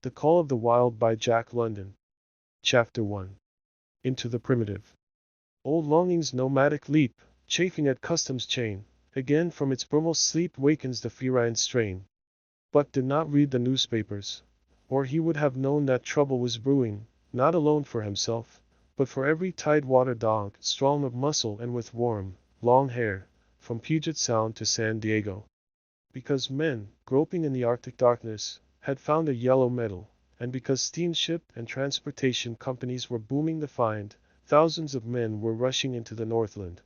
The Call of the Wild by Jack London. Chapter 1. Into the Primitive. Old Longing's nomadic leap, chafing at custom's chain, again from its brumal sleep wakens the feline strain. Buck did not read the newspapers, or he would have known that trouble was brewing, not alone for himself, but for every tidewater dog, strong of muscle and with warm, long hair, from Puget Sound to San Diego. Because men, groping in the Arctic darkness, had found a yellow metal, and because steamship and transportation companies were booming the find, thousands of men were rushing into the Northland.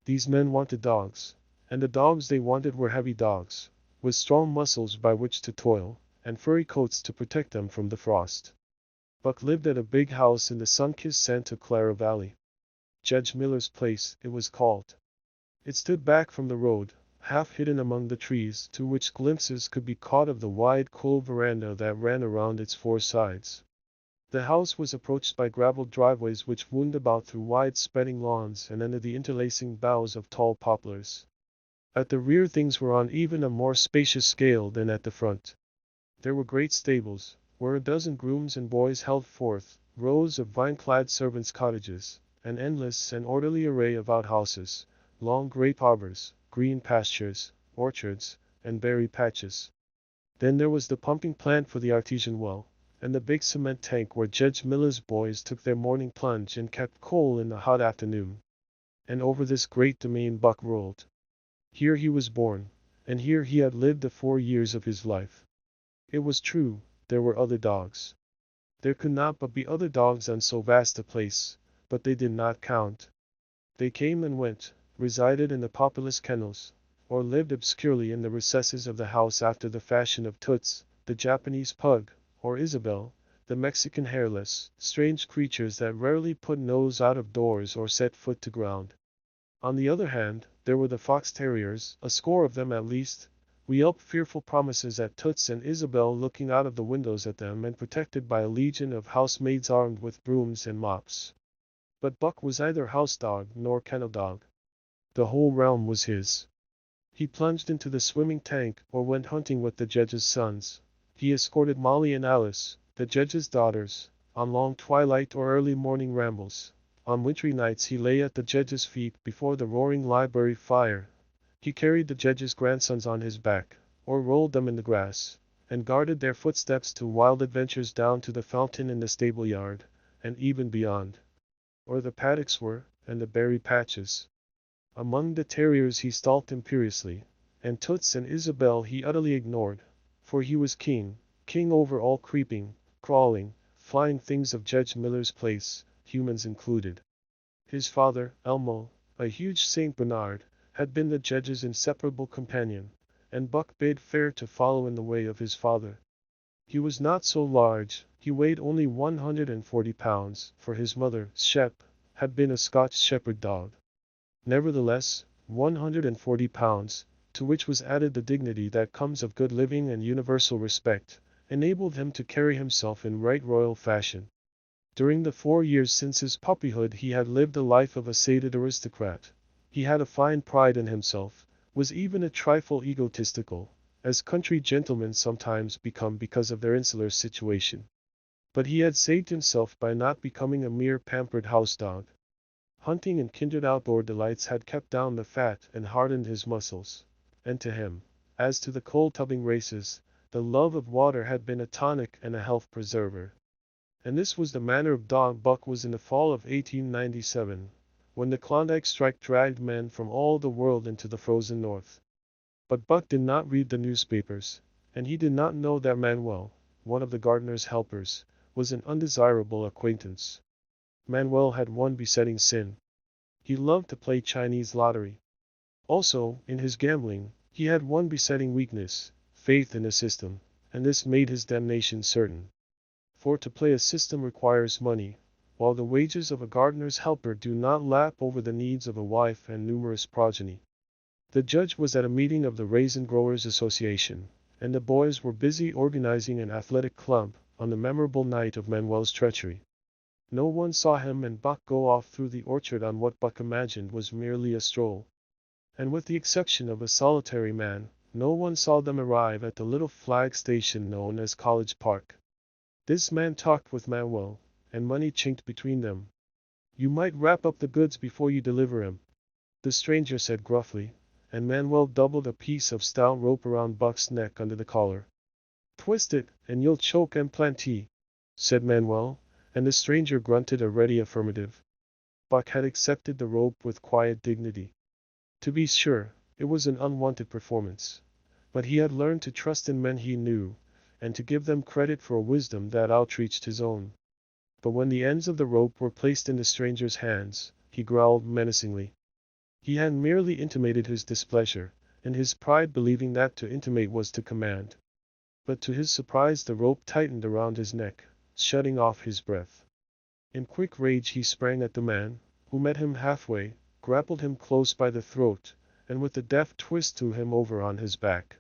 These men wanted dogs, and the dogs they wanted were heavy dogs, with strong muscles by which to toil, and furry coats to protect them from the frost. Buck lived at a big house in the sun-kissed Santa Clara Valley. Judge Miller's Place, it was called. It stood back from the road, half hidden among the trees, to which glimpses could be caught of the wide cool veranda that ran around its four sides. The house was approached by graveled driveways which wound about through wide spreading lawns and under the interlacing boughs of tall poplars. At the rear things were on even a more spacious scale than at the front. There were great stables, where a dozen grooms and boys held forth, rows of vine-clad servants' cottages, an endless and orderly array of outhouses, long grape arbors, green pastures, orchards, and berry patches. Then there was the pumping plant for the artesian well, and the big cement tank where Judge Miller's boys took their morning plunge and kept coal in the hot afternoon. And over this great domain Buck rolled. Here he was born, and here he had lived the 4 years of his life. It was true, there were other dogs. There could not but be other dogs on so vast a place, but they did not count. They came and went, resided in the populous kennels, or lived obscurely in the recesses of the house after the fashion of Toots, the Japanese pug, or Isabel, the Mexican hairless, strange creatures that rarely put nose out of doors or set foot to ground. On the other hand, there were the fox terriers, a score of them at least, who yelped fearful promises at Toots and Isabel looking out of the windows at them and protected by a legion of housemaids armed with brooms and mops. But Buck was neither house dog nor kennel dog. The whole realm was his. He plunged into the swimming tank or went hunting with the judge's sons. He escorted Molly and Alice, the judge's daughters, on long twilight or early morning rambles. On wintry nights he lay at the judge's feet before the roaring library fire. He carried the judge's grandsons on his back, or rolled them in the grass, and guarded their footsteps to wild adventures down to the fountain in the stable yard, and even beyond. Or the paddocks were, and the berry patches. Among the terriers he stalked imperiously, and Toots and Isabel he utterly ignored, for he was king over all creeping, crawling, flying things of Judge Miller's Place, humans included. His father, Elmo, a huge Saint Bernard, had been the judge's inseparable companion, and Buck bade fair to follow in the way of his father. He was not so large, he weighed only 140 pounds, for his mother, Shep, had been a Scotch shepherd dog. Nevertheless, 140 pounds, to which was added the dignity that comes of good living and universal respect, enabled him to carry himself in right royal fashion. During the 4 years since his puppyhood he had lived the life of a sated aristocrat. He had a fine pride in himself, was even a trifle egotistical, as country gentlemen sometimes become because of their insular situation. But he had saved himself by not becoming a mere pampered house dog. Hunting and kindred outdoor delights had kept down the fat and hardened his muscles, and to him, as to the coal-tubbing races, the love of water had been a tonic and a health preserver. And this was the manner of dog Buck was in the fall of 1897, when the Klondike strike dragged men from all the world into the frozen north. But Buck did not read the newspapers, and he did not know that Manuel, one of the gardener's helpers, was an undesirable acquaintance. Manuel had one besetting sin. He loved to play Chinese lottery. Also, in his gambling, he had one besetting weakness, faith in a system, and this made his damnation certain. For to play a system requires money, while the wages of a gardener's helper do not lap over the needs of a wife and numerous progeny. The judge was at a meeting of the Raisin Growers Association, and the boys were busy organizing an athletic club on the memorable night of Manuel's treachery. No one saw him and Buck go off through the orchard on what Buck imagined was merely a stroll. And with the exception of a solitary man, no one saw them arrive at the little flag station known as College Park. This man talked with Manuel, and money chinked between them. "You might wrap up the goods before you deliver him," the stranger said gruffly, and Manuel doubled a piece of stout rope around Buck's neck under the collar. "Twist it, and you'll choke en plenty," said Manuel, and the stranger grunted a ready affirmative. Buck had accepted the rope with quiet dignity. To be sure, it was an unwanted performance, but he had learned to trust in men he knew, and to give them credit for a wisdom that outreached his own. But when the ends of the rope were placed in the stranger's hands, he growled menacingly. He had merely intimated his displeasure, in his pride believing that to intimate was to command. But to his surprise the rope tightened around his neck, shutting off his breath. In quick rage he sprang at the man, who met him halfway, grappled him close by the throat, and with a deft twist threw him over on his back.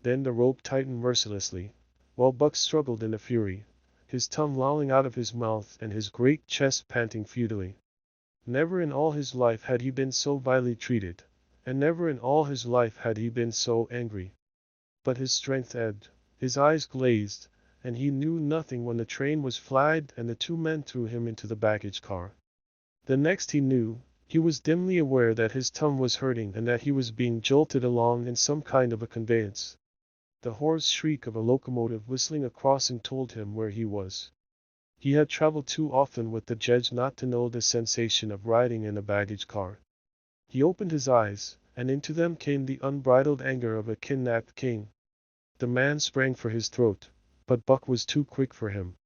Then the rope tightened mercilessly, while Buck struggled in a fury, his tongue lolling out of his mouth and his great chest panting futilely. Never in all his life had he been so vilely treated, and never in all his life had he been so angry. But his strength ebbed, his eyes glazed, and he knew nothing when the train was flagged and the two men threw him into the baggage car. The next he knew, he was dimly aware that his tongue was hurting and that he was being jolted along in some kind of a conveyance. The hoarse shriek of a locomotive whistling a crossing told him where he was. He had traveled too often with the judge not to know the sensation of riding in a baggage car. He opened his eyes, and into them came the unbridled anger of a kidnapped king. The man sprang for his throat, but Buck was too quick for him.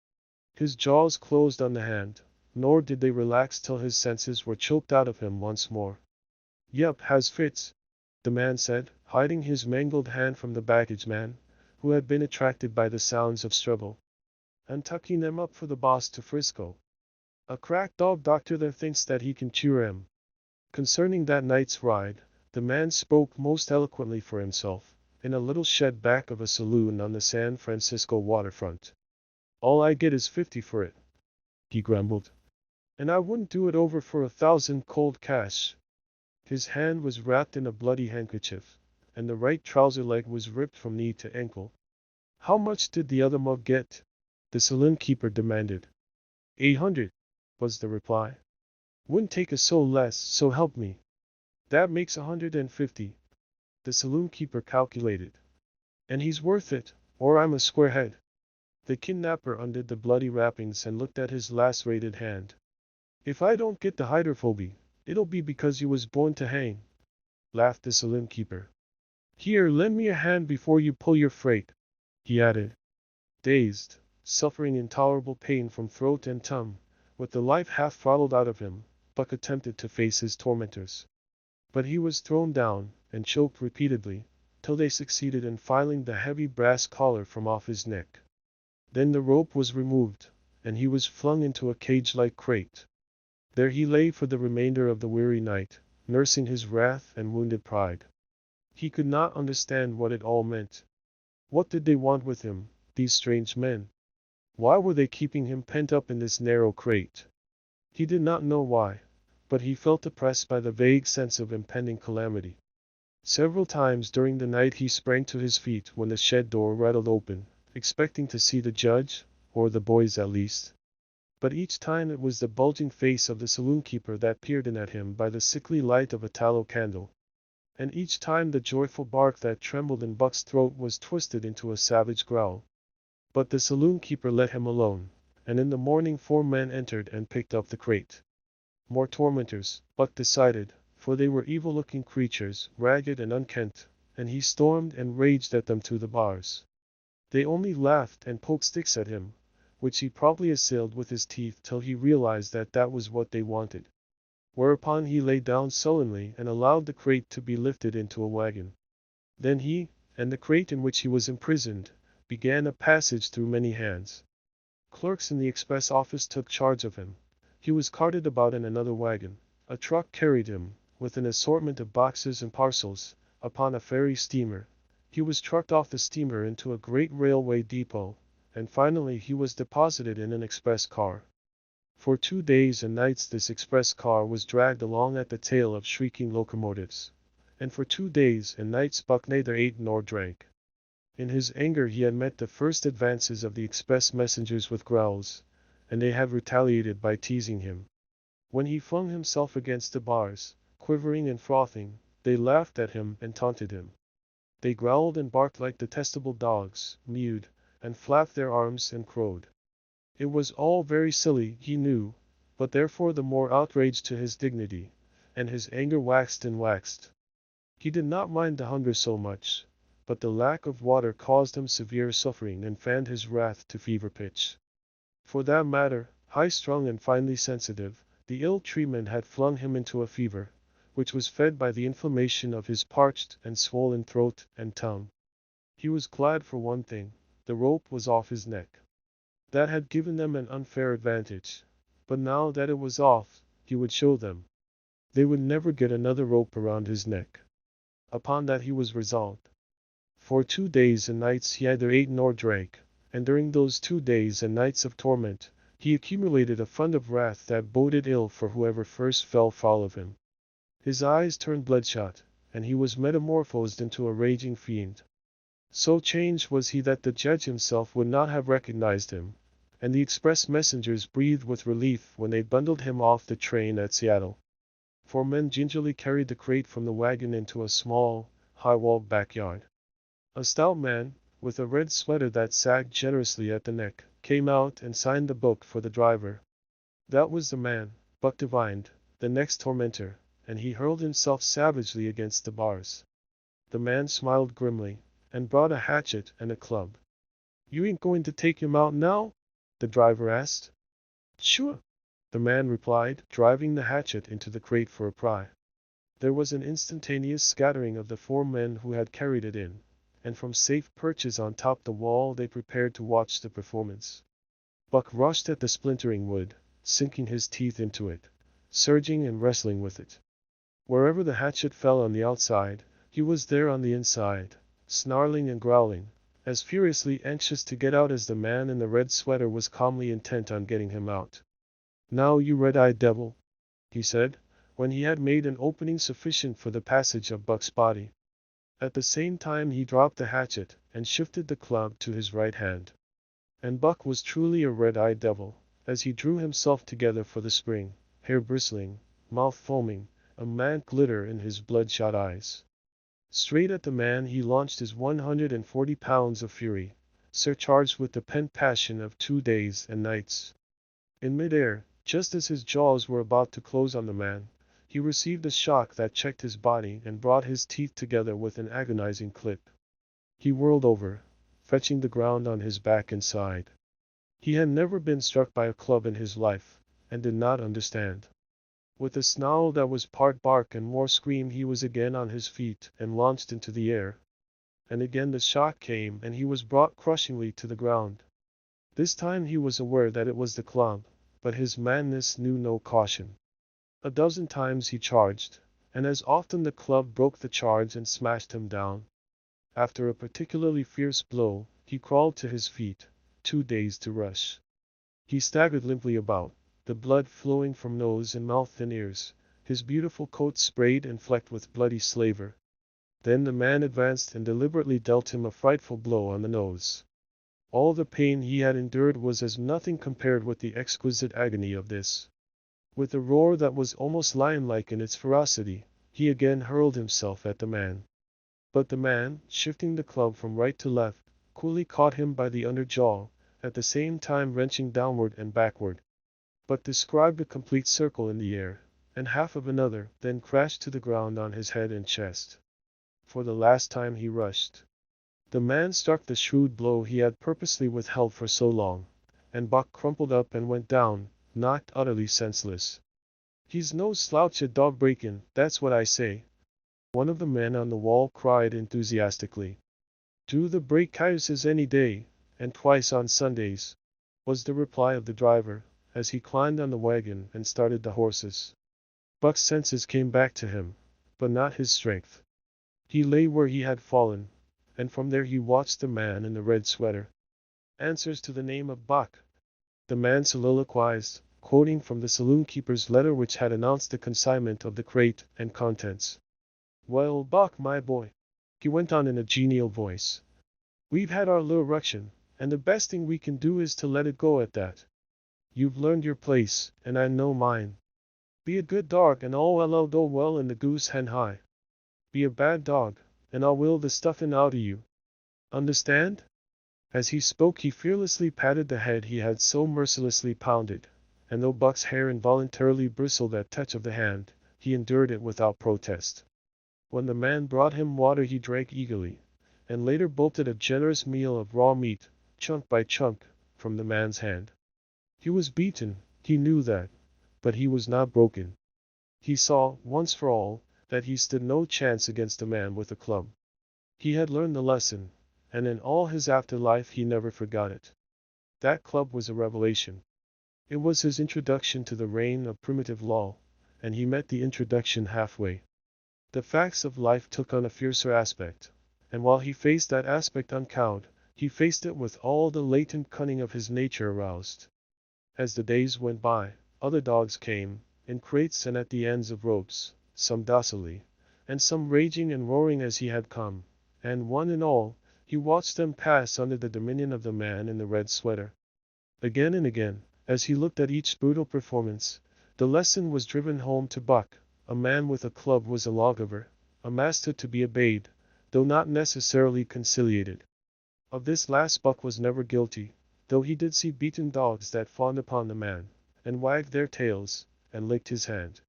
His jaws closed on the hand, nor did they relax till his senses were choked out of him once more. "Yep, has fits," the man said, hiding his mangled hand from the baggage man, who had been attracted by the sounds of struggle. "And tucking them up for the boss to Frisco. A crack dog doctor there thinks that he can cure him." Concerning that night's ride, the man spoke most eloquently for himself, in a little shed back of a saloon on the San Francisco waterfront. "All I get is 50 for it," he grumbled. "And I wouldn't do it over for 1,000 cold cash." His hand was wrapped in a bloody handkerchief, and the right trouser leg was ripped from knee to ankle. "How much did the other mug get?" the saloon keeper demanded. 800, was the reply. "Wouldn't take a soul less, so help me." "That makes 150, the saloon keeper calculated. "And he's worth it, or I'm a squarehead." The kidnapper undid the bloody wrappings and looked at his lacerated hand. "If I don't get the hydrophobia, it'll be because you was born to hang," laughed the saloon keeper. "Here, lend me a hand before you pull your freight," he added. Dazed, suffering intolerable pain from throat and tongue, with the life half throttled out of him, Buck attempted to face his tormentors. But he was thrown down, and choked repeatedly, till they succeeded in filing the heavy brass collar from off his neck. Then the rope was removed, and he was flung into a cage-like crate. There he lay for the remainder of the weary night, nursing his wrath and wounded pride. He could not understand what it all meant. What did they want with him, these strange men? Why were they keeping him pent up in this narrow crate? He did not know why, but he felt oppressed by the vague sense of impending calamity. Several times during the night he sprang to his feet when the shed door rattled open, expecting to see the judge, or the boys at least. But each time it was the bulging face of the saloon keeper that peered in at him by the sickly light of a tallow candle. And each time the joyful bark that trembled in Buck's throat was twisted into a savage growl. But the saloon keeper let him alone, and in the morning 4 men entered and picked up the crate. More tormentors, Buck decided, for they were evil-looking creatures, ragged and unkempt, and he stormed and raged at them through the bars. They only laughed and poked sticks at him, which he promptly assailed with his teeth till he realized that that was what they wanted. Whereupon he lay down sullenly and allowed the crate to be lifted into a wagon. Then he, and the crate in which he was imprisoned, began a passage through many hands. Clerks in the express office took charge of him. He was carted about in another wagon. A truck carried him, with an assortment of boxes and parcels, upon a ferry steamer. He was trucked off the steamer into a great railway depot, and finally he was deposited in an express car. For 2 days and nights this express car was dragged along at the tail of shrieking locomotives. And for 2 days and nights Buck neither ate nor drank. In his anger he had met the first advances of the express messengers with growls, and they had retaliated by teasing him. When he flung himself against the bars, quivering and frothing, they laughed at him and taunted him. They growled and barked like detestable dogs, mewed, and flapped their arms and crowed. It was all very silly, he knew, but therefore the more outrage to his dignity, and his anger waxed and waxed. He did not mind the hunger so much, but the lack of water caused him severe suffering and fanned his wrath to fever pitch. For that matter, high-strung and finely sensitive, the ill treatment had flung him into a fever, which was fed by the inflammation of his parched and swollen throat and tongue. He was glad for one thing: the rope was off his neck. That had given them an unfair advantage, but now that it was off, he would show them. They would never get another rope around his neck. Upon that he was resolved. For 2 days and nights he neither ate nor drank, and during those 2 days and nights of torment, he accumulated a fund of wrath that boded ill for whoever first fell foul of him. His eyes turned bloodshot, and he was metamorphosed into a raging fiend. So changed was he that the judge himself would not have recognized him, and the express messengers breathed with relief when they bundled him off the train at Seattle. 4 men gingerly carried the crate from the wagon into a small, high-walled backyard. A stout man, with a red sweater that sagged generously at the neck, came out and signed the book for the driver. That was the man, Buck divined, the next tormentor, and he hurled himself savagely against the bars. The man smiled grimly, and brought a hatchet and a club. "You ain't going to take him out now?" the driver asked. "Sure," the man replied, driving the hatchet into the crate for a pry. There was an instantaneous scattering of the 4 men who had carried it in, and from safe perches on top the wall they prepared to watch the performance. Buck rushed at the splintering wood, sinking his teeth into it, surging and wrestling with it. Wherever the hatchet fell on the outside, he was there on the inside, snarling and growling, as furiously anxious to get out as the man in the red sweater was calmly intent on getting him out. "Now, you red-eyed devil," he said, when he had made an opening sufficient for the passage of Buck's body. At the same time he dropped the hatchet and shifted the club to his right hand. And Buck was truly a red-eyed devil, as he drew himself together for the spring, hair bristling, mouth foaming, a mad glitter in his bloodshot eyes. Straight at the man he launched his 140 pounds of fury, surcharged with the pent passion of 2 days and nights. In midair, just as his jaws were about to close on the man, he received a shock that checked his body and brought his teeth together with an agonizing clip. He whirled over, fetching the ground on his back and side. He had never been struck by a club in his life, and did not understand. With a snarl that was part bark and more scream he was again on his feet and launched into the air. And again the shock came and he was brought crushingly to the ground. This time he was aware that it was the club, but his madness knew no caution. A dozen times he charged, and as often the club broke the charge and smashed him down. After a particularly fierce blow, he crawled to his feet, too dazed to rush. He staggered limply about, the blood flowing from nose and mouth and ears, his beautiful coat sprayed and flecked with bloody slaver. Then the man advanced and deliberately dealt him a frightful blow on the nose. All the pain he had endured was as nothing compared with the exquisite agony of this. With a roar that was almost lion-like in its ferocity, he again hurled himself at the man. But the man, shifting the club from right to left, coolly caught him by the under jaw, at the same time wrenching downward and backward. But described a complete circle in the air, and half of another, then crashed to the ground on his head and chest. For the last time he rushed. The man struck the shrewd blow he had purposely withheld for so long, and Buck crumpled up and went down, knocked utterly senseless. "He's no slouch at dog breaking, that's what I say," one of the men on the wall cried enthusiastically. "Do the break cayuses any day, and twice on Sundays," was the reply of the driver, as he climbed on the wagon and started the horses. Buck's senses came back to him, but not his strength. He lay where he had fallen, and from there he watched the man in the red sweater. "Answers to the name of Buck," the man soliloquized, quoting from the saloon-keeper's letter which had announced the consignment of the crate and contents. "Well, Buck, my boy," he went on in a genial voice, We've had our little ruction, and the best thing we can do is to let it go at that. You've learned your place, and I know mine. Be a good dog, and all will go well in the goose hen high. Be a bad dog, and I'll will the stuffing out of you. Understand?" As he spoke he fearlessly patted the head he had so mercilessly pounded, and though Buck's hair involuntarily bristled at touch of the hand, he endured it without protest. When the man brought him water he drank eagerly, and later bolted a generous meal of raw meat, chunk by chunk, from the man's hand. He was beaten, he knew that, but he was not broken. He saw, once for all, that he stood no chance against a man with a club. He had learned the lesson, and in all his afterlife he never forgot it. That club was a revelation. It was his introduction to the reign of primitive law, and he met the introduction halfway. The facts of life took on a fiercer aspect, and while he faced that aspect uncowed, he faced it with all the latent cunning of his nature aroused. As the days went by, other dogs came, in crates and at the ends of ropes, some docilely, and some raging and roaring as he had come, and one and all, he watched them pass under the dominion of the man in the red sweater. Again and again, as he looked at each brutal performance, the lesson was driven home to Buck: a man with a club was a lawgiver, a master to be obeyed, though not necessarily conciliated. Of this last Buck was never guilty, though he did see beaten dogs that fawned upon the man, and wagged their tails, and licked his hand.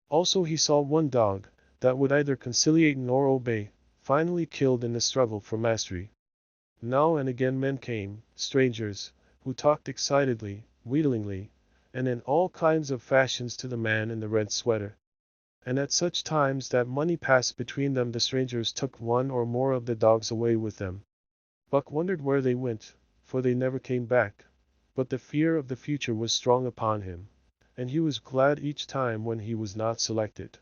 Also he saw one dog, that would either conciliate nor obey, finally killed in the struggle for mastery. Now and again men came, strangers, who talked excitedly, wheedlingly, and in all kinds of fashions to the man in the red sweater. And at such times that money passed between them the strangers took one or more of the dogs away with them. Buck wondered where they went, for they never came back, but the fear of the future was strong upon him, and he was glad each time when he was not selected.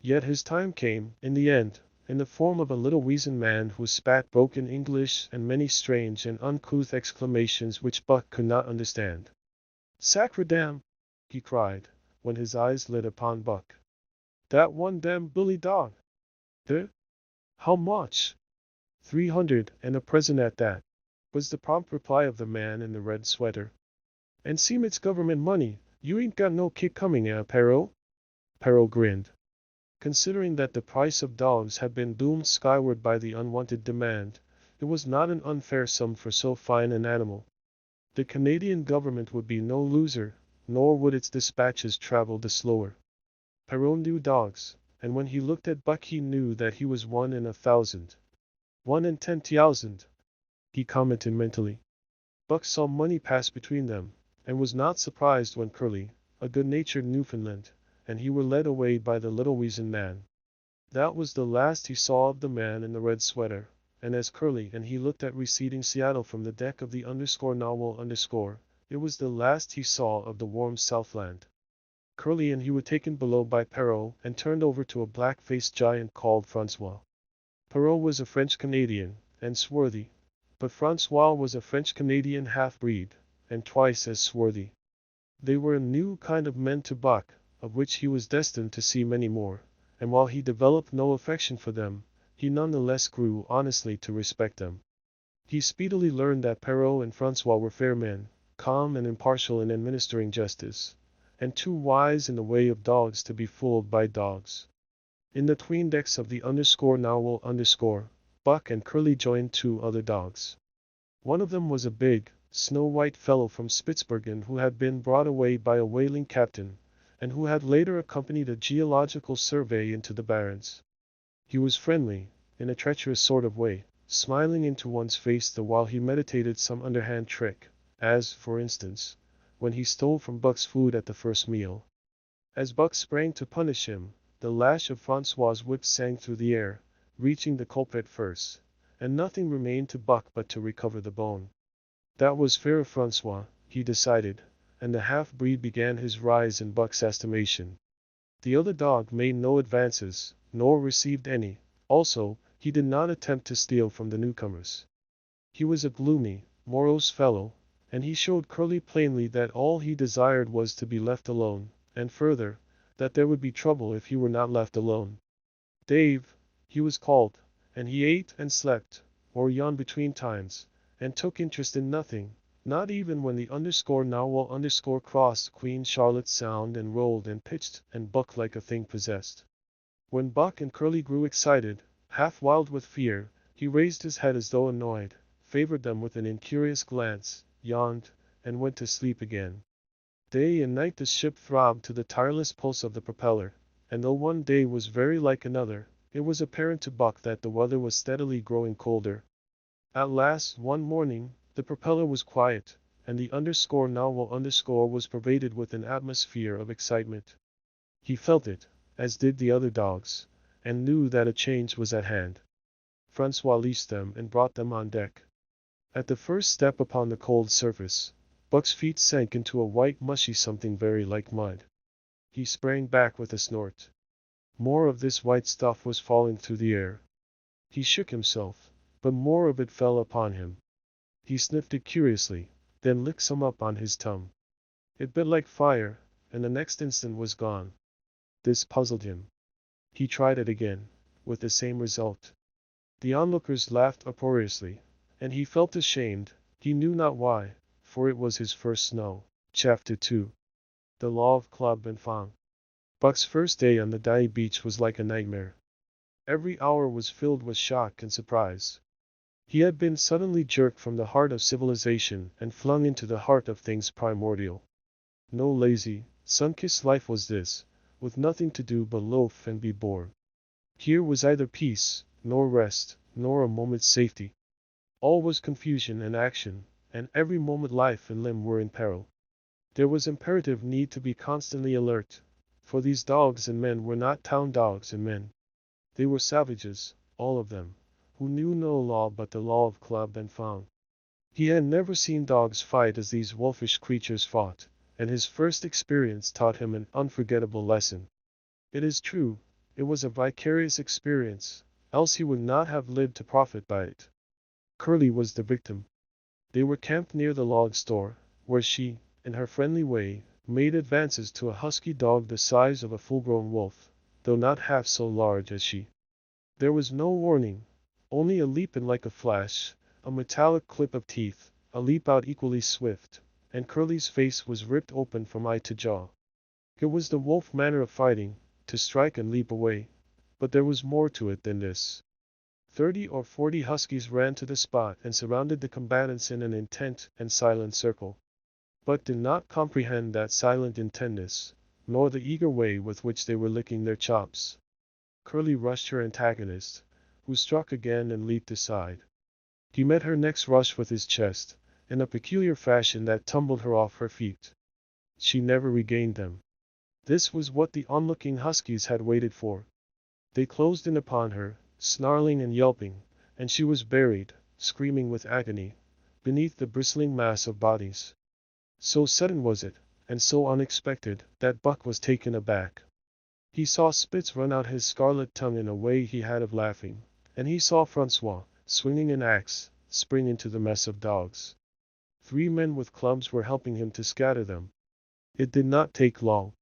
Yet his time came, in the end, in the form of a little weazened man who spat broken English and many strange and uncouth exclamations which Buck could not understand. "Sacredam!" he cried, when his eyes lit upon Buck. "That one damn bully dog!" "Eh? How much?" "300, and a present at that," was the prompt reply of the man in the red sweater. "And seem it's government money, you ain't got no kick coming, Perro?" Perro grinned. Considering that the price of dogs had been boomed skyward by the unwanted demand, it was not an unfair sum for so fine an animal. The Canadian government would be no loser, nor would its dispatches travel the slower. Perrault knew dogs, and when he looked at Buck he knew that he was 1 in 1,000. 1 in 10,000, he commented mentally. Buck saw money pass between them, and was not surprised when Curly, a good-natured Newfoundland, and he were led away by the little weazened man. That was the last he saw of the man in the red sweater, and as Curly and he looked at receding Seattle from the deck of the _novel_, it was the last he saw of the warm Southland. Curly and he were taken below by Perrault and turned over to a black-faced giant called Francois. Perrault was a French-Canadian, and swarthy, but Francois was a French-Canadian half-breed, and twice as swarthy. They were a new kind of men to Buck, of which he was destined to see many more, and while he developed no affection for them, he nonetheless grew honestly to respect them. He speedily learned that Perrault and Francois were fair men, calm and impartial in administering justice, and too wise in the way of dogs to be fooled by dogs. In the tween decks of the _novel_, Buck and Curly joined 2 other dogs. One of them was a big, snow-white fellow from Spitzbergen who had been brought away by a whaling captain, and who had later accompanied a geological survey into the Barrens. He was friendly, in a treacherous sort of way, smiling into one's face the while he meditated some underhand trick, as, for instance, when he stole from Buck's food at the first meal. As Buck sprang to punish him, the lash of Francois's whip sang through the air, reaching the culprit first, and nothing remained to Buck but to recover the bone. That was fair of Francois, he decided, and the half-breed began his rise in Buck's estimation. The other dog made no advances, nor received any. Also, he did not attempt to steal from the newcomers. He was a gloomy, morose fellow, and he showed Curly plainly that all he desired was to be left alone, and further, that there would be trouble if he were not left alone. Dave, he was called, and he ate and slept, or yawned between times, and took interest in nothing, not even when the underscore narwhal underscore crossed Queen Charlotte's Sound and rolled and pitched and bucked like a thing possessed. When Buck and Curly grew excited, half wild with fear, he raised his head as though annoyed, favored them with an incurious glance, yawned, and went to sleep again. Day and night the ship throbbed to the tireless pulse of the propeller, and though one day was very like another, it was apparent to Buck that the weather was steadily growing colder. At last, one morning, the propeller was quiet, and the underscore narwhal underscore was pervaded with an atmosphere of excitement. He felt it, as did the other dogs, and knew that a change was at hand. Francois leashed them and brought them on deck. At the first step upon the cold surface, Buck's feet sank into a white mushy something very like mud. He sprang back with a snort. More of this white stuff was falling through the air. He shook himself, but more of it fell upon him. He sniffed it curiously, then licked some up on his tongue. It bit like fire, and the next instant was gone. This puzzled him. He tried it again, with the same result. The onlookers laughed uproariously, and he felt ashamed, he knew not why, for it was his first snow. Chapter 2. The Law of Club and Fang. Buck's first day on the Dai beach was like a nightmare. Every hour was filled with shock and surprise. He had been suddenly jerked from the heart of civilization and flung into the heart of things primordial. No lazy, sun-kissed life was this, with nothing to do but loaf and be bored. Here was either peace, nor rest, nor a moment's safety. All was confusion and action, and every moment life and limb were in peril. There was imperative need to be constantly alert, for these dogs and men were not town dogs and men. They were savages, all of them, who knew no law but the law of club and Fang. He had never seen dogs fight as these wolfish creatures fought, and his first experience taught him an unforgettable lesson. It is true, it was a vicarious experience, else he would not have lived to profit by it. Curly was the victim. They were camped near the log store, where she, in her friendly way, made advances to a husky dog the size of a full-grown wolf, though not half so large as she. There was no warning, only a leap in like a flash, a metallic clip of teeth, a leap out equally swift, and Curly's face was ripped open from eye to jaw. It was the wolf manner of fighting, to strike and leap away, but there was more to it than this. 30 or 40 huskies ran to the spot and surrounded the combatants in an intent and silent circle. Buck did not comprehend that silent intentness, nor the eager way with which they were licking their chops. Curly rushed her antagonist, who struck again and leaped aside. He met her next rush with his chest, in a peculiar fashion that tumbled her off her feet. She never regained them. This was what the onlooking huskies had waited for. They closed in upon her, snarling and yelping, and she was buried, screaming with agony, beneath the bristling mass of bodies. So sudden was it, and so unexpected, that Buck was taken aback. He saw Spitz run out his scarlet tongue in a way he had of laughing, and he saw Francois, swinging an axe, spring into the mess of dogs. 3 men with clubs were helping him to scatter them. It did not take long.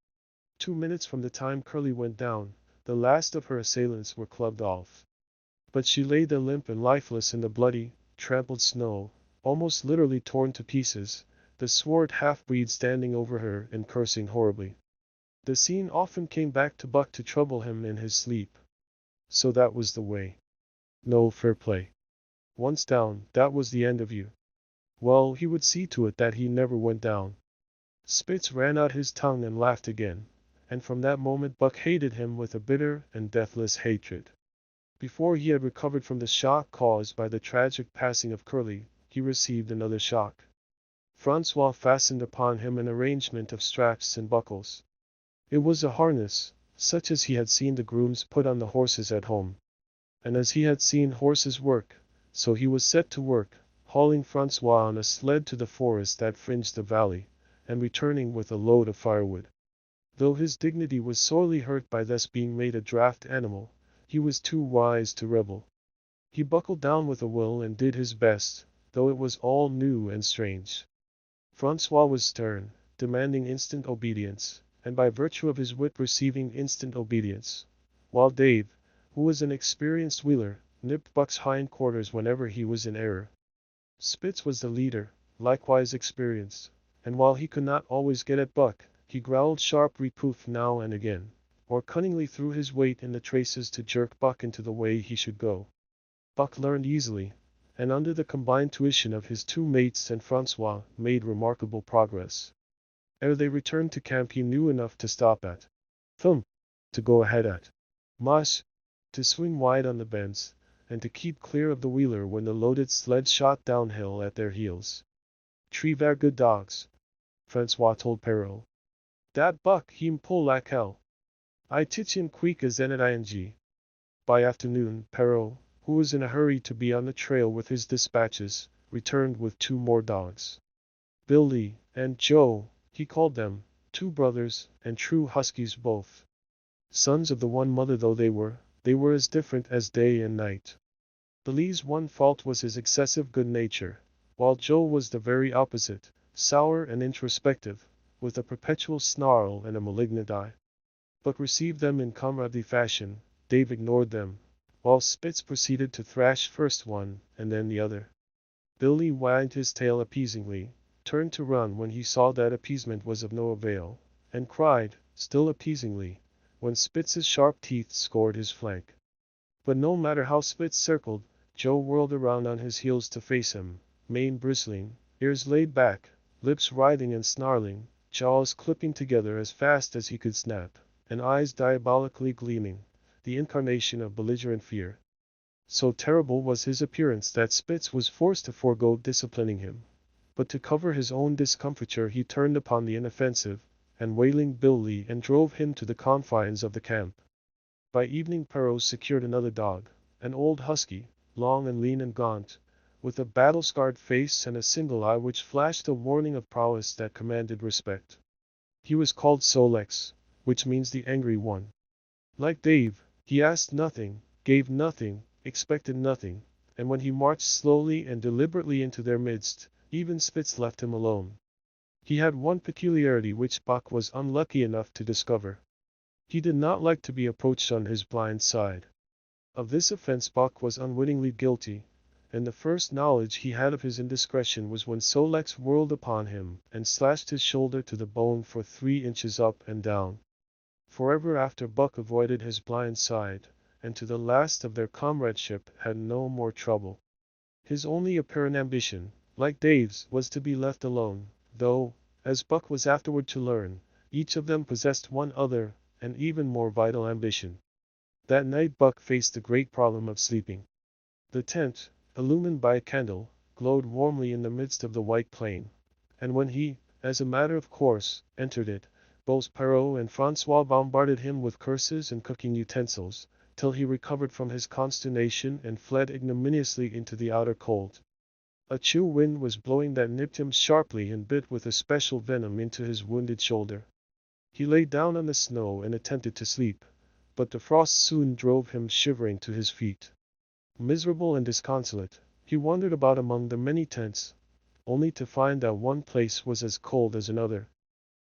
2 minutes from the time Curly went down, the last of her assailants were clubbed off. But she lay there limp and lifeless in the bloody, trampled snow, almost literally torn to pieces, the swart half-breed standing over her and cursing horribly. The scene often came back to Buck to trouble him in his sleep. So that was the way. No fair play. Once down, that was the end of you. Well, he would see to it that he never went down. Spitz ran out his tongue and laughed again, and from that moment Buck hated him with a bitter and deathless hatred. Before he had recovered from the shock caused by the tragic passing of Curly, he received another shock. Francois fastened upon him an arrangement of straps and buckles. It was a harness, such as he had seen the grooms put on the horses at home. And as he had seen horses work, so he was set to work, hauling Francois on a sled to the forest that fringed the valley, and returning with a load of firewood. Though his dignity was sorely hurt by thus being made a draft animal, he was too wise to rebel. He buckled down with a will and did his best, though it was all new and strange. Francois was stern, demanding instant obedience, and by virtue of his wit receiving instant obedience, while Dave, who was an experienced wheeler, nipped Buck's hindquarters whenever he was in error. Spitz was the leader, likewise experienced, and while he could not always get at Buck, he growled sharp reproof now and again, or cunningly threw his weight in the traces to jerk Buck into the way he should go. Buck learned easily, and under the combined tuition of his two mates and Francois, made remarkable progress. Ere they returned to camp he knew enough to stop at thump, to go ahead at mush, to swing wide on the bends, and to keep clear of the wheeler when the loaded sled shot downhill at their heels. "Tree ver good dogs," Francois told Perrault. "Dat Buck heem pull like hell. I teach him quick as anything." By afternoon, Perrault, who was in a hurry to be on the trail with his dispatches, returned with two more dogs. Billy and Joe, he called them, two brothers, and true huskies both. Sons of the one mother though they were as different as day and night. Billy's one fault was his excessive good nature, while Joe was the very opposite, sour and introspective, with a perpetual snarl and a malignant eye. Buck received them in comradely fashion. Dave ignored them, while Spitz proceeded to thrash first one and then the other. Billy wagged his tail appeasingly, turned to run when he saw that appeasement was of no avail, and cried, still appeasingly, when Spitz's sharp teeth scored his flank. But no matter how Spitz circled, Joe whirled around on his heels to face him, mane bristling, ears laid back, lips writhing and snarling, jaws clipping together as fast as he could snap, and eyes diabolically gleaming, the incarnation of belligerent fear. So terrible was his appearance that Spitz was forced to forego disciplining him. But to cover his own discomfiture he turned upon the inoffensive, and wailing Billy and drove him to the confines of the camp. By evening Perrault secured another dog, an old husky, long and lean and gaunt, with a battle-scarred face and a single eye which flashed a warning of prowess that commanded respect. He was called Solex, which means the angry one. Like Dave, he asked nothing, gave nothing, expected nothing, and when he marched slowly and deliberately into their midst, even Spitz left him alone. He had one peculiarity which Buck was unlucky enough to discover. He did not like to be approached on his blind side. Of this offense Buck was unwittingly guilty, and the first knowledge he had of his indiscretion was when Solex whirled upon him and slashed his shoulder to the bone for 3 inches up and down. Forever after Buck avoided his blind side, and to the last of their comradeship had no more trouble. His only apparent ambition, like Dave's, was to be left alone, though, as Buck was afterward to learn, each of them possessed one other, and even more vital ambition. That night Buck faced the great problem of sleeping. The tent, illumined by a candle, glowed warmly in the midst of the white plain, and when he, as a matter of course, entered it, both Perrault and Francois bombarded him with curses and cooking utensils, till he recovered from his consternation and fled ignominiously into the outer cold. A chill wind was blowing that nipped him sharply and bit with especial venom into his wounded shoulder. He lay down on the snow and attempted to sleep, but the frost soon drove him shivering to his feet. Miserable and disconsolate, he wandered about among the many tents, only to find that one place was as cold as another.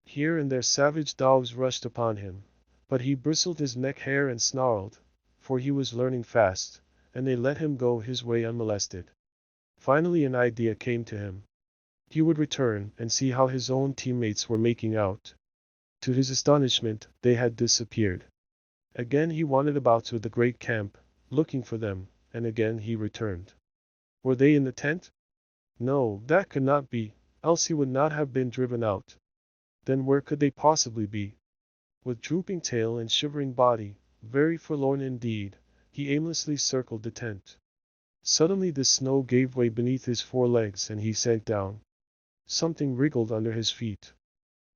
Here and there savage dogs rushed upon him, but he bristled his neck hair and snarled, for he was learning fast, and they let him go his way unmolested. Finally an idea came to him. He would return and see how his own teammates were making out. To his astonishment, they had disappeared. Again he wandered about through the great camp, looking for them, and again he returned. Were they in the tent? No, that could not be, else he would not have been driven out. Then where could they possibly be? With drooping tail and shivering body, very forlorn indeed, he aimlessly circled the tent. Suddenly the snow gave way beneath his forelegs and he sank down. Something wriggled under his feet.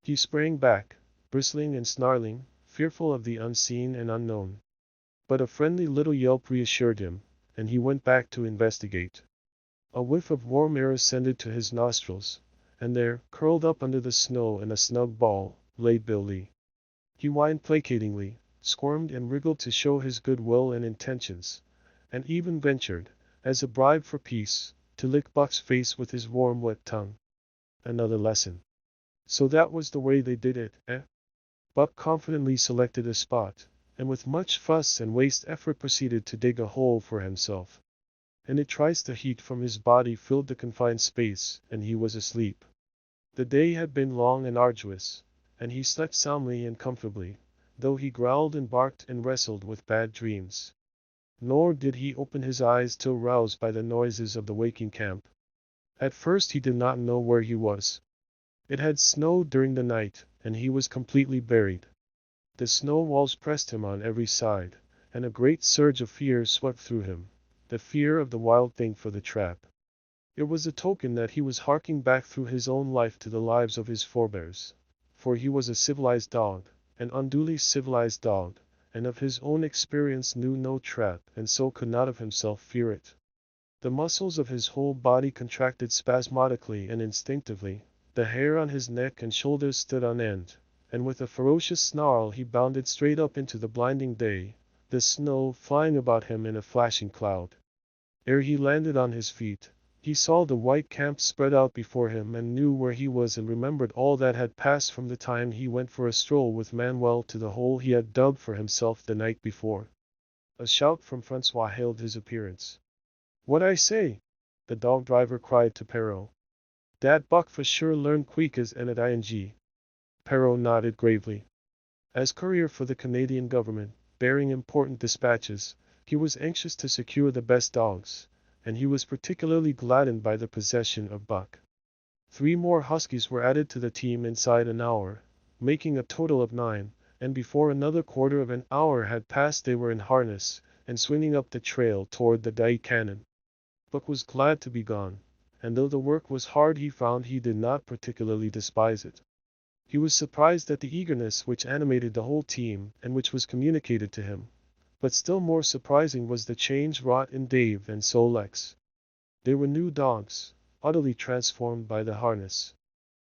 He sprang back, bristling and snarling, fearful of the unseen and unknown. But a friendly little yelp reassured him, and he went back to investigate. A whiff of warm air ascended to his nostrils, and there, curled up under the snow in a snug ball, lay Billy. He whined placatingly, squirmed and wriggled to show his good will and intentions, and even ventured, as a bribe for peace, to lick Buck's face with his warm wet tongue. Another lesson. So that was the way they did it, eh? Buck confidently selected a spot, and with much fuss and waste effort proceeded to dig a hole for himself. And it tries the heat from his body filled the confined space, and he was asleep. The day had been long and arduous, and he slept soundly and comfortably, though he growled and barked and wrestled with bad dreams. Nor did he open his eyes till roused by the noises of the waking camp. At first he did not know where he was. It had snowed during the night, and he was completely buried. The snow walls pressed him on every side, and a great surge of fear swept through him, the fear of the wild thing for the trap. It was a token that he was harking back through his own life to the lives of his forebears, for he was a civilized dog, an unduly civilized dog, and of his own experience knew no trap and so could not of himself fear it. The muscles of his whole body contracted spasmodically and instinctively, the hair on his neck and shoulders stood on end, and with a ferocious snarl he bounded straight up into the blinding day, the snow flying about him in a flashing cloud. Ere he landed on his feet, he saw the white camp spread out before him and knew where he was and remembered all that had passed from the time he went for a stroll with Manuel to the hole he had dug for himself the night before. A shout from Francois hailed his appearance. "What I say?" the dog driver cried to Perrault. "Dat buck for sure learn queekas and at ing." Perrault nodded gravely. As courier for the Canadian government, bearing important dispatches, he was anxious to secure the best dogs, and he was particularly gladdened by the possession of Buck. 3 more huskies were added to the team inside an hour, making a total of 9, and before another quarter of an hour had passed they were in harness, and swinging up the trail toward the Dike Canyon. Buck was glad to be gone, and though the work was hard he found he did not particularly despise it. He was surprised at the eagerness which animated the whole team and which was communicated to him. But still more surprising was the change wrought in Dave and Sol-Leks. They were new dogs, utterly transformed by the harness.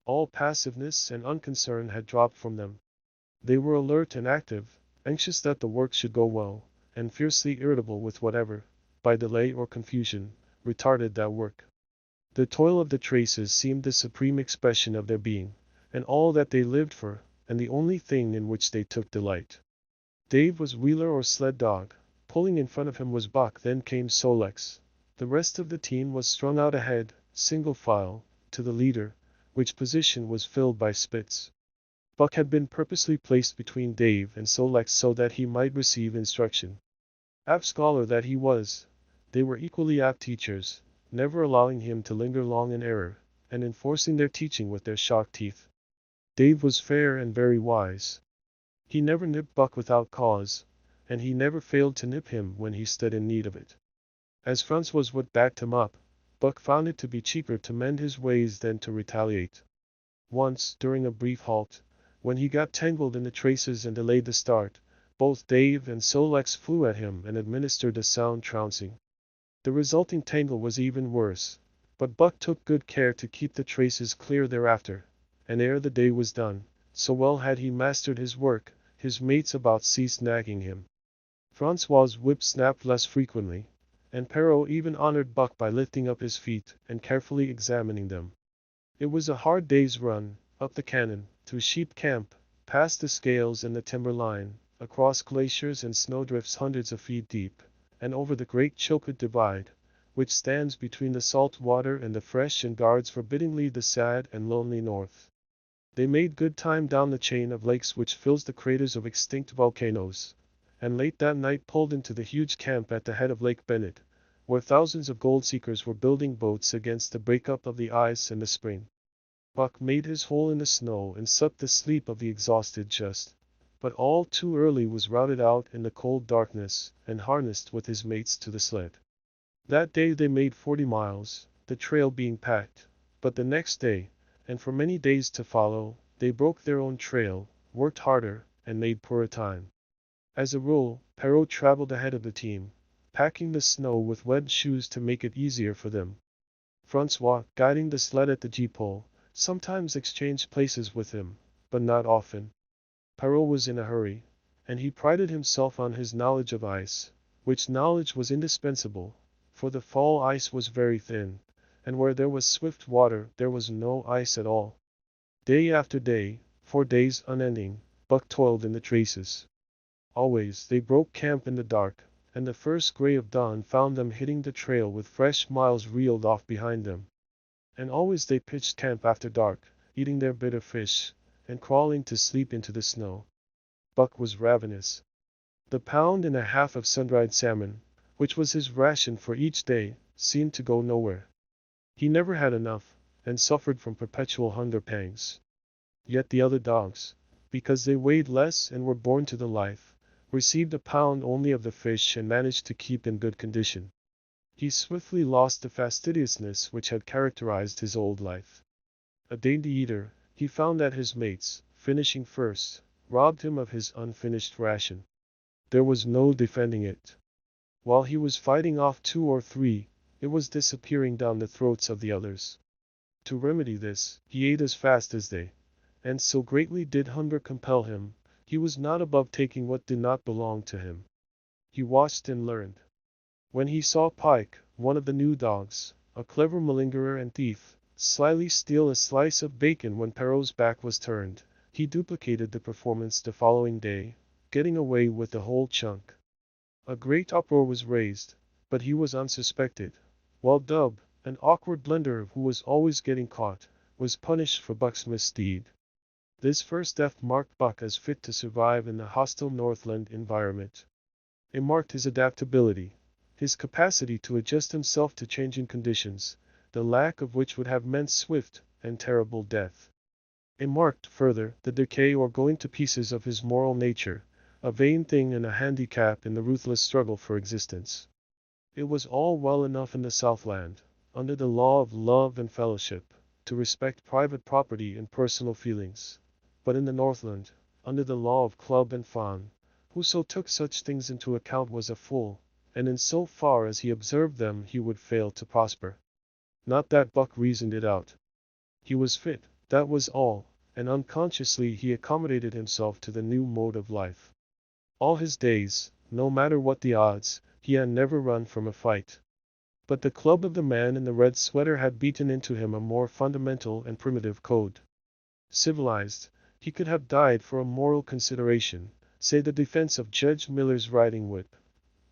All passiveness and unconcern had dropped from them. They were alert and active, anxious that the work should go well, and fiercely irritable with whatever, by delay or confusion, retarded that work. The toil of the traces seemed the supreme expression of their being, and all that they lived for, and the only thing in which they took delight. Dave was wheeler or sled dog, pulling in front of him was Buck, then came Sol-Leks. The rest of the team was strung out ahead, single file, to the leader, which position was filled by Spitz. Buck had been purposely placed between Dave and Sol-Leks so that he might receive instruction. Apt scholar that he was, they were equally apt teachers, never allowing him to linger long in error, and enforcing their teaching with their sharp teeth. Dave was fair and very wise. He never nipped Buck without cause, and he never failed to nip him when he stood in need of it. As Francois would backed him up, Buck found it to be cheaper to mend his ways than to retaliate. Once, during a brief halt, when he got tangled in the traces and delayed the start, both Dave and Sol-Leks flew at him and administered a sound trouncing. The resulting tangle was even worse, but Buck took good care to keep the traces clear thereafter, and ere the day was done, so well had he mastered his work, his mates about ceased nagging him. Francois's whip snapped less frequently, and Perrault even honored Buck by lifting up his feet and carefully examining them. It was a hard day's run, up the canyon, through Sheep Camp, past the scales and the timber line, across glaciers and snowdrifts hundreds of feet deep, and over the great Chilkoot Divide, which stands between the salt water and the fresh and guards forbiddingly the sad and lonely north. They made good time down the chain of lakes which fills the craters of extinct volcanoes, and late that night pulled into the huge camp at the head of Lake Bennett, where thousands of gold seekers were building boats against the breakup of the ice and the spring. Buck made his hole in the snow and sucked the sleep of the exhausted just, but all too early was routed out in the cold darkness and harnessed with his mates to the sled. That day they made 40 miles, the trail being packed, but the next day, and for many days to follow, they broke their own trail, worked harder, and made poorer time. As a rule, Perrault traveled ahead of the team, packing the snow with wet shoes to make it easier for them. Francois, guiding the sled at the gee-pole, sometimes exchanged places with him, but not often. Perrault was in a hurry, and he prided himself on his knowledge of ice, which knowledge was indispensable, for the fall ice was very thin, and where there was swift water there was no ice at all. Day after day, for days unending, Buck toiled in the traces. Always they broke camp in the dark, and the first gray of dawn found them hitting the trail with fresh miles reeled off behind them. And always they pitched camp after dark, eating their bitter fish, and crawling to sleep into the snow. Buck was ravenous. The pound and a half of sun-dried salmon, which was his ration for each day, seemed to go nowhere. He never had enough, and suffered from perpetual hunger pangs. Yet the other dogs, because they weighed less and were born to the life, received a pound only of the fish and managed to keep in good condition. He swiftly lost the fastidiousness which had characterized his old life. A dainty eater, he found that his mates, finishing first, robbed him of his unfinished ration. There was no defending it. While he was fighting off 2 or 3, it was disappearing down the throats of the others. To remedy this, he ate as fast as they, and so greatly did hunger compel him, he was not above taking what did not belong to him. He watched and learned. When he saw Pike, one of the new dogs, a clever malingerer and thief, slyly steal a slice of bacon when Perrault's back was turned, he duplicated the performance the following day, getting away with the whole chunk. A great uproar was raised, but he was unsuspected, while Dub, an awkward blender who was always getting caught, was punished for Buck's misdeed. This first death marked Buck as fit to survive in the hostile Northland environment. It marked his adaptability, his capacity to adjust himself to changing conditions, the lack of which would have meant swift and terrible death. It marked, further, the decay or going to pieces of his moral nature, a vain thing and a handicap in the ruthless struggle for existence. It was all well enough in the Southland, under the law of love and fellowship, to respect private property and personal feelings. But in the Northland, under the law of club and Fang, whoso took such things into account was a fool, and in so far as he observed them he would fail to prosper. Not that Buck reasoned it out. He was fit, that was all, and unconsciously he accommodated himself to the new mode of life. All his days, no matter what the odds, he had never run from a fight. But the club of the man in the red sweater had beaten into him a more fundamental and primitive code. Civilized, he could have died for a moral consideration, say the defense of Judge Miller's riding whip.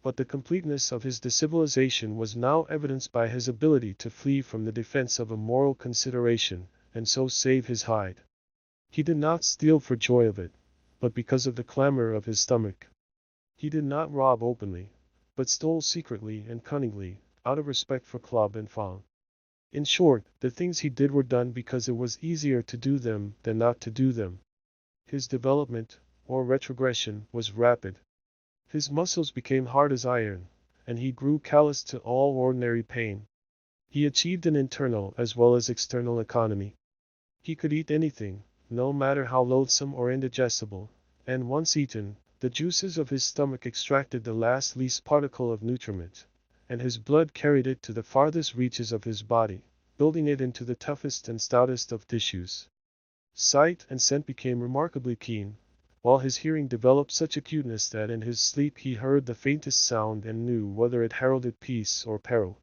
But the completeness of his decivilization was now evidenced by his ability to flee from the defense of a moral consideration, and so save his hide. He did not steal for joy of it, but because of the clamor of his stomach. He did not rob openly, but stole secretly and cunningly, out of respect for club and Fang. In short, the things he did were done because it was easier to do them than not to do them. His development, or retrogression, was rapid. His muscles became hard as iron, and he grew callous to all ordinary pain. He achieved an internal as well as external economy. He could eat anything, no matter how loathsome or indigestible, and once eaten, the juices of his stomach extracted the last least particle of nutriment, and his blood carried it to the farthest reaches of his body, building it into the toughest and stoutest of tissues. Sight and scent became remarkably keen, while his hearing developed such acuteness that in his sleep he heard the faintest sound and knew whether it heralded peace or peril.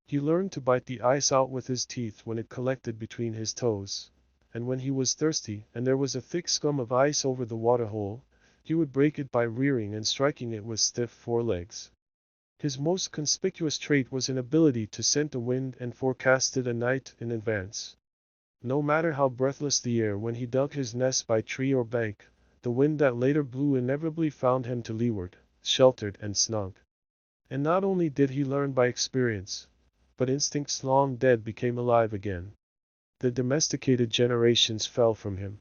He learned to bite the ice out with his teeth when it collected between his toes, and when he was thirsty and there was a thick scum of ice over the waterhole, he would break it by rearing and striking it with stiff forelegs. His most conspicuous trait was an ability to scent the wind and forecast it a night in advance. No matter how breathless the air when he dug his nest by tree or bank, the wind that later blew inevitably found him to leeward, sheltered and snug. And not only did he learn by experience, but instincts long dead became alive again. The domesticated generations fell from him.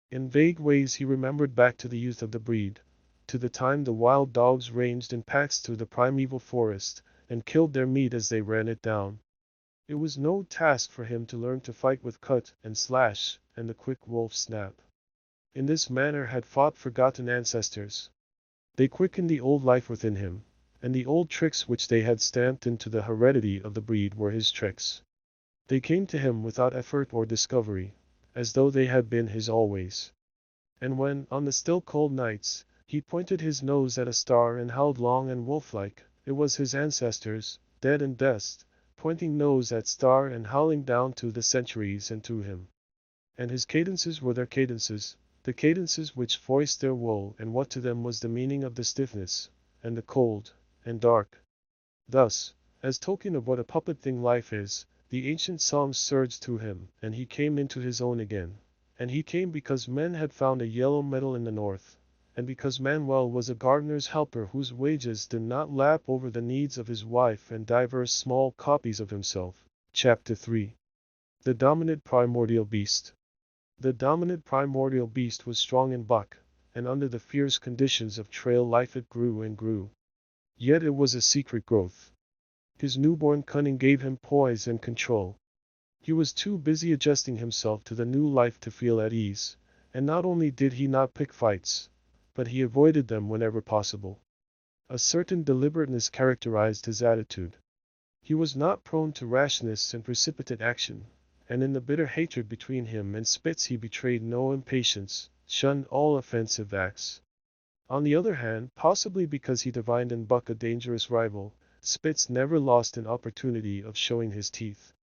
In vague ways he remembered back to the youth of the breed, to the time the wild dogs ranged in packs through the primeval forest, and killed their meat as they ran it down. It was no task for him to learn to fight with cut and slash and the quick wolf snap. In this manner had fought forgotten ancestors. They quickened the old life within him, and the old tricks which they had stamped into the heredity of the breed were his tricks. They came to him without effort or discovery, as though they had been his always. And when, on the still cold nights, he pointed his nose at a star and howled long and wolf-like, it was his ancestors, dead and dust, pointing nose at star and howling down to the centuries and to him. And his cadences were their cadences, the cadences which voiced their woe and what to them was the meaning of the stiffness, and the cold, and dark. Thus, as token of what a puppet thing life is, the ancient psalms surged through him, and he came into his own again. And he came because men had found a yellow metal in the north, and because Manuel was a gardener's helper whose wages did not lap over the needs of his wife and divers small copies of himself. Chapter 3. The Dominant Primordial Beast. The dominant primordial beast was strong in buck, and under the fierce conditions of trail life it grew and grew. Yet it was a secret growth. His newborn cunning gave him poise and control. He was too busy adjusting himself to the new life to feel at ease, and not only did he not pick fights, but he avoided them whenever possible. A certain deliberateness characterized his attitude. He was not prone to rashness and precipitate action, and in the bitter hatred between him and Spitz he betrayed no impatience, shunned all offensive acts. On the other hand, possibly because he divined in Buck a dangerous rival, Spitz never lost an opportunity of showing his teeth.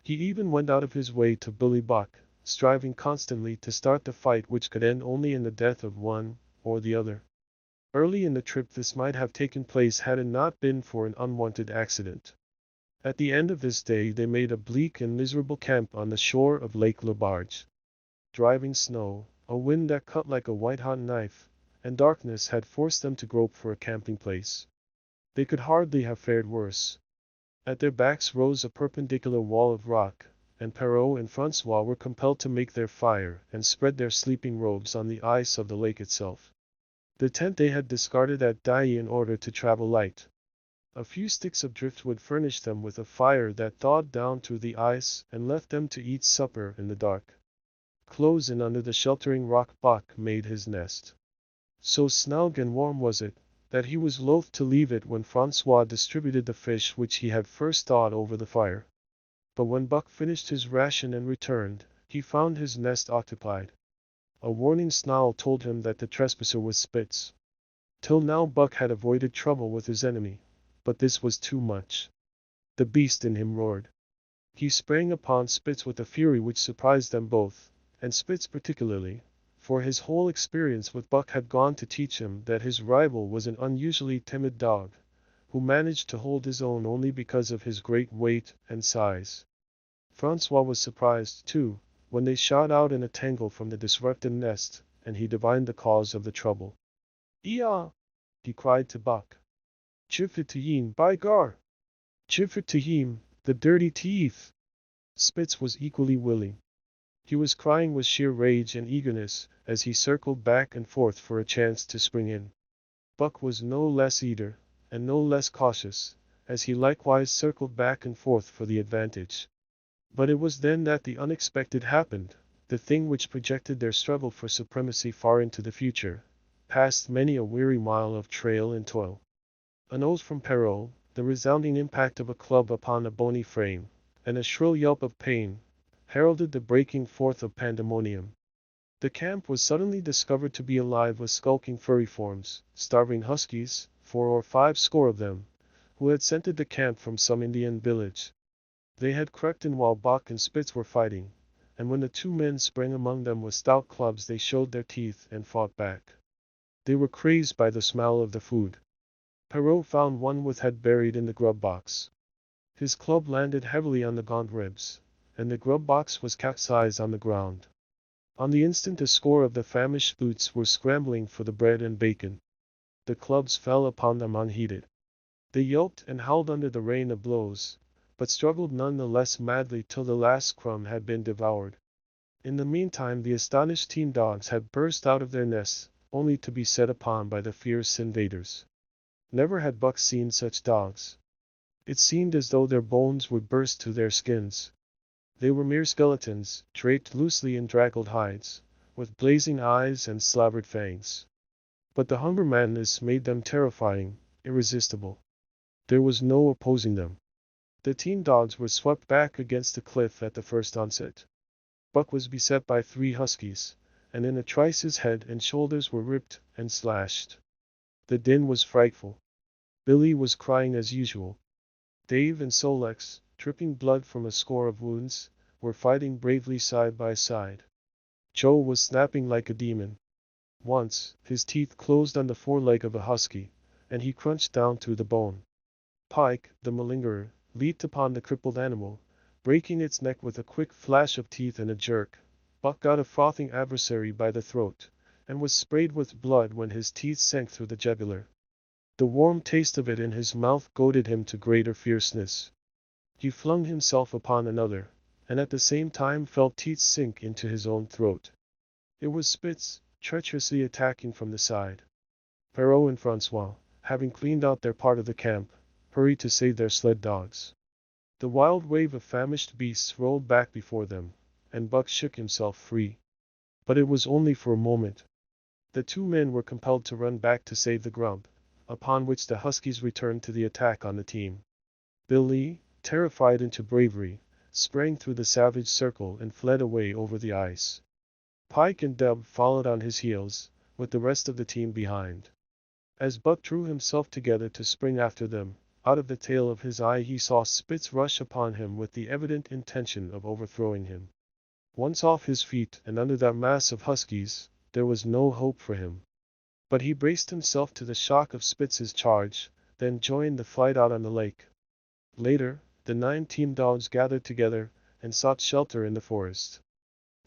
He even went out of his way to bully Buck, striving constantly to start the fight which could end only in the death of one or the other. Early in the trip this might have taken place had it not been for an unwanted accident. At the end of this day they made a bleak and miserable camp on the shore of Lake Labarge. Driving snow, a wind that cut like a white-hot knife, and darkness had forced them to grope for a camping place. They could hardly have fared worse. At their backs rose a perpendicular wall of rock, and Perrault and Francois were compelled to make their fire and spread their sleeping robes on the ice of the lake itself. The tent they had discarded at Dai in order to travel light. A few sticks of driftwood furnished them with a fire that thawed down through the ice and left them to eat supper in the dark. Close in under the sheltering rock Buck made his nest. So snug and warm was it, that he was loath to leave it when Francois distributed the fish which he had first thawed over the fire. But when Buck finished his ration and returned, he found his nest occupied. A warning snarl told him that the trespasser was Spitz. Till now Buck had avoided trouble with his enemy, but this was too much. The beast in him roared. He sprang upon Spitz with a fury which surprised them both, and Spitz particularly, for his whole experience with Buck had gone to teach him that his rival was an unusually timid dog, who managed to hold his own only because of his great weight and size. Francois was surprised, too, when they shot out in a tangle from the disrupted nest, and he divined the cause of the trouble. "Ea!" he cried to Buck. "Chifit Tahim, by gar! Chifit Tahim, the dirty teeth!" Spitz was equally willing. He was crying with sheer rage and eagerness, as he circled back and forth for a chance to spring in. Buck was no less eager, and no less cautious, as he likewise circled back and forth for the advantage. But it was then that the unexpected happened, the thing which projected their struggle for supremacy far into the future, past many a weary mile of trail and toil. An oath from Perrault, the resounding impact of a club upon a bony frame, and a shrill yelp of pain, heralded the breaking forth of pandemonium. The camp was suddenly discovered to be alive with skulking furry forms, starving huskies, 4 or 5 score of them, who had scented the camp from some Indian village. They had crept in while Buck and Spitz were fighting, and when the 2 men sprang among them with stout clubs they showed their teeth and fought back. They were crazed by the smell of the food. Perrault found one with head buried in the grub box. His club landed heavily on the gaunt ribs, and the grub box was capsized on the ground. On the instant a score of the famished boots were scrambling for the bread and bacon. The clubs fell upon them unheeded. They yelped and howled under the rain of blows, but struggled none the less madly till the last crumb had been devoured. In the meantime the astonished teen dogs had burst out of their nests, only to be set upon by the fierce invaders. Never had Buck seen such dogs. It seemed as though their bones would burst to their skins. They were mere skeletons, draped loosely in draggled hides, with blazing eyes and slavered fangs. But the hunger madness made them terrifying, irresistible. There was no opposing them. The teen dogs were swept back against the cliff at the first onset. Buck was beset by 3 huskies, and in a trice his head and shoulders were ripped and slashed. The din was frightful. Billy was crying as usual. Dave and Solex, dripping blood from a score of wounds, were fighting bravely side by side. Joe was snapping like a demon. Once, his teeth closed on the foreleg of a husky, and he crunched down to the bone. Pike, the malingerer, leaped upon the crippled animal, breaking its neck with a quick flash of teeth and a jerk. Buck got a frothing adversary by the throat, and was sprayed with blood when his teeth sank through the jugular. The warm taste of it in his mouth goaded him to greater fierceness. He flung himself upon another, and at the same time felt teeth sink into his own throat. It was Spitz, treacherously attacking from the side. Perrault and Francois, having cleaned out their part of the camp, hurried to save their sled dogs. The wild wave of famished beasts rolled back before them, and Buck shook himself free. But it was only for a moment. The two men were compelled to run back to save the grub, upon which the huskies returned to the attack on the team. Billy, terrified into bravery, sprang through the savage circle and fled away over the ice. Pike and Dub followed on his heels, with the rest of the team behind. As Buck drew himself together to spring after them, out of the tail of his eye he saw Spitz rush upon him with the evident intention of overthrowing him. Once off his feet and under that mass of huskies, there was no hope for him. But he braced himself to the shock of Spitz's charge, then joined the fight out on the lake. Later, the 9 team dogs gathered together and sought shelter in the forest.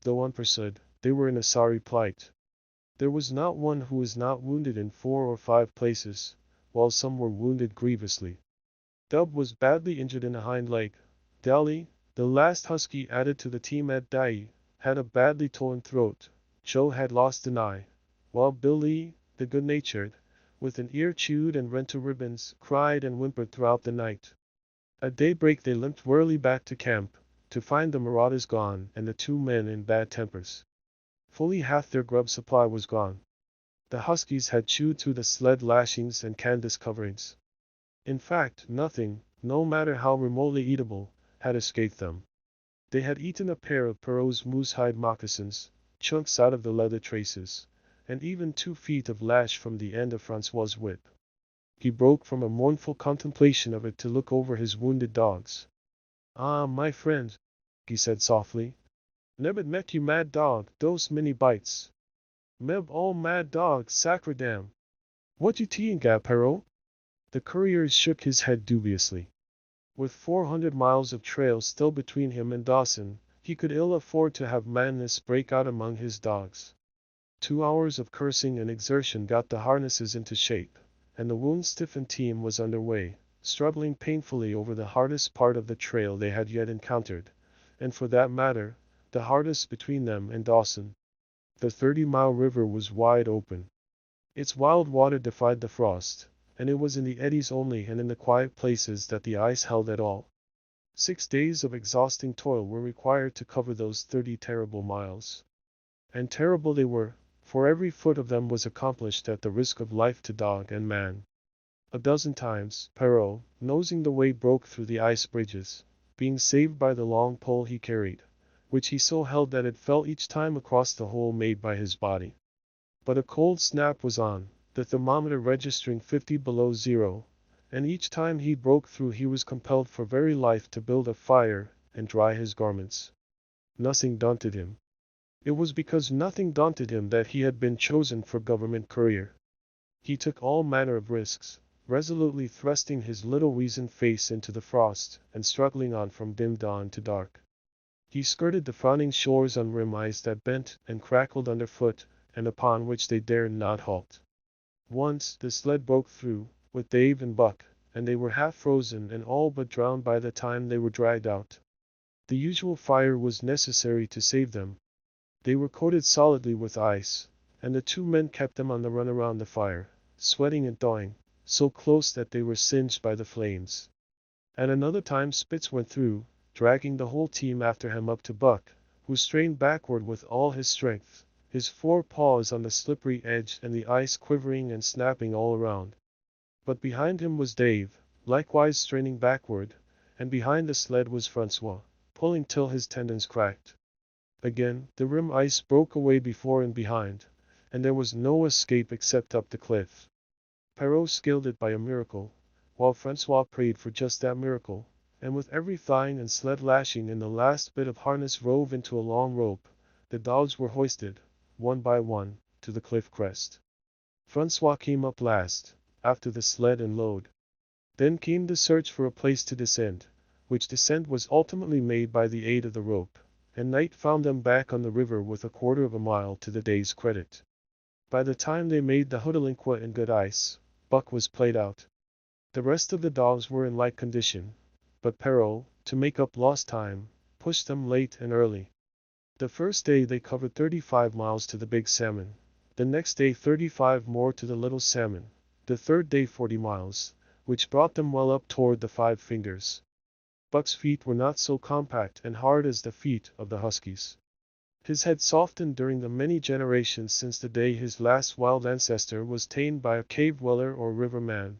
Though unpursued, they were in a sorry plight. There was not one who was not wounded in 4 or 5 places, while some were wounded grievously. Dub was badly injured in a hind leg. Dally, the last husky added to the team at Dai, had a badly torn throat. Joe had lost an eye, while Billy, the good-natured, with an ear chewed and rent to ribbons, cried and whimpered throughout the night. At daybreak they limped wearily back to camp, to find the marauders gone and the 2 men in bad tempers. Fully half their grub supply was gone. The huskies had chewed through the sled lashings and canvas coverings. In fact, nothing, no matter how remotely eatable, had escaped them. They had eaten a pair of Perrault's moose-hide moccasins, chunks out of the leather traces, and even 2 feet of lash from the end of Francois's whip. He broke from a mournful contemplation of it to look over his wounded dogs. "Ah, my friend," he said softly. "Nebbet met you mad dog, dose many bites. Meb all mad dog, sacredam. What you think at, Perrault?" The courier shook his head dubiously. With 400 miles of trail still between him and Dawson, he could ill afford to have madness break out among his dogs. 2 hours of cursing and exertion got the harnesses into shape, and the wound-stiffened team was under way, struggling painfully over the hardest part of the trail they had yet encountered, and for that matter, the hardest between them and Dawson. The 30-mile river was wide open. Its wild water defied the frost, and it was in the eddies only and in the quiet places that the ice held at all. 6 days of exhausting toil were required to cover those 30 terrible miles. And terrible they were, for every foot of them was accomplished at the risk of life to dog and man. A dozen times, Perrault, nosing the way, broke through the ice bridges, being saved by the long pole he carried, which he so held that it fell each time across the hole made by his body. But a cold snap was on, the thermometer registering 50 below zero, and each time he broke through he was compelled for very life to build a fire and dry his garments. Nothing daunted him. It was because nothing daunted him that he had been chosen for government courier. He took all manner of risks, resolutely thrusting his little weazened face into the frost and struggling on from dim dawn to dark. He skirted the frowning shores on rim ice that bent and crackled underfoot, and upon which they dared not halt. Once the sled broke through, with Dave and Buck, and they were half frozen and all but drowned by the time they were dragged out. The usual fire was necessary to save them. They were coated solidly with ice, and the 2 men kept them on the run around the fire, sweating and thawing, so close that they were singed by the flames. At another time Spitz went through, dragging the whole team after him up to Buck, who strained backward with all his strength, his 4 paws on the slippery edge and the ice quivering and snapping all around. But behind him was Dave, likewise straining backward, and behind the sled was Francois, pulling till his tendons cracked. Again, the rim ice broke away before and behind, and there was no escape except up the cliff. Perrault scaled it by a miracle, while Francois prayed for just that miracle, and with every thine and sled lashing in the last bit of harness rove into a long rope, the dogs were hoisted, one by one, to the cliff crest. Francois came up last, after the sled and load. Then came the search for a place to descend, which descent was ultimately made by the aid of the rope, and night found them back on the river with a quarter of a mile to the day's credit. By the time they made the Hudalinqua and good ice, Buck was played out. The rest of the dogs were in like condition, but Perrault, to make up lost time, pushed them late and early. The first day they covered 35 miles to the Big Salmon, the next day 35 more to the Little Salmon, the third day 40 miles, which brought them well up toward the Five Fingers. Buck's feet were not so compact and hard as the feet of the huskies. His head softened during the many generations since the day his last wild ancestor was tamed by a cave dweller or river man.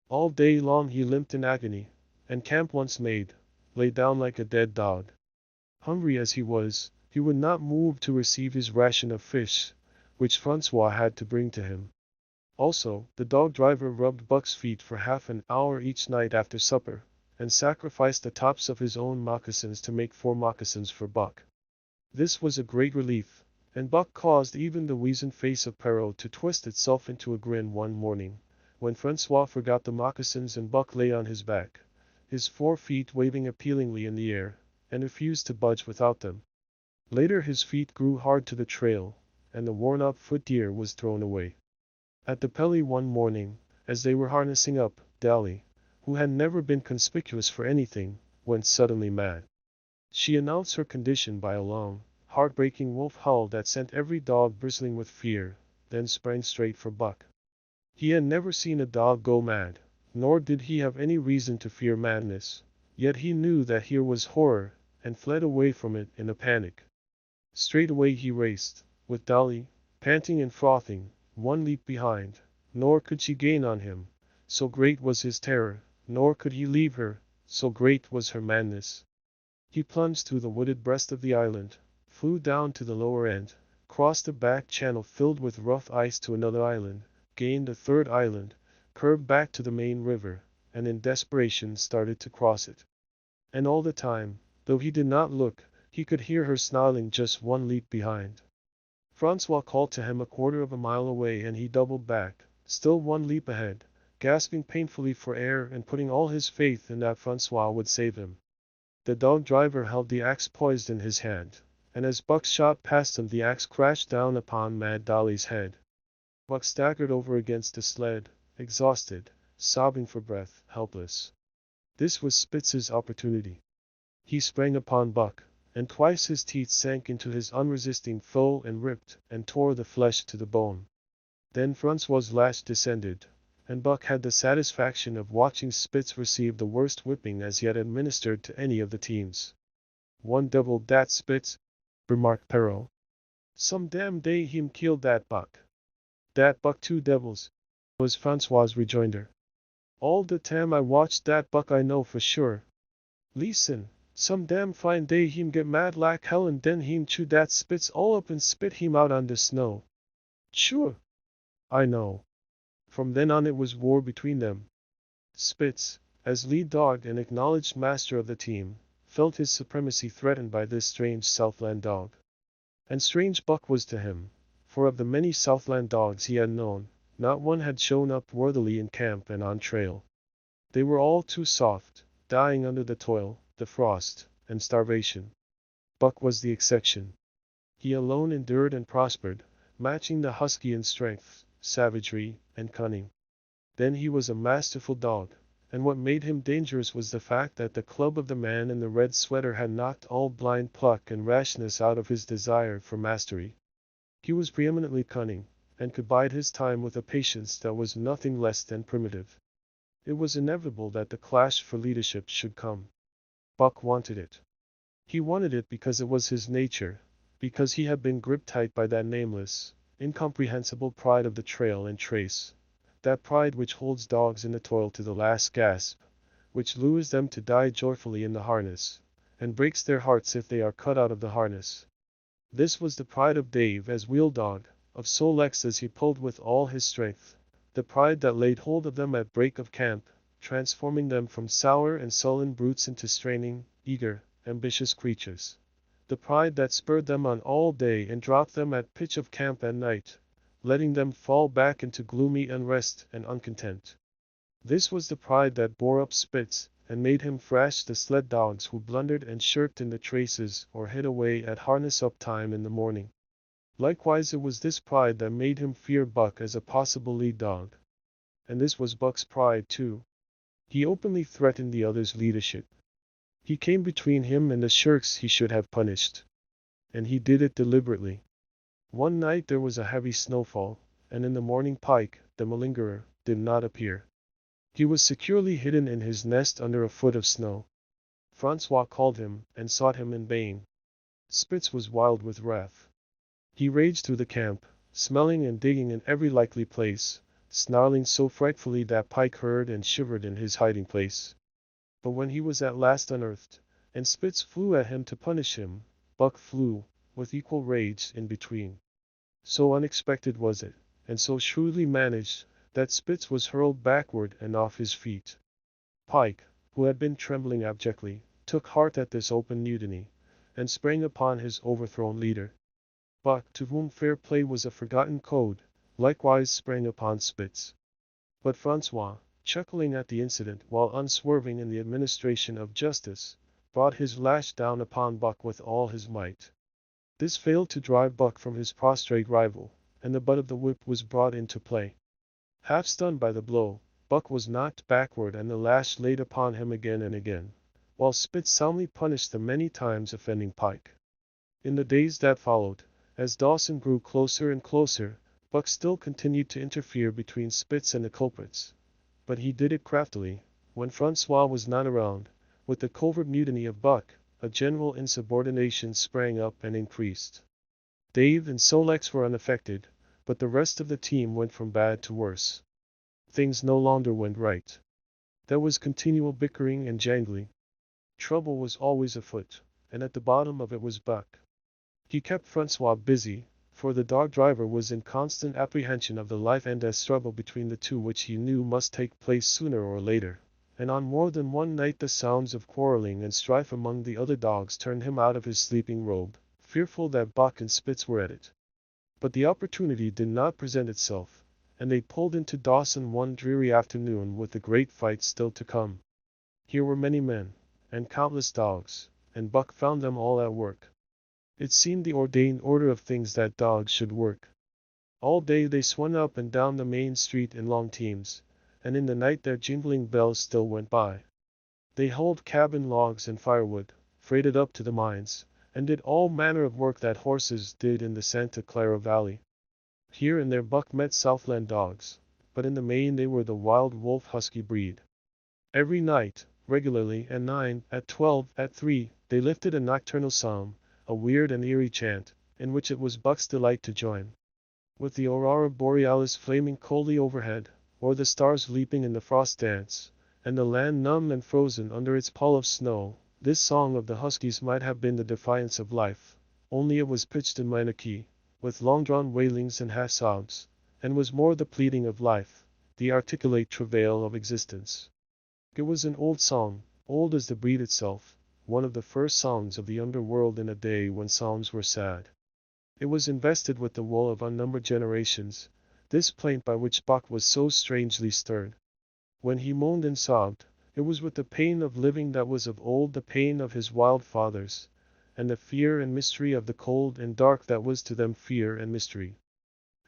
All day long he limped in agony, and camp once made, lay down like a dead dog. Hungry as he would not move to receive his ration of fish, which Francois had to bring to him. Also, the dog driver rubbed Buck's feet for half an hour each night after supper, and sacrificed the tops of his own moccasins to make 4 moccasins for Buck. This was a great relief, and Buck caused even the weazened face of Perrault to twist itself into a grin one morning, when Francois forgot the moccasins and Buck lay on his back, his 4 feet waving appealingly in the air, and refused to budge without them. Later his feet grew hard to the trail, and the worn-out foot gear was thrown away. At the Pelly one morning, as they were harnessing up, Dally, who had never been conspicuous for anything, went suddenly mad. She announced her condition by a long, heartbreaking wolf howl that sent every dog bristling with fear, then sprang straight for Buck. He had never seen a dog go mad, nor did he have any reason to fear madness, yet he knew that here was horror, and fled away from it in a panic. Straight away he raced, with Dolly, panting and frothing, one leap behind, nor could she gain on him, so great was his terror, nor could he leave her, so great was her madness. He plunged through the wooded breast of the island, flew down to the lower end, crossed a back channel filled with rough ice to another island, gained a third island, curved back to the main river, and in desperation started to cross it. And all the time, though he did not look, he could hear her snarling just one leap behind. Francois called to him a quarter of a mile away and he doubled back, still one leap ahead, gasping painfully for air and putting all his faith in that Francois would save him. The dog driver held the axe poised in his hand, and as Buck shot past him the axe crashed down upon Mad Dolly's head. Buck staggered over against the sled, exhausted, sobbing for breath, helpless. This was Spitz's opportunity. He sprang upon Buck, and twice his teeth sank into his unresisting foe and ripped and tore the flesh to the bone. Then Francois's lash descended, and Buck had the satisfaction of watching Spitz receive the worst whipping as yet administered to any of the teams. "One devil dat Spitz," remarked Perrault. "Some damn day him killed dat Buck." "Dat Buck 2 devils," was Francois's rejoinder. "All the time I watched dat Buck I know for sure. Listen, some damn fine day him get mad like hell and den him chew dat Spitz all up and spit him out on the snow." "Sure. I know." From then on it was war between them. Spitz, as lead dog and acknowledged master of the team, felt his supremacy threatened by this strange Southland dog. And strange Buck was to him, for of the many Southland dogs he had known, not one had shown up worthily in camp and on trail. They were all too soft, dying under the toil, the frost, and starvation. Buck was the exception. He alone endured and prospered, matching the husky in strength, savagery, and cunning. Then he was a masterful dog, and what made him dangerous was the fact that the club of the man in the red sweater had knocked all blind pluck and rashness out of his desire for mastery. He was preeminently cunning, and could bide his time with a patience that was nothing less than primitive. It was inevitable that the clash for leadership should come. Buck wanted it. He wanted it because it was his nature, because he had been gripped tight by that nameless, incomprehensible pride of the trail and trace, that pride which holds dogs in the toil to the last gasp, which lures them to die joyfully in the harness, and breaks their hearts if they are cut out of the harness. This was the pride of Dave as wheel dog, of Sol-Leks as he pulled with all his strength, the pride that laid hold of them at break of camp, transforming them from sour and sullen brutes into straining, eager, ambitious creatures. the pride that spurred them on all day and dropped them at pitch of camp at night, letting them fall back into gloomy unrest and uncontent. This was the pride that bore up Spitz and made him thrash the sled dogs who blundered and shirked in the traces or hid away at harness-up time in the morning. Likewise it was this pride that made him fear Buck as a possible lead dog. And this was Buck's pride too. He openly threatened the other's leadership. He came between him and the shirks he should have punished. And he did it deliberately. One night there was a heavy snowfall, and in the morning Pike, the malingerer, did not appear. He was securely hidden in his nest under a foot of snow. Francois called him, and sought him in vain. Spitz was wild with wrath. He raged through the camp, smelling and digging in every likely place, snarling so frightfully that Pike heard and shivered in his hiding place. But when he was at last unearthed, and Spitz flew at him to punish him, Buck flew, with equal rage, in between. So unexpected was it, and so shrewdly managed, that Spitz was hurled backward and off his feet. Pike, who had been trembling abjectly, took heart at this open mutiny, and sprang upon his overthrown leader. Buck, to whom fair play was a forgotten code, likewise sprang upon Spitz. But Francois, chuckling at the incident while unswerving in the administration of justice, brought his lash down upon Buck with all his might. This failed to drive Buck from his prostrate rival, and the butt of the whip was brought into play. Half stunned by the blow, Buck was knocked backward and the lash laid upon him again and again, while Spitz soundly punished the many times offending Pike. In the days that followed, as Dawson grew closer and closer, Buck still continued to interfere between Spitz and the culprits. But he did it craftily. When Francois was not around, with the covert mutiny of Buck, a general insubordination sprang up and increased. Dave and Solex were unaffected, but the rest of the team went from bad to worse. Things no longer went right. There was continual bickering and jangling. Trouble was always afoot, and at the bottom of it was Buck. He kept Francois busy, for the dog driver was in constant apprehension of the life and death struggle between the two which he knew must take place sooner or later, and on more than one night the sounds of quarreling and strife among the other dogs turned him out of his sleeping robe, fearful that Buck and Spitz were at it. But the opportunity did not present itself, and they pulled into Dawson one dreary afternoon with the great fight still to come. Here were many men, and countless dogs, and Buck found them all at work. It seemed the ordained order of things that dogs should work. All day they swung up and down the main street in long teams, and in the night their jingling bells still went by. They hauled cabin logs and firewood, freighted up to the mines, and did all manner of work that horses did in the Santa Clara Valley. Here and there Buck met Southland dogs, but in the main they were the wild wolf husky breed. Every night, regularly, at 9, at 12, at 3, they lifted a nocturnal psalm, a weird and eerie chant, in which it was Buck's delight to join. With the aurora borealis flaming coldly overhead, or the stars leaping in the frost dance, and the land numb and frozen under its pall of snow, this song of the huskies might have been the defiance of life, only it was pitched in minor key, with long-drawn wailings and half-sobs, and was more the pleading of life, the articulate travail of existence. It was an old song, old as the breed itself, one of the first songs of the underworld in a day when psalms were sad. It was invested with the woe of unnumbered generations, this plaint by which Buck was so strangely stirred. When he moaned and sobbed, it was with the pain of living that was of old the pain of his wild fathers, and the fear and mystery of the cold and dark that was to them fear and mystery.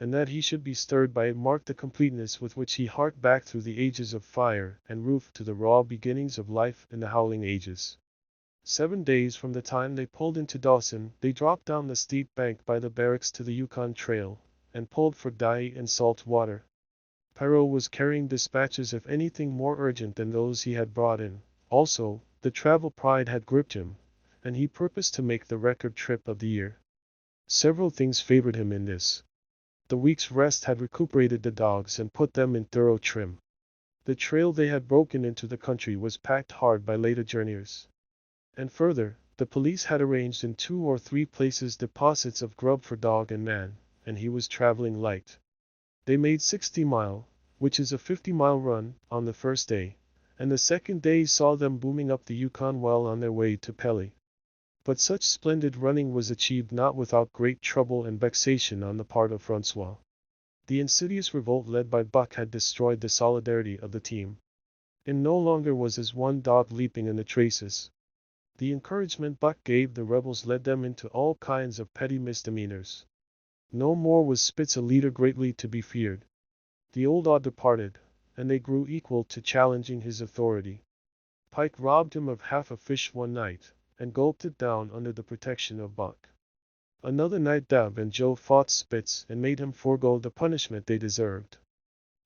And that he should be stirred by it marked the completeness with which he harked back through the ages of fire and roof to the raw beginnings of life in the howling ages. 7 days from the time they pulled into Dawson, they dropped down the steep bank by the barracks to the Yukon Trail, and pulled for dye and salt water. Perrault was carrying dispatches if anything more urgent than those he had brought in. Also, the travel pride had gripped him, and he purposed to make the record trip of the year. Several things favored him in this. The week's rest had recuperated the dogs and put them in thorough trim. The trail they had broken into the country was packed hard by later journeyers. And further, the police had arranged in 2 or 3 places deposits of grub for dog and man, and he was traveling light. They made 60 Mile, which is a 50-mile run, on the first day, and the second day saw them booming up the Yukon well on their way to Pelly. But such splendid running was achieved not without great trouble and vexation on the part of Francois. The insidious revolt led by Buck had destroyed the solidarity of the team. And no longer was as one dog leaping in the traces. The encouragement Buck gave the rebels led them into all kinds of petty misdemeanors. No more was Spitz a leader greatly to be feared. The old awe departed, and they grew equal to challenging his authority. Pike robbed him of half a fish one night, and gulped it down under the protection of Buck. Another night Dab and Joe fought Spitz and made him forego the punishment they deserved.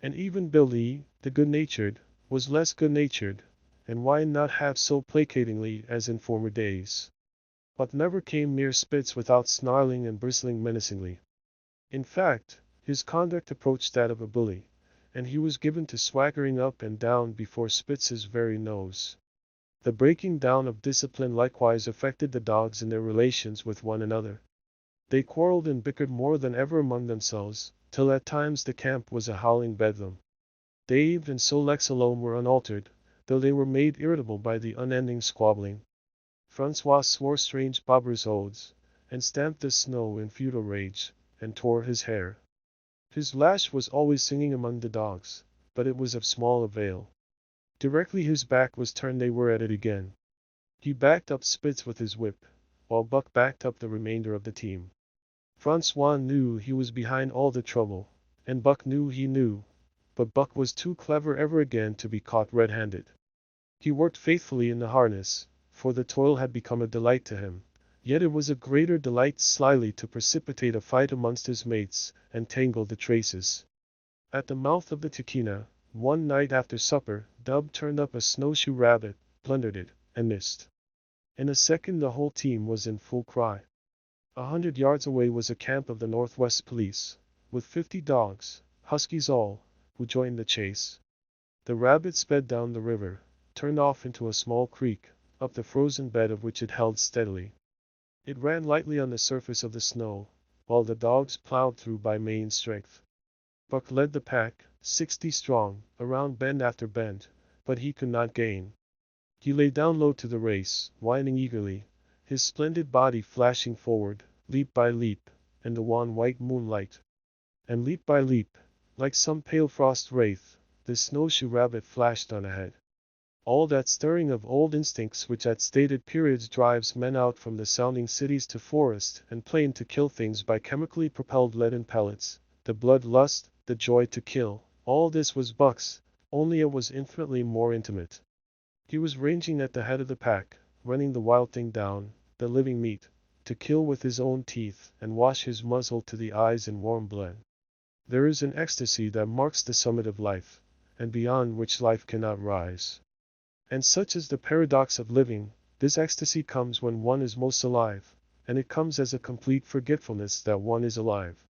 And even Billy, the good-natured, was less good-natured, and whined not half so placatingly as in former days. Buck never came near Spitz without snarling and bristling menacingly. In fact, his conduct approached that of a bully, and he was given to swaggering up and down before Spitz's very nose. The breaking down of discipline likewise affected the dogs in their relations with one another. They quarreled and bickered more than ever among themselves, till at times the camp was a howling bedlam. Dave and Sol-Lex alone were unaltered, though they were made irritable by the unending squabbling. Francois swore strange barbarous oaths, and stamped the snow in futile rage, and tore his hair. His lash was always singing among the dogs, but it was of small avail. Directly his back was turned they were at it again. He backed up Spitz with his whip, while Buck backed up the remainder of the team. Francois knew he was behind all the trouble, and Buck knew he knew, but Buck was too clever ever again to be caught red-handed. He worked faithfully in the harness, for the toil had become a delight to him, yet it was a greater delight slyly to precipitate a fight amongst his mates, and tangle the traces. At the mouth of the Tahkeena, one night after supper, Dub turned up a snowshoe rabbit, plundered it, and missed. In a second the whole team was in full cry. 100 yards away was a camp of the Northwest Police, with 50 dogs, huskies all, who joined the chase. The rabbit sped down the river, turned off into a small creek, up the frozen bed of which it held steadily. It ran lightly on the surface of the snow, while the dogs plowed through by main strength. Buck led the pack, 60 strong, around bend after bend, but he could not gain. He lay down low to the race, whining eagerly, his splendid body flashing forward, leap by leap, in the wan white moonlight. And leap by leap, like some pale frost wraith, the snowshoe rabbit flashed on ahead. All that stirring of old instincts which at stated periods drives men out from the sounding cities to forest and plain to kill things by chemically propelled leaden pellets, the blood-lust, the joy to kill, all this was Buck's, only it was infinitely more intimate. He was ranging at the head of the pack, running the wild thing down, the living meat, to kill with his own teeth and wash his muzzle to the eyes in warm blood. There is an ecstasy that marks the summit of life, and beyond which life cannot rise. And such is the paradox of living, this ecstasy comes when one is most alive, and it comes as a complete forgetfulness that one is alive.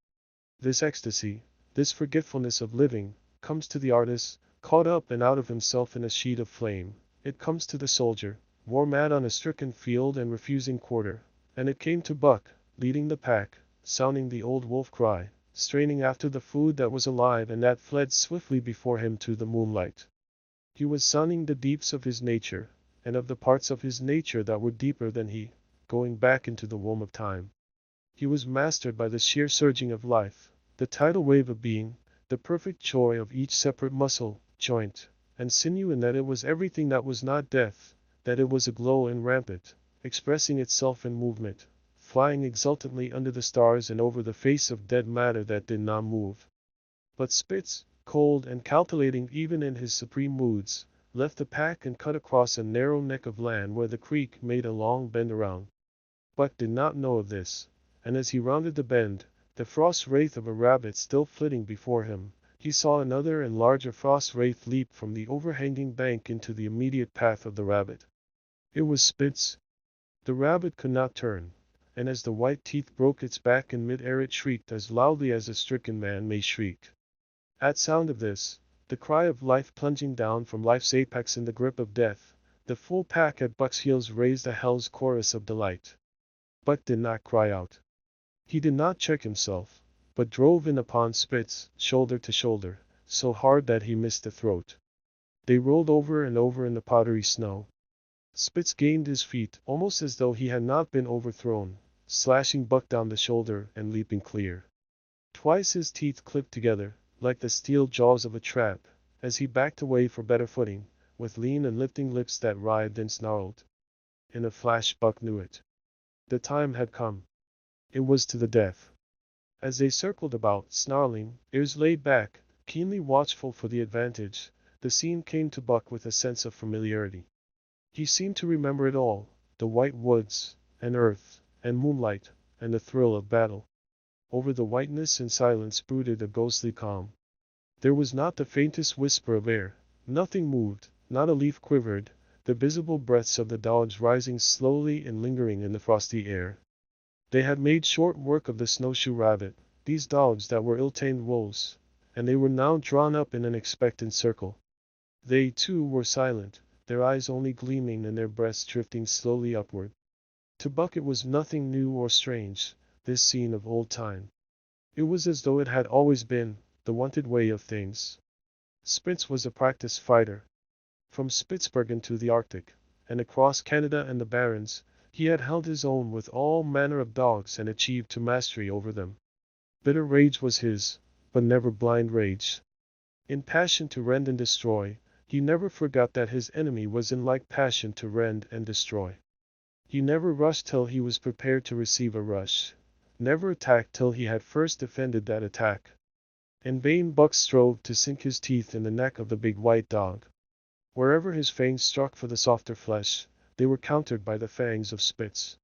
This ecstasy, this forgetfulness of living, comes to the artist, caught up and out of himself in a sheet of flame. It comes to the soldier, war mad on a stricken field and refusing quarter, and it came to Buck, leading the pack, sounding the old wolf cry, straining after the food that was alive and that fled swiftly before him to the moonlight. He was sounding the deeps of his nature, and of the parts of his nature that were deeper than he, going back into the womb of time. He was mastered by the sheer surging of life, the tidal wave of being, the perfect joy of each separate muscle, joint, and sinew, in that it was everything that was not death, that it was aglow and rampant, expressing itself in movement, flying exultantly under the stars and over the face of dead matter that did not move. But Spitz, cold and calculating even in his supreme moods, left the pack and cut across a narrow neck of land where the creek made a long bend around. Buck did not know of this, and as he rounded the bend, the frost wraith of a rabbit still flitting before him, he saw another and larger frost wraith leap from the overhanging bank into the immediate path of the rabbit. It was Spitz. The rabbit could not turn, and as the white teeth broke its back in mid-air it shrieked as loudly as a stricken man may shriek. At sound of this, the cry of life plunging down from life's apex in the grip of death, the full pack at Buck's heels raised a hell's chorus of delight. Buck did not cry out. He did not check himself, but drove in upon Spitz, shoulder to shoulder, so hard that he missed the throat. They rolled over and over in the powdery snow. Spitz gained his feet, almost as though he had not been overthrown, slashing Buck down the shoulder and leaping clear. Twice his teeth clipped together, like the steel jaws of a trap, as he backed away for better footing, with lean and lifting lips that writhed and snarled. In a flash Buck knew it. The time had come. It was to the death. As they circled about, snarling, ears laid back, keenly watchful for the advantage, the scene came to Buck with a sense of familiarity. He seemed to remember it all, the white woods, and earth, and moonlight, and the thrill of battle. Over the whiteness and silence brooded a ghostly calm. There was not the faintest whisper of air, nothing moved, not a leaf quivered, the visible breaths of the dogs rising slowly and lingering in the frosty air. They had made short work of the snowshoe rabbit, these dogs that were ill-tamed wolves, and they were now drawn up in an expectant circle. They, too, were silent, their eyes only gleaming and their breaths drifting slowly upward. To Buck it was nothing new or strange, this scene of old time. It was as though it had always been, the wonted way of things. Spitz was a practiced fighter. From Spitzbergen to the Arctic, and across Canada and the Barrens, he had held his own with all manner of dogs and achieved to mastery over them. Bitter rage was his, but never blind rage. In passion to rend and destroy, he never forgot that his enemy was in like passion to rend and destroy. He never rushed till he was prepared to receive a rush, never attacked till he had first defended that attack. In vain Buck strove to sink his teeth in the neck of the big white dog. Wherever his fangs struck for the softer flesh, they were countered by the fangs of Spitz.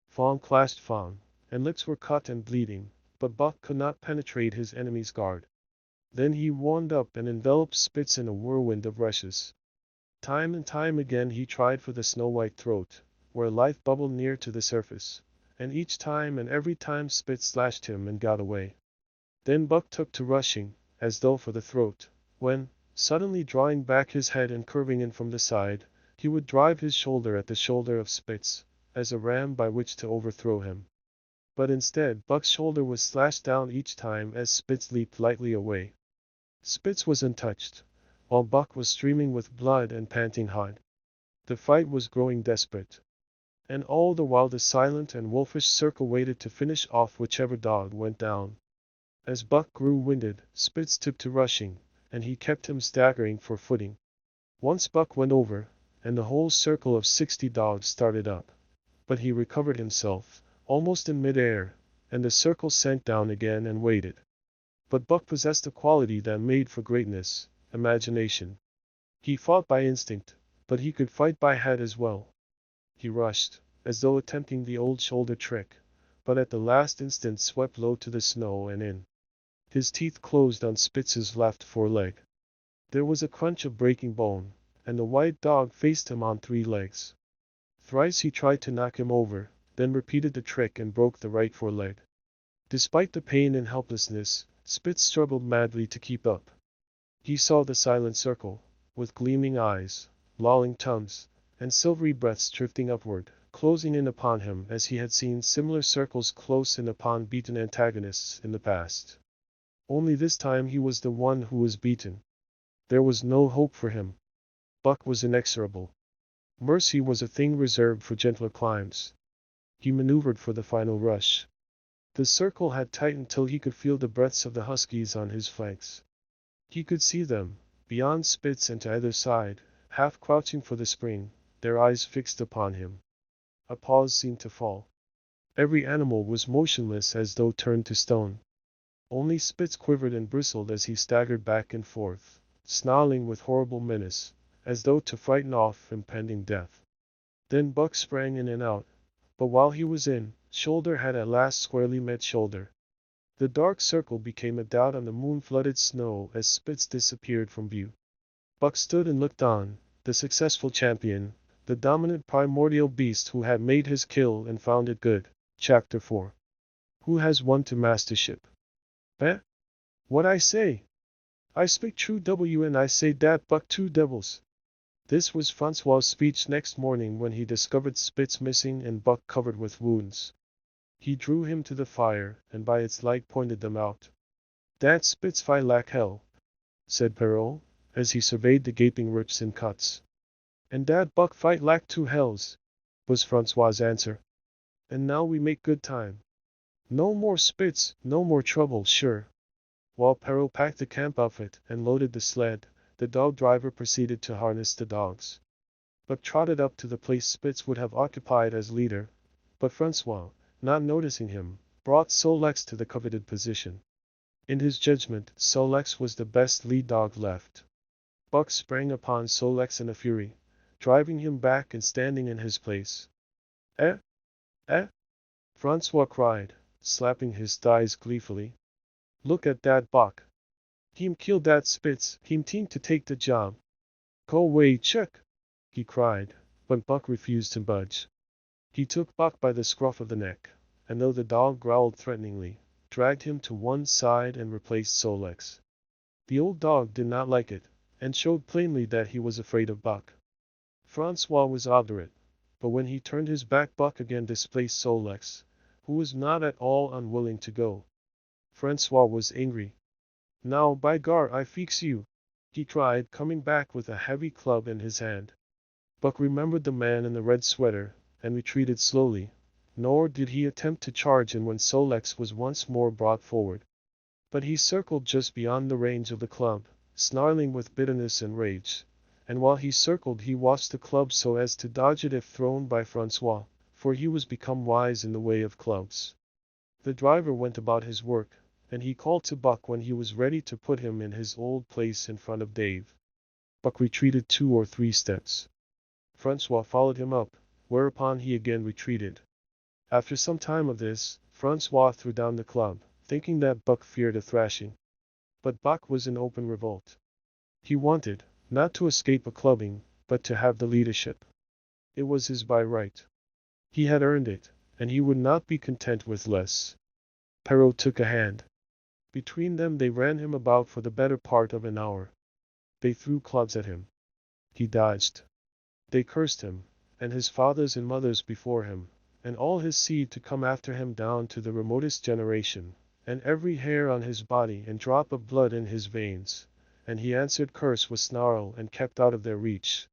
Fang clashed Fang, and lips were cut and bleeding, but Buck could not penetrate his enemy's guard. Then he wound up and enveloped Spitz in a whirlwind of rushes. Time and time again he tried for the snow-white throat, where life bubbled near to the surface, and each time and every time Spitz slashed him and got away. Then Buck took to rushing, as though for the throat, when, suddenly drawing back his head and curving in from the side, he would drive his shoulder at the shoulder of Spitz, as a ram by which to overthrow him. But instead, Buck's shoulder was slashed down each time as Spitz leaped lightly away. Spitz was untouched, while Buck was streaming with blood and panting hot. The fight was growing desperate. And all the while the silent and wolfish circle waited to finish off whichever dog went down. As Buck grew winded, Spitz took to rushing, and he kept him staggering for footing. Once Buck went over, and the whole circle of 60 dogs started up. But he recovered himself, almost in mid-air, and the circle sank down again and waited. But Buck possessed a quality that made for greatness, imagination. He fought by instinct, but he could fight by head as well. He rushed, as though attempting the old shoulder trick, but at the last instant swept low to the snow and in. His teeth closed on Spitz's left foreleg. There was a crunch of breaking bone, and the white dog faced him on 3 legs. Thrice he tried to knock him over, then repeated the trick and broke the right foreleg. Despite the pain and helplessness, Spitz struggled madly to keep up. He saw the silent circle, with gleaming eyes, lolling tongues, and silvery breaths drifting upward, closing in upon him as he had seen similar circles close in upon beaten antagonists in the past. Only this time he was the one who was beaten. There was no hope for him. Buck was inexorable. Mercy was a thing reserved for gentler climes. He maneuvered for the final rush. The circle had tightened till he could feel the breaths of the huskies on his flanks. He could see them, beyond Spitz and to either side, half crouching for the spring, their eyes fixed upon him. A pause seemed to fall. Every animal was motionless as though turned to stone. Only Spitz quivered and bristled as he staggered back and forth, snarling with horrible menace, as though to frighten off impending death. Then Buck sprang in and out, but while he was in, shoulder had at last squarely met shoulder. The dark circle became a dot on the moon-flooded snow as Spitz disappeared from view. Buck stood and looked on, the successful champion, the dominant primordial beast who had made his kill and found it good. Chapter 4. Who has won to mastership? Eh? What I say? I speak true and I say dat Buck 2 devils. This was Francois' speech next morning when he discovered Spitz missing and Buck covered with wounds. He drew him to the fire, and by its light pointed them out. "Dat Spitz fight like hell," said Perrault, as he surveyed the gaping rips and cuts. And that buck fight like two hells, was Francois's answer. And now we make good time. No more spits, no more trouble, sure. While Perrault packed the camp outfit and loaded the sled, the dog driver proceeded to harness the dogs. Buck trotted up to the place Spitz would have occupied as leader, but Francois, not noticing him, brought Solex to the coveted position. In his judgment, Solex was the best lead dog left. Buck sprang upon Solex in a fury, driving him back and standing in his place. Eh? Eh? Francois cried, slapping his thighs gleefully. Look at that Buck. Him killed that Spitz, him team to take the job. Go away, Chuck, he cried, but Buck refused to budge. He took Buck by the scruff of the neck, and though the dog growled threateningly, dragged him to one side and replaced Solex. The old dog did not like it, and showed plainly that he was afraid of Buck. Francois was obdurate, but when he turned his back Buck again displaced Solex, who was not at all unwilling to go. Francois was angry. Now by gar I fix you, he cried, coming back with a heavy club in his hand. Buck remembered the man in the red sweater, and retreated slowly, nor did he attempt to charge in when Solex was once more brought forward. But he circled just beyond the range of the club, snarling with bitterness and rage, and while he circled he watched the club so as to dodge it if thrown by Francois, for he was become wise in the way of clubs. The driver went about his work, and he called to Buck when he was ready to put him in his old place in front of Dave. Buck retreated 2 or 3 steps. Francois followed him up, whereupon he again retreated. After some time of this, Francois threw down the club, thinking that Buck feared a thrashing. But Buck was in open revolt. He wanted, not to escape a clubbing, but to have the leadership. It was his by right. He had earned it, and he would not be content with less. Perrault took a hand. Between them they ran him about for the better part of an hour. They threw clubs at him. He dodged. They cursed him, and his fathers and mothers before him, and all his seed to come after him down to the remotest generation, and every hair on his body and drop of blood in his veins, and he answered curse with snarl and kept out of their reach.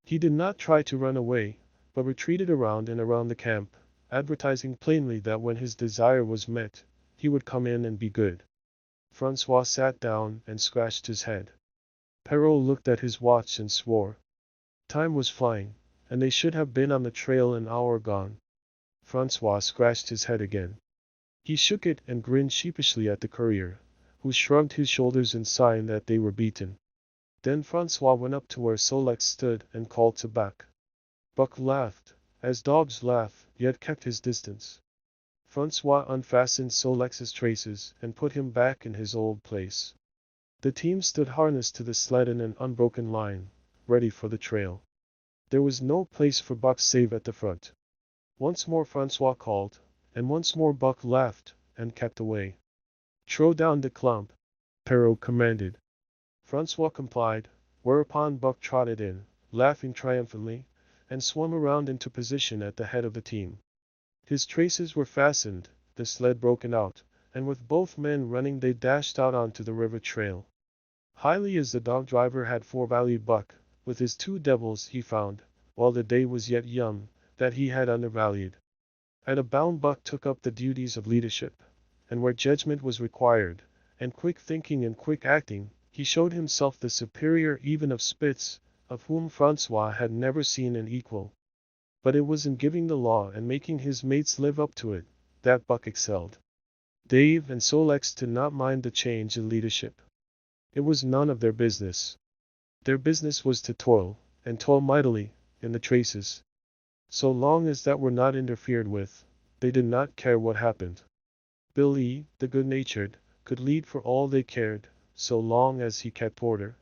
He did not try to run away, but retreated around and around the camp, advertising plainly that when his desire was met, he would come in and be good. Francois sat down and scratched his head. Perrault looked at his watch and swore. Time was flying, and they should have been on the trail an hour gone. Francois scratched his head again. He shook it and grinned sheepishly at the courier, who shrugged his shoulders in sign that they were beaten. Then Francois went up to where Solex stood and called to Buck. Buck laughed, as dogs laugh, yet kept his distance. Francois unfastened Solex's traces and put him back in his old place. The team stood harnessed to the sled in an unbroken line, ready for the trail. There was no place for Buck save at the front. Once more Francois called, and once more Buck laughed, and kept away. Throw down the club, Perrault commanded. Francois complied, whereupon Buck trotted in, laughing triumphantly, and swung around into position at the head of the team. His traces were fastened, the sled broken out, and with both men running they dashed out onto the river trail. Highly as the dog driver had forevalued Buck, with his 2 devils he found, while the day was yet young, that he had undervalued. At a bound Buck took up the duties of leadership, and where judgment was required, and quick thinking and quick acting, he showed himself the superior even of Spitz, of whom Francois had never seen an equal. But it was in giving the law and making his mates live up to it, that Buck excelled. Dave and Solex did not mind the change in leadership. It was none of their business. Their business was to toil, and toil mightily, in the traces. So long as that were not interfered with, they did not care what happened. Billy, the good-natured, could lead for all they cared, so long as he kept order.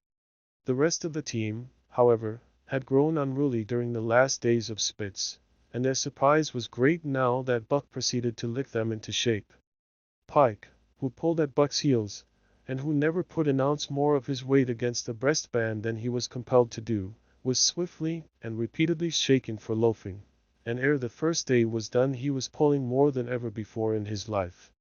The rest of the team, however, had grown unruly during the last days of Spitz, and their surprise was great now that Buck proceeded to lick them into shape. Pike, who pulled at Buck's heels, and who never put an ounce more of his weight against the breastband than he was compelled to do, was swiftly and repeatedly shaken for loafing, and ere the first day was done he was pulling more than ever before in his life.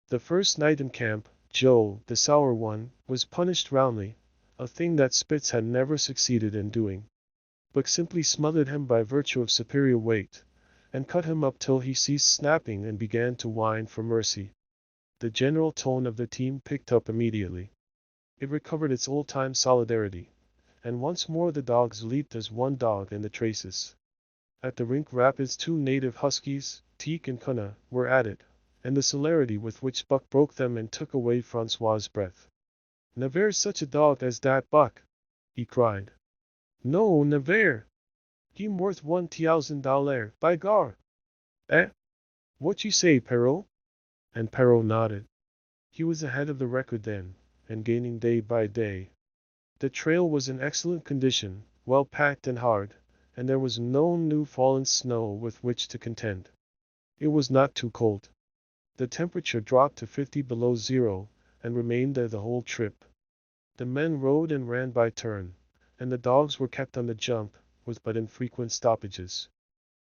The first night in camp, Joe, the sour one, was punished roundly, a thing that Spitz had never succeeded in doing. Buck simply smothered him by virtue of superior weight, and cut him up till he ceased snapping and began to whine for mercy. The general tone of the team picked up immediately. It recovered its old-time solidarity, and once more the dogs leaped as one dog in the traces. At the rink rapids 2 native huskies, Teak and Cunna, were at it, and the celerity with which Buck broke them and took away Francois's breath. "Never's such a dog as that Buck!" he cried. "No, never! He'm worth $1,000, by gar!" "Eh? What you say, Perrault?" And Perrault nodded. He was ahead of the record then, and gaining day by day. The trail was in excellent condition, well packed and hard, and there was no new fallen snow with which to contend. It was not too cold. The temperature dropped to 50 below zero, and remained there the whole trip. The men rode and ran by turn, and the dogs were kept on the jump, with but infrequent stoppages.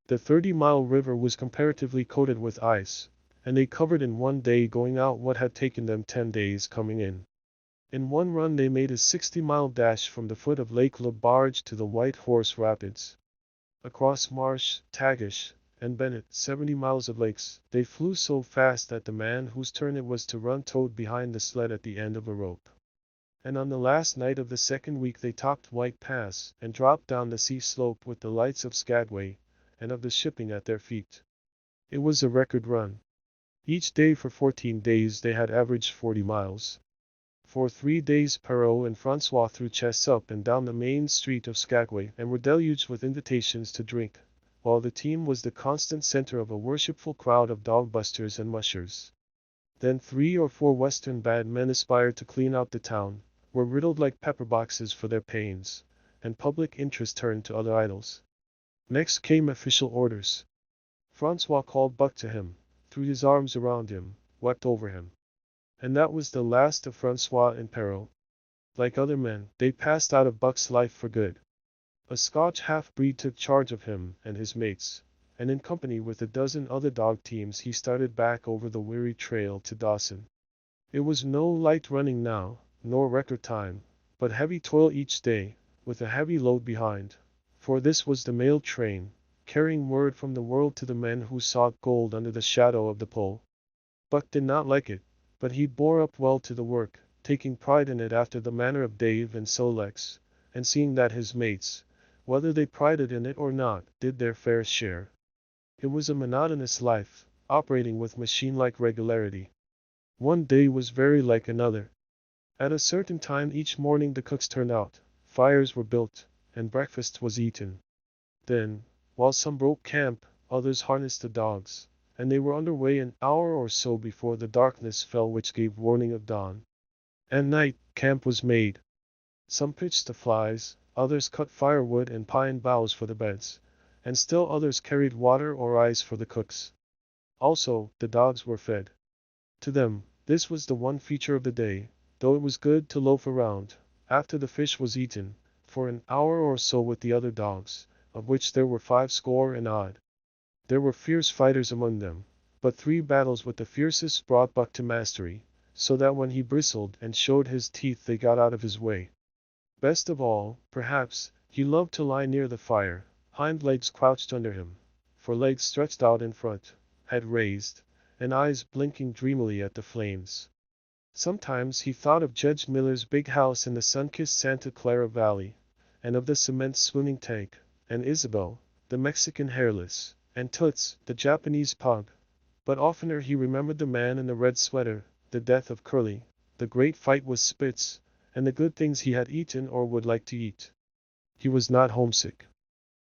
The 30-mile river was comparatively coated with ice, and they covered in one day going out what had taken them 10 days coming in. In one run they made a 60-mile dash from the foot of Lake Le Barge to the White Horse Rapids. Across Marsh, Tagish, and Bennett, 70 miles of lakes, they flew so fast that the man whose turn it was to run towed behind the sled at the end of a rope. And on the last night of the second week they topped White Pass and dropped down the sea slope with the lights of Skagway and of the shipping at their feet. It was a record run. Each day for 14 days they had averaged 40 miles. For 3 days Perrault and Francois threw chests up and down the main street of Skagway and were deluged with invitations to drink, while the team was the constant center of a worshipful crowd of dog-busters and mushers. Then 3 or 4 Western bad men aspired to clean out the town, were riddled like pepper boxes for their pains, and public interest turned to other idols. Next came official orders. Francois called Buck to him, threw his arms around him, wept over him. And that was the last of Francois and Perrault. Like other men, they passed out of Buck's life for good. A Scotch half-breed took charge of him and his mates, and in company with a dozen other dog teams he started back over the weary trail to Dawson. It was no light running now, nor record time, but heavy toil each day, with a heavy load behind, for this was the mail train, carrying word from the world to the men who sought gold under the shadow of the pole. Buck did not like it, but he bore up well to the work, taking pride in it after the manner of Dave and Sol-leks, and seeing that his mates, whether they prided in it or not, did their fair share. It was a monotonous life, operating with machine-like regularity. One day was very like another. At a certain time each morning the cooks turned out, fires were built, and breakfast was eaten. Then, while some broke camp, others harnessed the dogs, and they were under way an hour or so before the darkness fell which gave warning of dawn. At night, camp was made. Some pitched the flies, others cut firewood and pine boughs for the beds, and still others carried water or ice for the cooks. Also, the dogs were fed. To them, this was the one feature of the day, though it was good to loaf around, after the fish was eaten, for an hour or so with the other dogs, of which there were 50 and odd. There were fierce fighters among them, but 3 battles with the fiercest brought Buck to mastery, so that when he bristled and showed his teeth they got out of his way. Best of all, perhaps, he loved to lie near the fire, hind legs crouched under him, forelegs stretched out in front, head raised, and eyes blinking dreamily at the flames. Sometimes he thought of Judge Miller's big house in the sun-kissed Santa Clara Valley, and of the cement swimming tank, and Isabel, the Mexican hairless, and Toots, the Japanese pug. But oftener he remembered the man in the red sweater, the death of Curly, the great fight with Spitz, and the good things he had eaten or would like to eat. He was not homesick.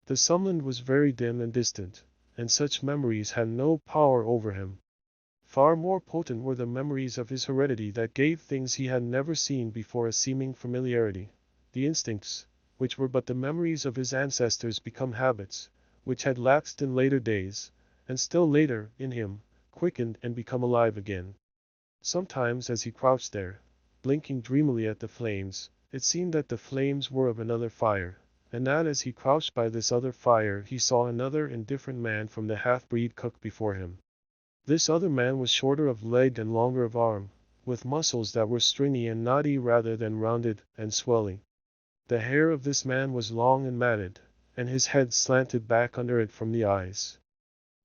The Sumland was very dim and distant, and such memories had no power over him. Far more potent were the memories of his heredity that gave things he had never seen before a seeming familiarity, the instincts, which were but the memories of his ancestors become habits, which had lapsed in later days, and still later, in him, quickened and become alive again. Sometimes as he crouched there, blinking dreamily at the flames, it seemed that the flames were of another fire, and that as he crouched by this other fire he saw another and different man from the half-breed cook before him. This other man was shorter of leg and longer of arm, with muscles that were stringy and knotty rather than rounded and swelling. The hair of this man was long and matted, and his head slanted back under it from the eyes.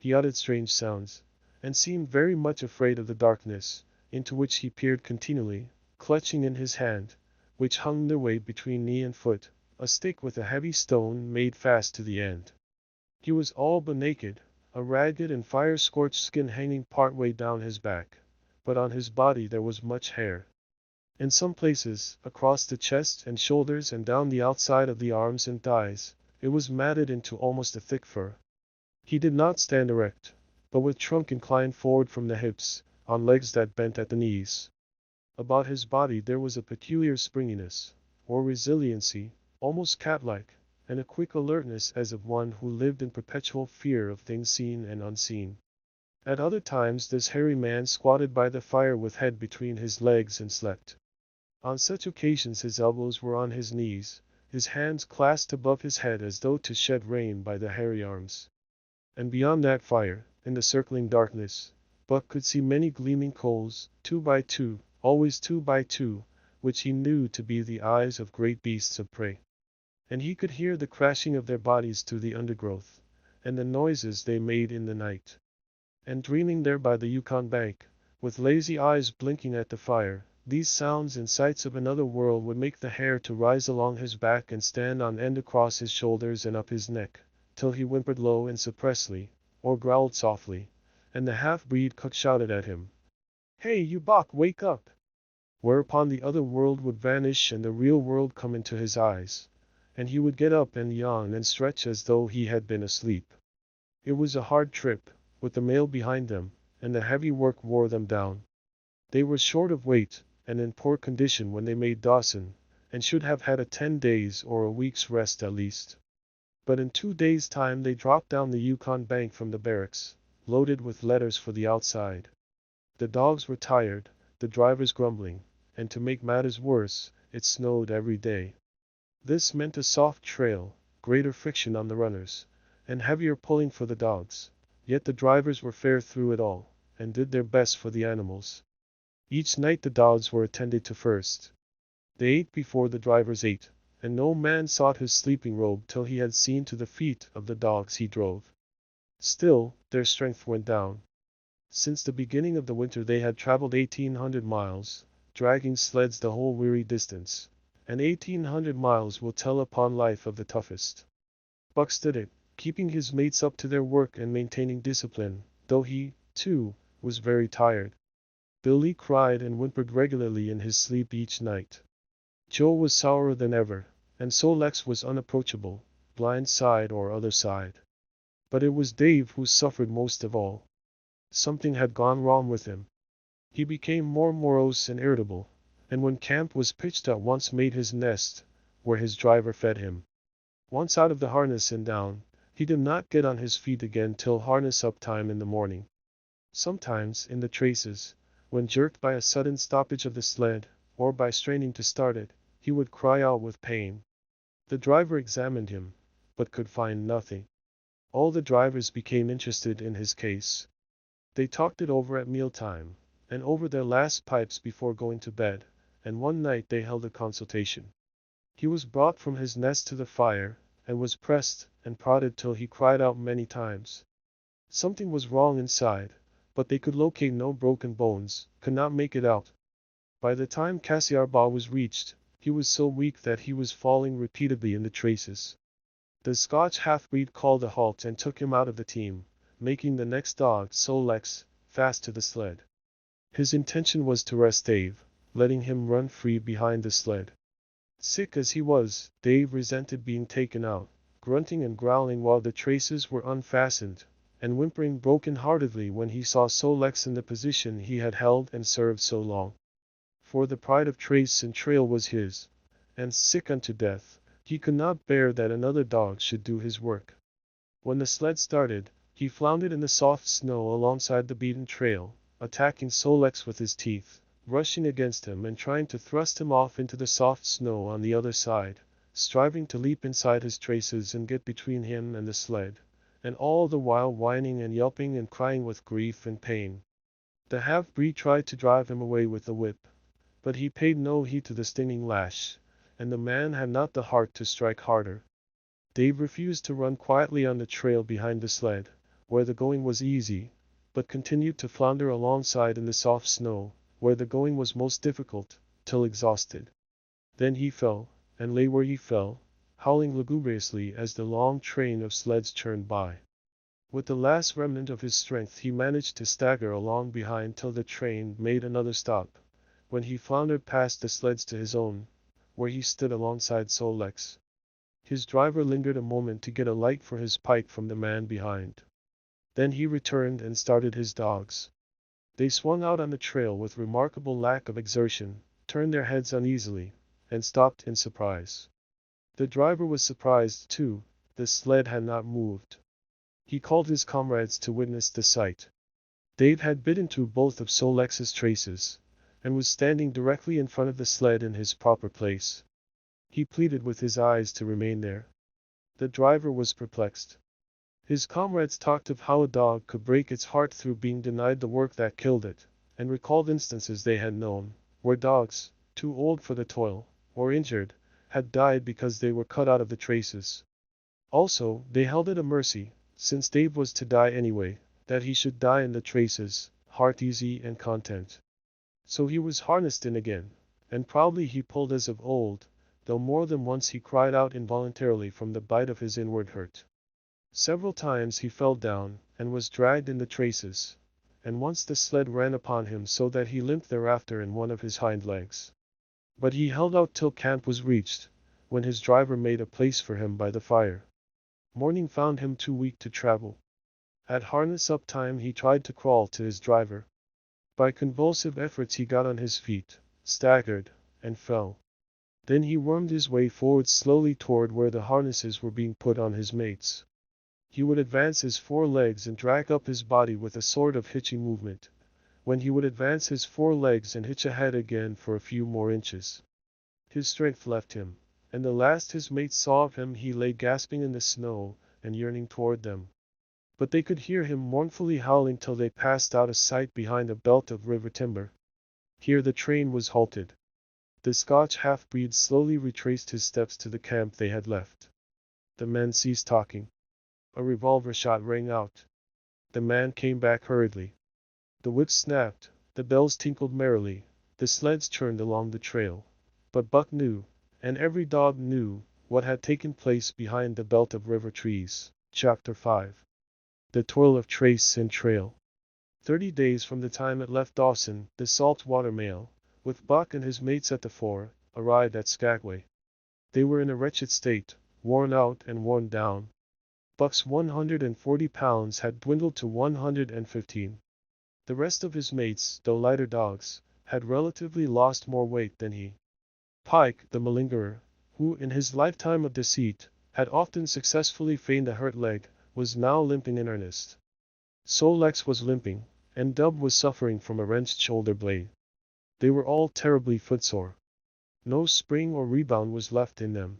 He uttered strange sounds, and seemed very much afraid of the darkness, into which he peered continually, clutching in his hand, which hung their weight between knee and foot, a stick with a heavy stone made fast to the end. He was all but naked, a ragged and fire-scorched skin hanging part way down his back, but on his body there was much hair. In some places, across the chest and shoulders and down the outside of the arms and thighs, it was matted into almost a thick fur. He did not stand erect, but with trunk inclined forward from the hips, on legs that bent at the knees. About his body there was a peculiar springiness, or resiliency, almost cat-like, and a quick alertness as of one who lived in perpetual fear of things seen and unseen. At other times this hairy man squatted by the fire with head between his legs and slept. On such occasions his elbows were on his knees, his hands clasped above his head as though to shed rain by the hairy arms. And beyond that fire, in the circling darkness, Buck could see many gleaming coals, 2 by 2, always 2 by 2, which he knew to be the eyes of great beasts of prey. And he could hear the crashing of their bodies through the undergrowth, and the noises they made in the night. And dreaming there by the Yukon bank, with lazy eyes blinking at the fire, these sounds and sights of another world would make the hair to rise along his back and stand on end across his shoulders and up his neck, till he whimpered low and suppressedly, or growled softly, and the half-breed cook shouted at him, "Hey, you Buck, wake up!" Whereupon the other world would vanish and the real world come into his eyes, and he would get up and yawn and stretch as though he had been asleep. It was a hard trip, with the mail behind them, and the heavy work wore them down. They were short of weight, and in poor condition when they made Dawson, and should have had a 10 days or a week's rest at least. But in 2 days' time they dropped down the Yukon bank from the barracks, loaded with letters for the outside. The dogs were tired, the drivers grumbling, and to make matters worse, it snowed every day. This meant a soft trail, greater friction on the runners, and heavier pulling for the dogs, yet the drivers were fair through it all, and did their best for the animals. Each night the dogs were attended to first. They ate before the drivers ate, and no man sought his sleeping robe till he had seen to the feet of the dogs he drove. Still, their strength went down. Since the beginning of the winter they had traveled 1,800 miles, dragging sleds the whole weary distance, and 1,800 miles will tell upon life of the toughest. Buck stood it, keeping his mates up to their work and maintaining discipline, though he, too, was very tired. Billy cried and whimpered regularly in his sleep each night. Joe was sourer than ever, and so Lex was unapproachable, blind side or other side. But it was Dave who suffered most of all. Something had gone wrong with him. He became more morose and irritable, and when camp was pitched at once made his nest, where his driver fed him. Once out of the harness and down, he did not get on his feet again till harness-up time in the morning. Sometimes, in the traces, when jerked by a sudden stoppage of the sled, or by straining to start it, he would cry out with pain. The driver examined him, but could find nothing. All the drivers became interested in his case. They talked it over at mealtime, and over their last pipes before going to bed, and one night they held a consultation. He was brought from his nest to the fire, and was pressed and prodded till he cried out many times. Something was wrong inside, but they could locate no broken bones, could not make it out. By the time Cassiarba was reached, he was so weak that he was falling repeatedly in the traces. The Scotch half-breed called a halt and took him out of the team, making the next dog, Lex, fast to the sled. His intention was to rest Dave, letting him run free behind the sled. Sick as he was, Dave resented being taken out, grunting and growling while the traces were unfastened, and whimpering broken-heartedly when he saw Lex in the position he had held and served so long. For the pride of trace and trail was his, and sick unto death, he could not bear that another dog should do his work. When the sled started, he floundered in the soft snow alongside the beaten trail, attacking Lex with his teeth, rushing against him and trying to thrust him off into the soft snow on the other side, striving to leap inside his traces and get between him and the sled, and all the while whining and yelping and crying with grief and pain. The half-breed tried to drive him away with the whip, but he paid no heed to the stinging lash, and the man had not the heart to strike harder. Dave refused to run quietly on the trail behind the sled, where the going was easy, but continued to flounder alongside in the soft snow, where the going was most difficult, till exhausted. Then he fell, and lay where he fell, howling lugubriously as the long train of sleds churned by. With the last remnant of his strength he managed to stagger along behind till the train made another stop, when he floundered past the sleds to his own, where he stood alongside Sol-Lex. His driver lingered a moment to get a light for his pipe from the man behind. Then he returned and started his dogs. They swung out on the trail with remarkable lack of exertion, turned their heads uneasily, and stopped in surprise. The driver was surprised, too. The sled had not moved. He called his comrades to witness the sight. Dave had bitten through both of Sol-Lex's traces, and was standing directly in front of the sled in his proper place. He pleaded with his eyes to remain there. The driver was perplexed. His comrades talked of how a dog could break its heart through being denied the work that killed it, and recalled instances they had known, where dogs, too old for the toil, or injured, had died because they were cut out of the traces. Also, they held it a mercy, since Dave was to die anyway, that he should die in the traces, heart easy and content. So he was harnessed in again, and proudly he pulled as of old, though more than once he cried out involuntarily from the bite of his inward hurt. Several times he fell down, and was dragged in the traces, and once the sled ran upon him so that he limped thereafter in one of his hind legs. But he held out till camp was reached, when his driver made a place for him by the fire. Morning found him too weak to travel. At harness-up time he tried to crawl to his driver. By convulsive efforts he got on his feet, staggered, and fell. Then he wormed his way forward slowly toward where the harnesses were being put on his mates. He would advance his 4 legs and drag up his body with a sort of hitching movement, when he would advance his 4 legs and hitch ahead again for a few more inches. His strength left him, and the last his mates saw of him he lay gasping in the snow and yearning toward them. But they could hear him mournfully howling till they passed out of sight behind a belt of river timber. Here the train was halted. The Scotch half-breed slowly retraced his steps to the camp they had left. The men ceased talking. A revolver shot rang out. The man came back hurriedly. The whips snapped, the bells tinkled merrily, the sleds churned along the trail. But Buck knew, and every dog knew, what had taken place behind the belt of river trees. Chapter 5. The Toil of Trace and Trail. 30 days from the time it left Dawson, the salt-water mail, with Buck and his mates at the fore, arrived at Skagway. They were in a wretched state, worn out and worn down. Buck's 140 pounds had dwindled to 115. The rest of his mates, though lighter dogs, had relatively lost more weight than he. Pike, the malingerer, who in his lifetime of deceit, had often successfully feigned a hurt leg, was now limping in earnest. Sol-Lex was limping, and Dub was suffering from a wrenched shoulder blade. They were all terribly footsore. No spring or rebound was left in them.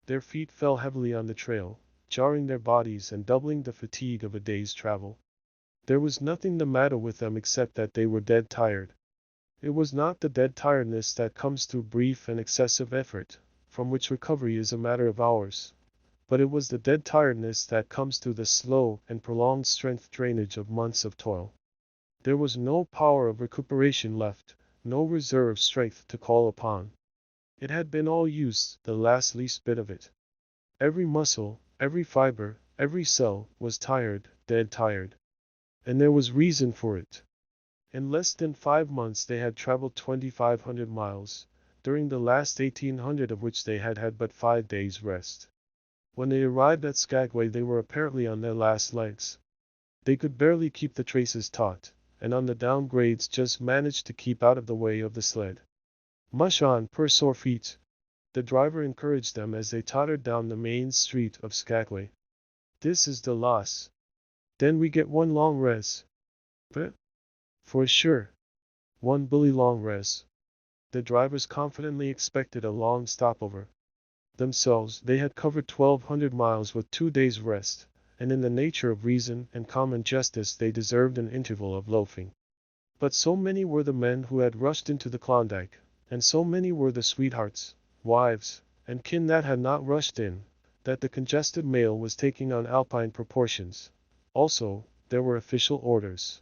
Their feet fell heavily on the trail, jarring their bodies and doubling the fatigue of a day's travel. There was nothing the matter with them except that they were dead tired. It was not the dead tiredness that comes through brief and excessive effort, from which recovery is a matter of hours, but it was the dead tiredness that comes through the slow and prolonged strength drainage of months of toil. There was no power of recuperation left, no reserve strength to call upon. It had been all used, the last least bit of it. Every muscle, every fiber, every cell, was tired, dead tired. And there was reason for it. In less than 5 months they had traveled 2,500 miles, during the last 1,800 of which they had had but 5 days' rest. When they arrived at Skagway they were apparently on their last legs. They could barely keep the traces taut, and on the downgrades just managed to keep out of the way of the sled. "Mush on, poor sore feet," the driver encouraged them as they tottered down the main street of Skagway. "This is the loss. Then we get one long res. But, for sure, one bully long res." The drivers confidently expected a long stopover. Themselves, they had covered 1,200 miles with 2 days' rest, and in the nature of reason and common justice they deserved an interval of loafing. But so many were the men who had rushed into the Klondike, and so many were the sweethearts, wives, and kin that had not rushed in, that the congested mail was taking on alpine proportions. Also, there were official orders.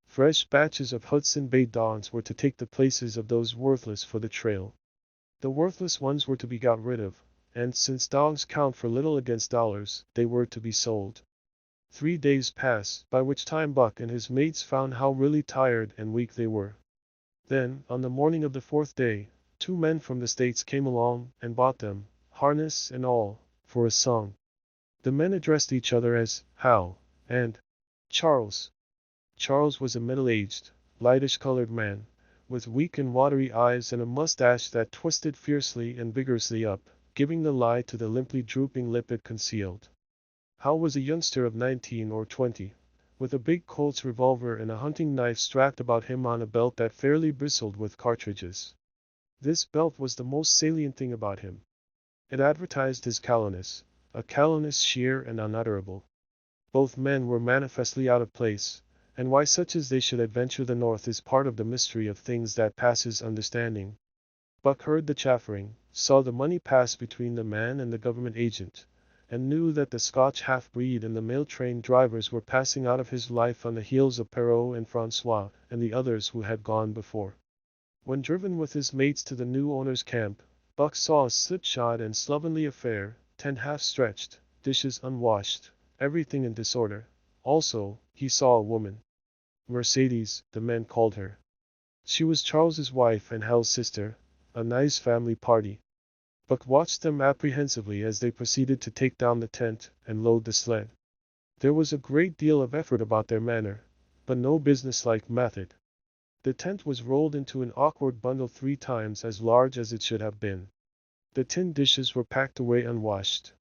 Fresh batches of Hudson Bay dogs were to take the places of those worthless for the trail. The worthless ones were to be got rid of, and since dogs count for little against dollars, they were to be sold. 3 days passed, by which time Buck and his mates found how really tired and weak they were. Then, on the morning of the fourth day, 2 men from the States came along and bought them, harness and all, for a song. The men addressed each other as Hal and Charles. Charles was a middle-aged, lightish-colored man, with weak and watery eyes and a mustache that twisted fiercely and vigorously up, giving the lie to the limply drooping lip it concealed. Hal was a youngster of 19 or 20, with a big Colt's revolver and a hunting knife strapped about him on a belt that fairly bristled with cartridges. This belt was the most salient thing about him. It advertised his callousness, a callousness sheer and unutterable. Both men were manifestly out of place, and why such as they should adventure the north is part of the mystery of things that passes understanding. Buck heard the chaffering, saw the money pass between the man and the government agent, and knew that the Scotch half-breed and the mail train drivers were passing out of his life on the heels of Perrault and Francois and the others who had gone before. When driven with his mates to the new owner's camp, Buck saw a slipshod and slovenly affair, tent half-stretched, dishes unwashed, everything in disorder. Also, he saw a woman. Mercedes, the men called her. She was Charles's wife and Hal's sister, a nice family party. Buck watched them apprehensively as they proceeded to take down the tent and load the sled. There was a great deal of effort about their manner, but no businesslike method. The tent was rolled into an awkward bundle 3 times as large as it should have been. The tin dishes were packed away unwashed.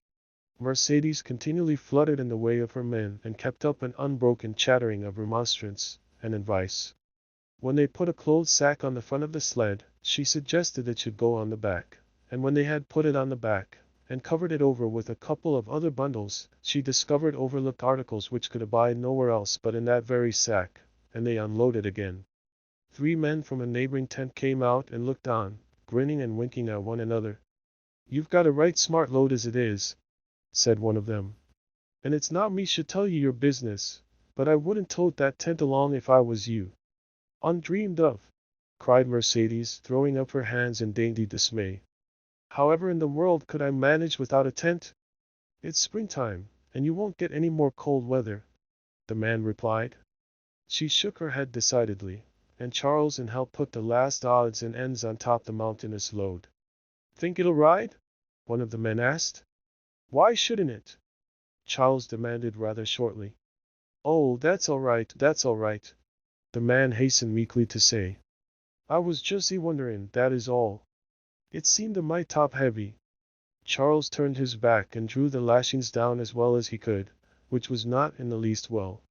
Mercedes continually fluttered in the way of her men and kept up an unbroken chattering of remonstrance and advice. When they put a clothes sack on the front of the sled, she suggested it should go on the back, and when they had put it on the back, and covered it over with a couple of other bundles, she discovered overlooked articles which could abide nowhere else but in that very sack, and they unloaded again. 3 men from a neighboring tent came out and looked on, grinning and winking at one another. "You've got a right smart load as it is," said one of them. "And it's not me should tell you your business, but I wouldn't tote that tent along if I was you." "Undreamed of!" cried Mercedes, throwing up her hands in dainty dismay. "However in the world could I manage without a tent?" "It's springtime, and you won't get any more cold weather," the man replied. She shook her head decidedly, and Charles and Hal put the last odds and ends on top the mountainous load. "Think it'll ride?" one of the men asked. "Why shouldn't it?" Charles demanded rather shortly. "Oh, that's all right, the man hastened meekly to say. "I was just wondering, that is all. It seemed a mite top heavy." Charles turned his back and drew the lashings down as well as he could, which was not in the least well.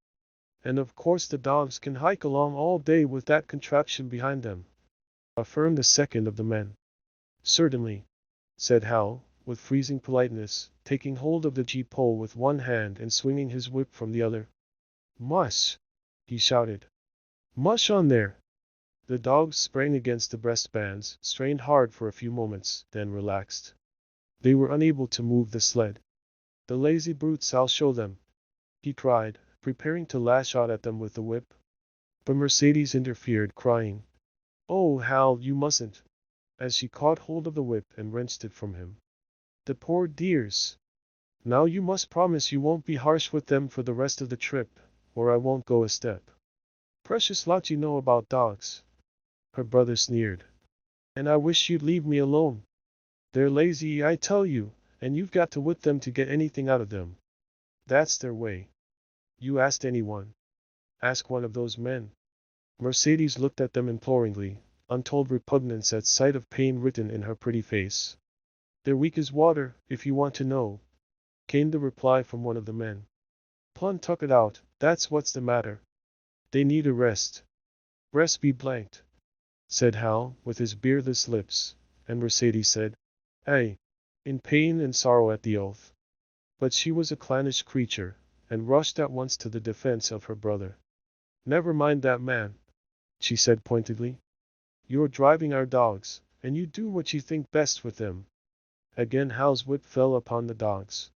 "And of course the dogs can hike along all day with that contraption behind them," affirmed the second of the men. "Certainly," said Hal, with freezing politeness, taking hold of the gee pole with one hand and swinging his whip from the other. "Mush!" he shouted. "Mush on there!" The dogs sprang against the breastbands, strained hard for a few moments, then relaxed. They were unable to move the sled. "The lazy brutes, I'll show them!" he cried, preparing to lash out at them with the whip. But Mercedes interfered, crying, "Oh, Hal, you mustn't," as she caught hold of the whip and wrenched it from him. "The poor dears! Now you must promise you won't be harsh with them for the rest of the trip, or I won't go a step." "Precious lot you know about dogs," her brother sneered. "And I wish you'd leave me alone. They're lazy, I tell you, and you've got to whip them to get anything out of them. That's their way." "You asked anyone?" asked one of those men. Mercedes looked at them imploringly, untold repugnance at sight of pain written in her pretty face. "They're weak as water, if you want to know," came the reply from one of the men. "Plumb tuck it out, that's what's the matter. They need a rest." "Rest be blanked," said Hal, with his beardless lips, and Mercedes said, "Aye," in pain and sorrow at the oath. But she was a clannish creature, and rushed at once to the defense of her brother. "Never mind that man," she said pointedly. "You're driving our dogs, and you do what you think best with them. Again Hal's whip fell upon the dogs.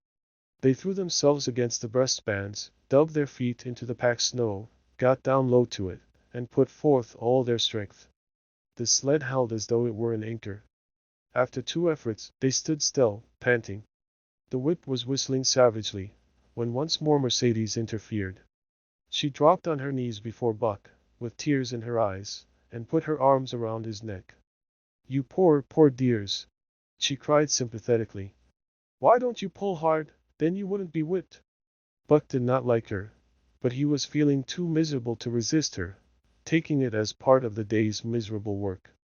They threw themselves against the breastbands, dug their feet into the packed snow, got down low to it, and put forth all their strength. The sled held as though it were an anchor. After 2 efforts, they stood still, panting. The whip was whistling savagely, when once more Mercedes interfered. She dropped on her knees before Buck, with tears in her eyes, and put her arms around his neck. "You poor, poor dears," she cried sympathetically. "Why don't you pull hard, then you wouldn't be whipped." Buck did not like her, but he was feeling too miserable to resist her, taking it as part of the day's miserable work.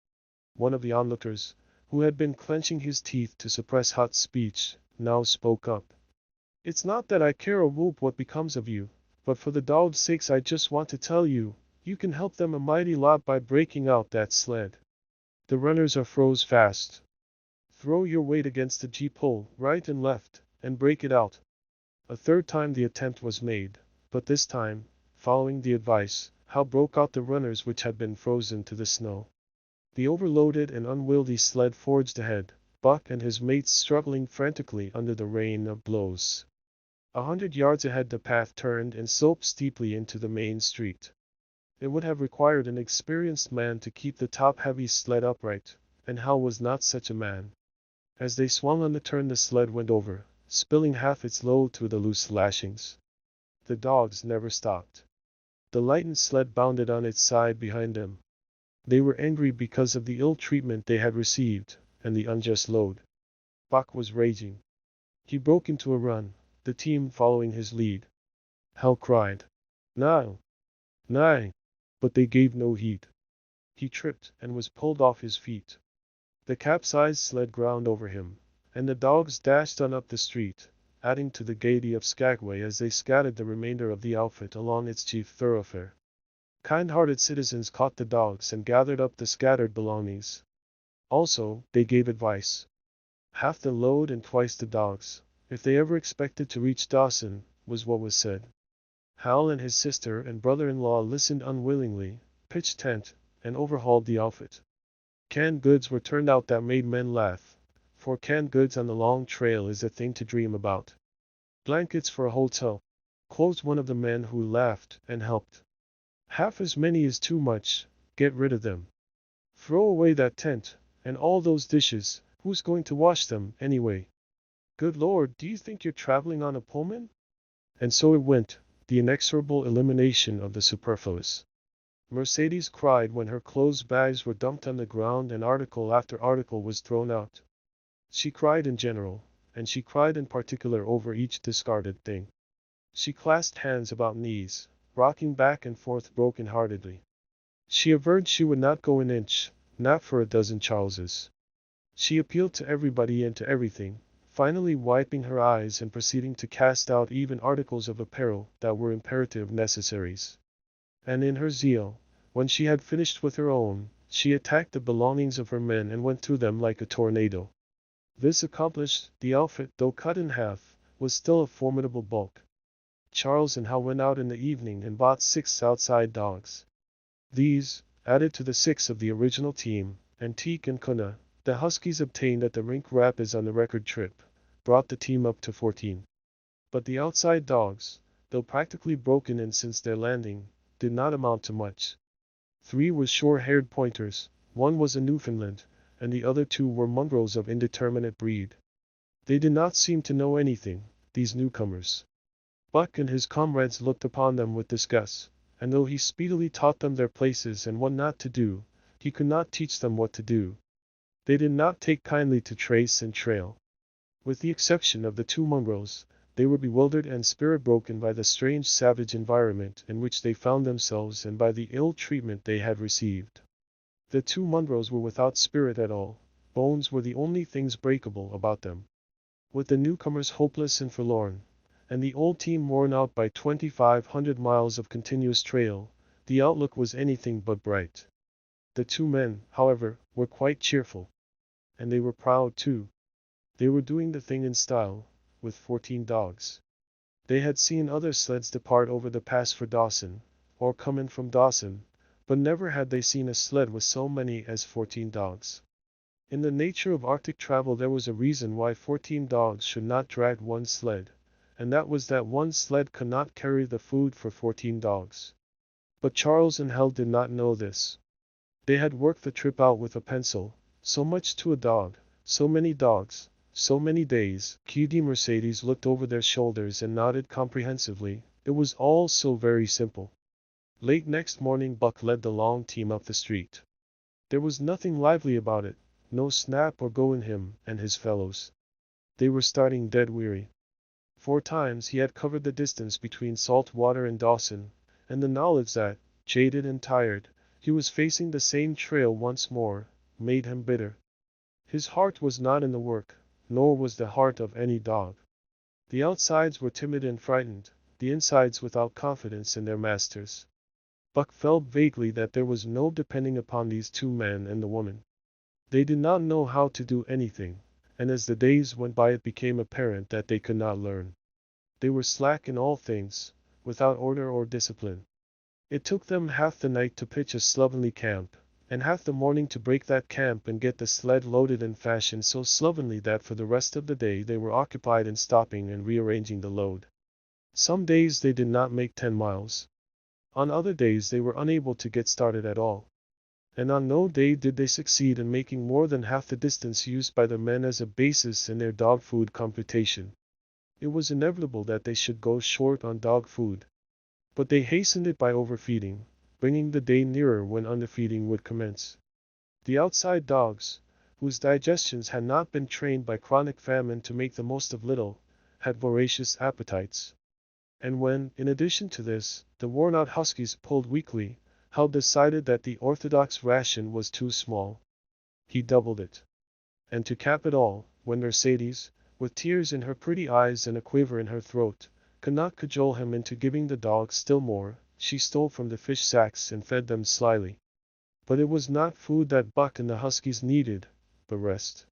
One of the onlookers, who had been clenching his teeth to suppress hot speech, now spoke up. "It's not that I care a whoop what becomes of you, but for the dogs' sakes I just want to tell you, you can help them a mighty lot by breaking out that sled. The runners are froze fast. Throw your weight against the G-pole, right and left, and break it out." A third time the attempt was made, but this time, following the advice, Hal broke out the runners which had been frozen to the snow. The overloaded and unwieldy sled forged ahead, Buck and his mates struggling frantically under the rain of blows. 100 yards ahead the path turned and sloped steeply into the main street. It would have required an experienced man to keep the top-heavy sled upright, and Hal was not such a man. As they swung on the turn the sled went over, spilling half its load through the loose lashings. The dogs never stopped. The lightened sled bounded on its side behind them. They were angry because of the ill treatment they had received, and the unjust load. Buck was raging. He broke into a run, the team following his lead. Hal cried, "Now! Nigh!" But they gave no heed. He tripped and was pulled off his feet. The capsized sled ground over him, and the dogs dashed on up the street, adding to the gaiety of Skagway as they scattered the remainder of the outfit along its chief thoroughfare. Kind-hearted citizens caught the dogs and gathered up the scattered belongings. Also, they gave advice. Half the load and twice the dogs, if they ever expected to reach Dawson, was what was said. Hal and his sister and brother-in-law listened unwillingly, pitched tent, and overhauled the outfit. Canned goods were turned out that made men laugh, for canned goods on the long trail is a thing to dream about. Blankets for a hotel, quotes one of the men who laughed and helped. Half as many is too much, get rid of them. Throw away that tent, and all those dishes, who's going to wash them, anyway? Good Lord, do you think you're traveling on a Pullman? And so it went, the inexorable elimination of the superfluous. Mercedes cried when her clothes bags were dumped on the ground and article after article was thrown out. She cried in general, and she cried in particular over each discarded thing. She clasped hands about knees, rocking back and forth broken-heartedly. She averred she would not go an inch, not for a dozen Charleses. She appealed to everybody and to everything, finally wiping her eyes and proceeding to cast out even articles of apparel that were imperative necessaries. And in her zeal, when she had finished with her own, she attacked the belongings of her men and went through them like a tornado. This accomplished, the outfit, though cut in half, was still a formidable bulk. Charles and Hal went out in the evening and bought 6 outside dogs. These, added to the 6 of the original team, Antique and Kuna, the Huskies obtained at the Rink Rapids on the record trip, brought the team up to 14. But the outside dogs, though practically broken in since their landing, did not amount to much. 3 were short-haired pointers, 1 was a Newfoundland, and the other 2 were mongrels of indeterminate breed. They did not seem to know anything, these newcomers. Buck and his comrades looked upon them with disgust, and though he speedily taught them their places and what not to do, he could not teach them what to do. They did not take kindly to trace and trail. With the exception of the 2 mongrels, they were bewildered and spirit-broken by the strange savage environment in which they found themselves and by the ill treatment they had received. The 2 mongrels were without spirit at all, bones were the only things breakable about them. With the newcomers hopeless and forlorn, and the old team worn out by 2,500 miles of continuous trail, the outlook was anything but bright. The 2 men, however, were quite cheerful. And they were proud too. They were doing the thing in style, with 14 dogs. They had seen other sleds depart over the pass for Dawson, or come in from Dawson, but never had they seen a sled with so many as 14 dogs. In the nature of Arctic travel there was a reason why 14 dogs should not drag one sled, and that was that one sled could not carry the food for 14 dogs. But Charles and Hal did not know this. They had worked the trip out with a pencil, so much to a dog, so many dogs, so many days. QD Mercedes looked over their shoulders and nodded comprehensively. It was all so very simple. Late next morning Buck led the long team up the street. There was nothing lively about it, no snap or go in him and his fellows. They were starting dead weary. 4 times he had covered the distance between Saltwater and Dawson, and the knowledge that, jaded and tired, he was facing the same trail once more, made him bitter. His heart was not in the work, nor was the heart of any dog. The outsides were timid and frightened, the insides without confidence in their masters. Buck felt vaguely that there was no depending upon these 2 men and the woman. They did not know how to do anything, and as the days went by it became apparent that they could not learn. They were slack in all things, without order or discipline. It took them half the night to pitch a slovenly camp, and half the morning to break that camp and get the sled loaded in fashion so slovenly that for the rest of the day they were occupied in stopping and rearranging the load. Some days they did not make 10 miles. On other days they were unable to get started at all. And on no day did they succeed in making more than half the distance used by the men as a basis in their dog food computation. It was inevitable that they should go short on dog food. But they hastened it by overfeeding, bringing the day nearer when underfeeding would commence. The outside dogs, whose digestions had not been trained by chronic famine to make the most of little, had voracious appetites. And when, in addition to this, the worn-out huskies pulled weakly, Hal decided that the orthodox ration was too small. He doubled it. And to cap it all, when Mercedes, with tears in her pretty eyes and a quiver in her throat, could not cajole him into giving the dogs still more, she stole from the fish sacks and fed them slyly. But it was not food that Buck and the huskies needed, but rest.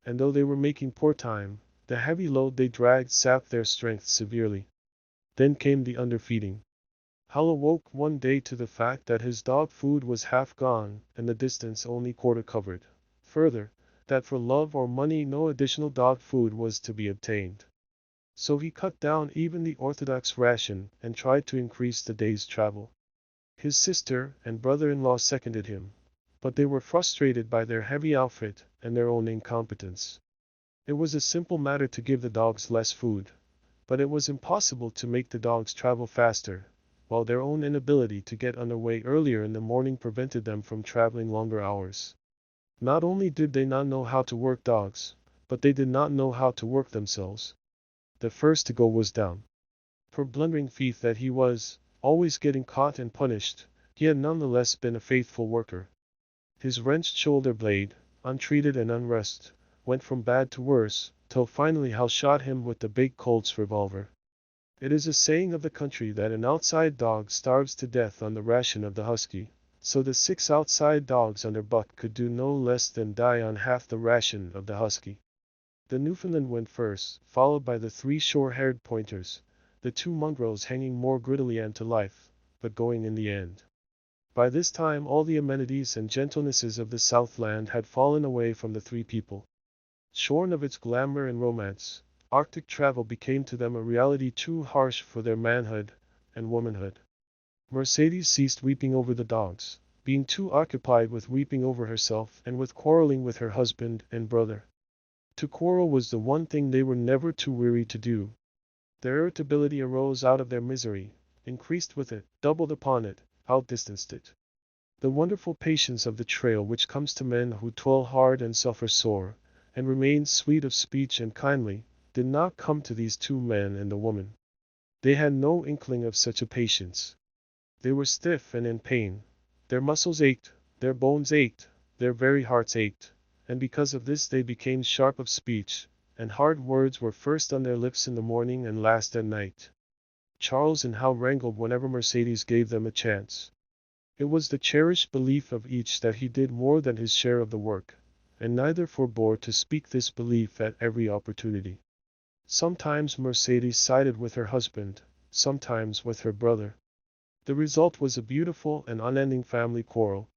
And though they were making poor time, the heavy load they dragged sapped their strength severely. Then came the underfeeding. Hal awoke one day to the fact that his dog food was half gone and the distance only quarter covered. Further, that for love or money no additional dog food was to be obtained. So he cut down even the orthodox ration and tried to increase the day's travel. His sister and brother-in-law seconded him, but they were frustrated by their heavy outfit and their own incompetence. It was a simple matter to give the dogs less food, but it was impossible to make the dogs travel faster, while their own inability to get underway earlier in the morning prevented them from traveling longer hours. Not only did they not know how to work dogs, but they did not know how to work themselves. The first to go was down. For blundering thief that he was, always getting caught and punished, he had nonetheless been a faithful worker. His wrenched shoulder blade, untreated and unrest, went from bad to worse, till finally Hal shot him with the big Colt's revolver. It is a saying of the country that an outside dog starves to death on the ration of the husky, so the 6 outside dogs under Buck could do no less than die on half the ration of the husky. The Newfoundland went first, followed by the 3 short-haired pointers, the 2 mongrels hanging more grittily and to life, but going in the end. By this time all the amenities and gentlenesses of the Southland had fallen away from the 3 people. Shorn of its glamour and romance, Arctic travel became to them a reality too harsh for their manhood and womanhood. Mercedes ceased weeping over the dogs, being too occupied with weeping over herself and with quarreling with her husband and brother. To quarrel was the one thing they were never too weary to do. Their irritability arose out of their misery, increased with it, doubled upon it, outdistanced it. The wonderful patience of the trail which comes to men who toil hard and suffer sore, and remain sweet of speech and kindly, did not come to these 2 men and the woman. They had no inkling of such a patience. They were stiff and in pain. Their muscles ached, their bones ached, their very hearts ached, and because of this they became sharp of speech, and hard words were first on their lips in the morning and last at night. Charles and Hal wrangled whenever Mercedes gave them a chance. It was the cherished belief of each that he did more than his share of the work, and neither forbore to speak this belief at every opportunity. Sometimes Mercedes sided with her husband, sometimes with her brother. The result was a beautiful and unending family quarrel.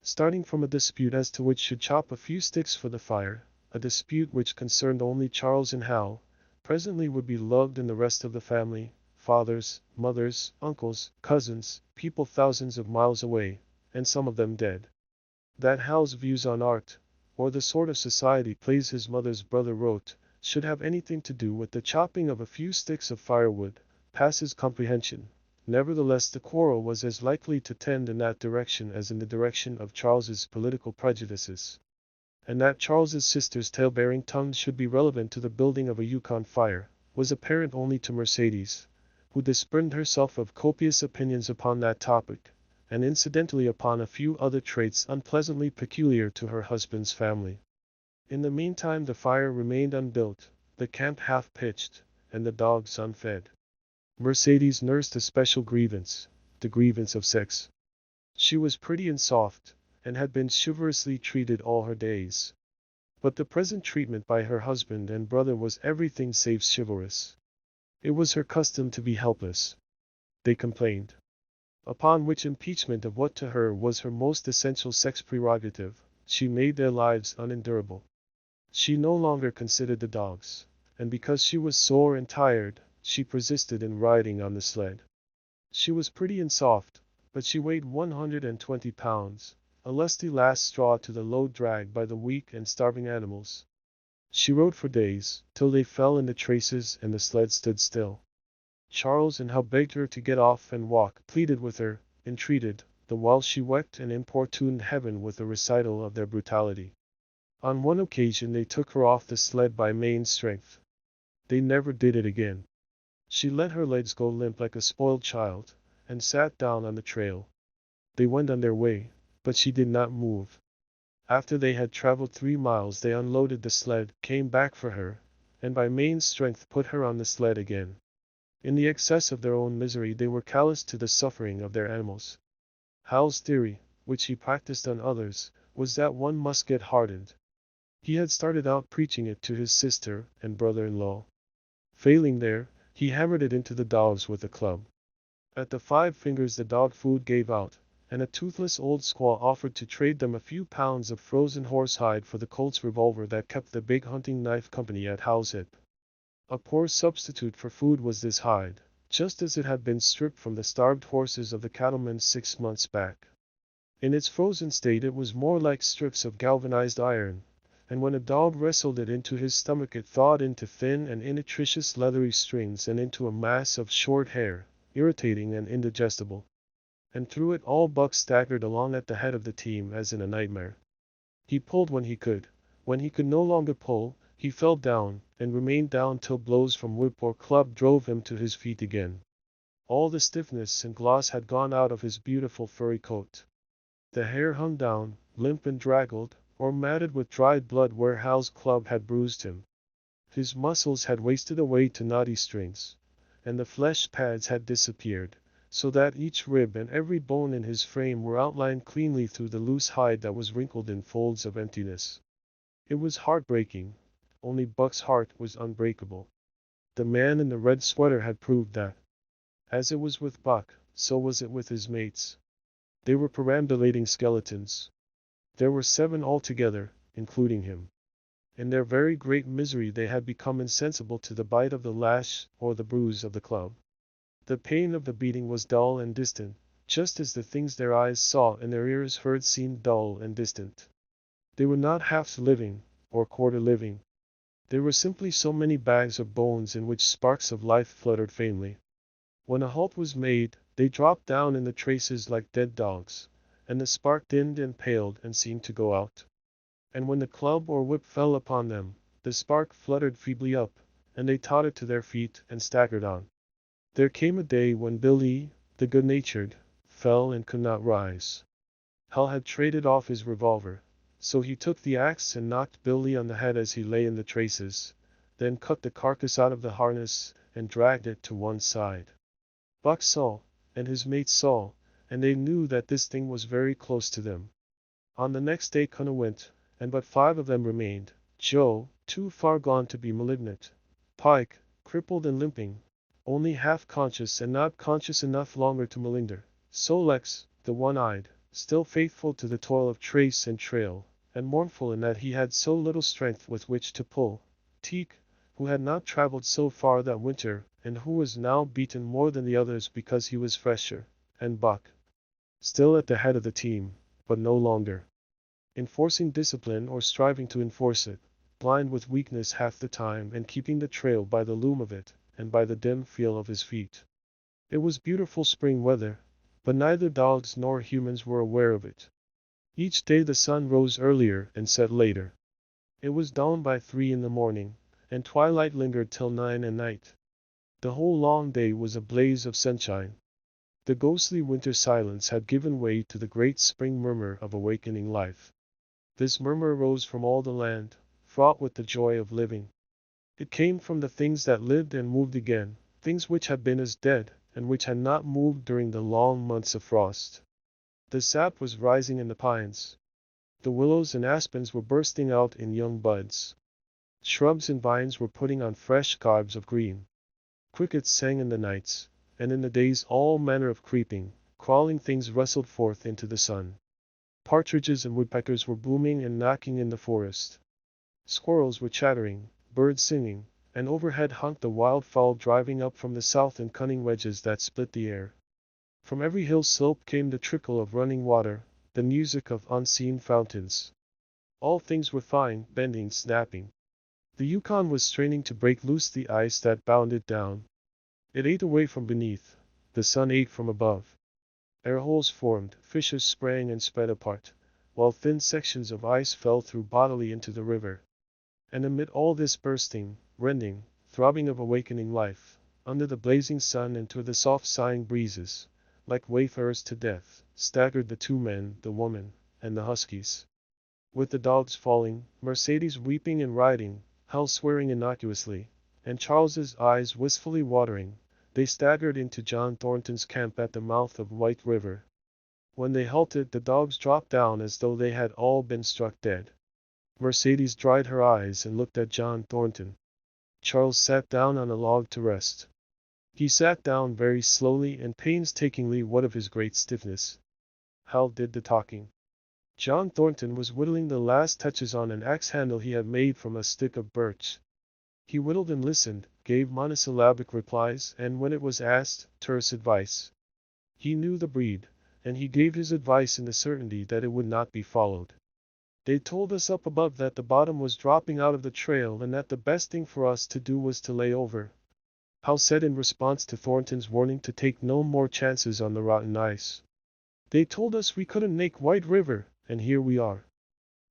starting from a dispute as to which should chop a few sticks for the fire, a dispute which concerned only Charles and Hal, presently would be lugged in the rest of the family, fathers, mothers, uncles, cousins, people thousands of miles away, and some of them dead. That Hal's views on art, or the sort of society plays his mother's brother wrote, should have anything to do with the chopping of a few sticks of firewood, passes comprehension. Nevertheless, the quarrel was as likely to tend in that direction as in the direction of Charles's political prejudices. And that Charles's sister's tale-bearing tongue should be relevant to the building of a Yukon fire, was apparent only to Mercedes, who disciplined herself of copious opinions upon that topic, and incidentally upon a few other traits unpleasantly peculiar to her husband's family. In the meantime the fire remained unbuilt, the camp half-pitched, and the dogs unfed. Mercedes nursed a special grievance, the grievance of sex. She was pretty and soft, and had been chivalrously treated all her days. But the present treatment by her husband and brother was everything save chivalrous. It was her custom to be helpless, they complained. Upon which impeachment of what to her was her most essential sex prerogative, she made their lives unendurable. She no longer considered the dogs, and because she was sore and tired, she persisted in riding on the sled. She was pretty and soft, but she weighed 120 pounds, a lusty last straw to the load dragged by the weak and starving animals. She rode for days, till they fell in the traces and the sled stood still. Charles and Hal begged her to get off and walk, pleaded with her, entreated, the while she wept and importuned heaven with a recital of their brutality. On one occasion they took her off the sled by main strength. They never did it again. She let her legs go limp like a spoiled child, and sat down on the trail. They went on their way, but she did not move. After they had traveled 3 miles they unloaded the sled, came back for her, and by main strength put her on the sled again. In the excess of their own misery they were callous to the suffering of their animals. Hal's theory, which he practiced on others, was that one must get hardened. He had started out preaching it to his sister and brother-in-law. Failing there, he hammered it into the dogs with a club. At the 5 fingers the dog food gave out, and a toothless old squaw offered to trade them a few pounds of frozen horsehide for the Colt's revolver that kept the big hunting knife company at Hal's hip. A poor substitute for food was this hide, just as it had been stripped from the starved horses of the cattlemen 6 months back. In its frozen state it was more like strips of galvanized iron, and when a dog wrestled it into his stomach it thawed into thin and innutritious leathery strings and into a mass of short hair, irritating and indigestible. And through it all Buck staggered along at the head of the team as in a nightmare. He pulled when he could. When he could no longer pull, he fell down, and remained down till blows from whip or club drove him to his feet again. All the stiffness and gloss had gone out of his beautiful furry coat. The hair hung down, limp and draggled, or matted with dried blood where Hal's club had bruised him. His muscles had wasted away to knotty strings, and the flesh pads had disappeared, so that each rib and every bone in his frame were outlined cleanly through the loose hide that was wrinkled in folds of emptiness. It was heartbreaking, only Buck's heart was unbreakable. The man in the red sweater had proved that. As it was with Buck, so was it with his mates. They were perambulating skeletons. There were 7 altogether, including him. In their very great misery they had become insensible to the bite of the lash or the bruise of the club. The pain of the beating was dull and distant, just as the things their eyes saw and their ears heard seemed dull and distant. They were not half living, or quarter living. They were simply so many bags of bones in which sparks of life fluttered faintly. When a halt was made, they dropped down in the traces like dead dogs, and the spark dimmed and paled and seemed to go out. And when the club or whip fell upon them, the spark fluttered feebly up, and they tottered to their feet and staggered on. There came a day when Billy, the good-natured, fell and could not rise. Hal had traded off his revolver, so he took the axe and knocked Billy on the head as he lay in the traces, then cut the carcass out of the harness and dragged it to one side. Buck saw, and his mates saw, and they knew that this thing was very close to them. On the next day Cunna went, and but 5 of them remained: Joe, too far gone to be malignant; Pike, crippled and limping, only half conscious and not conscious enough longer to malinger; Sol-leks, the one-eyed, still faithful to the toil of trace and trail, and mournful in that he had so little strength with which to pull. Teak, who had not traveled so far that winter, and who was now beaten more than the others because he was fresher, and Buck, still at the head of the team, but no longer enforcing discipline or striving to enforce it, blind with weakness half the time and keeping the trail by the loom of it, and by the dim feel of his feet. It was beautiful spring weather, but neither dogs nor humans were aware of it. Each day the sun rose earlier and set later. It was dawn by 3 in the morning, and twilight lingered till 9 at night. The whole long day was a blaze of sunshine. The ghostly winter silence had given way to the great spring murmur of awakening life. This murmur rose from all the land, fraught with the joy of living. It came from the things that lived and moved again, things which had been as dead, and which had not moved during the long months of frost. The sap was rising in the pines. The willows and aspens were bursting out in young buds. Shrubs and vines were putting on fresh garbs of green. Crickets sang in the nights, and in the days all manner of creeping, crawling things rustled forth into the sun. Partridges and woodpeckers were booming and knocking in the forest. Squirrels were chattering, birds singing, and overhead honked the wild fowl driving up from the south in cunning wedges that split the air. From every hill slope came the trickle of running water, the music of unseen fountains. All things were fine, bending, snapping. The Yukon was straining to break loose the ice that bound it down. It ate away from beneath, the sun ate from above. Air holes formed, fissures sprang and spread apart, while thin sections of ice fell through bodily into the river. And amid all this bursting, rending, throbbing of awakening life, under the blazing sun and to the soft sighing breezes, like wayfarers to death, staggered the 2 men, the woman, and the huskies. With the dogs falling, Mercedes weeping and riding, Hal swearing innocuously, and Charles's eyes wistfully watering, they staggered into John Thornton's camp at the mouth of White River. When they halted, the dogs dropped down as though they had all been struck dead. Mercedes dried her eyes and looked at John Thornton. Charles sat down on a log to rest. He sat down very slowly and painstakingly, what of his great stiffness. Hal did the talking. John Thornton was whittling the last touches on an axe handle he had made from a stick of birch. He whittled and listened, gave monosyllabic replies, and when it was asked, terse advice. He knew the breed, and he gave his advice in the certainty that it would not be followed. They told us up above that the bottom was dropping out of the trail and that the best thing for us to do was to lay over, Hal said in response to Thornton's warning to take no more chances on the rotten ice. They told us we couldn't make White River, and here we are.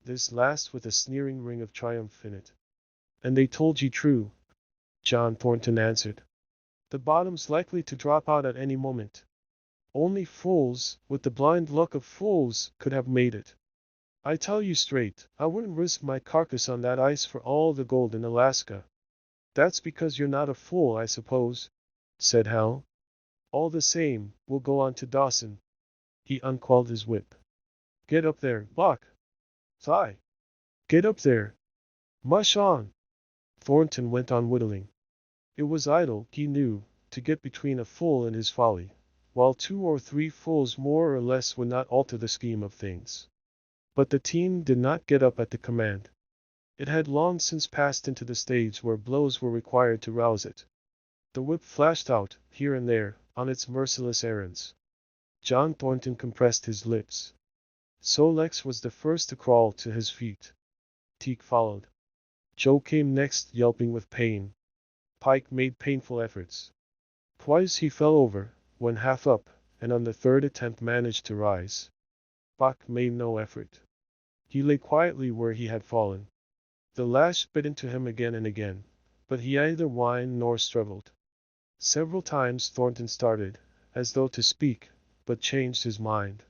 This last with a sneering ring of triumph in it. And they told you true, John Thornton answered. The bottom's likely to drop out at any moment. Only fools, with the blind luck of fools, could have made it. I tell you straight, I wouldn't risk my carcass on that ice for all the gold in Alaska. That's because you're not a fool, I suppose, said Hal. All the same, we'll go on to Dawson. He uncoiled his whip. Get up there, Buck. Sigh. Get up there. Mush on. Thornton went on whittling. It was idle, he knew, to get between a fool and his folly, while 2 or 3 fools more or less would not alter the scheme of things. But the team did not get up at the command. It had long since passed into the stage where blows were required to rouse it. The whip flashed out, here and there, on its merciless errands. John Thornton compressed his lips. Sol-leks was the first to crawl to his feet. Teak followed. Joe came next, yelping with pain. Pike made painful efforts. Twice he fell over, when half up, and on the 3rd attempt managed to rise. Buck made no effort. He lay quietly where he had fallen. The lash bit into him again and again, but he neither whined nor struggled. Several times Thornton started, as though to speak, but changed his mind.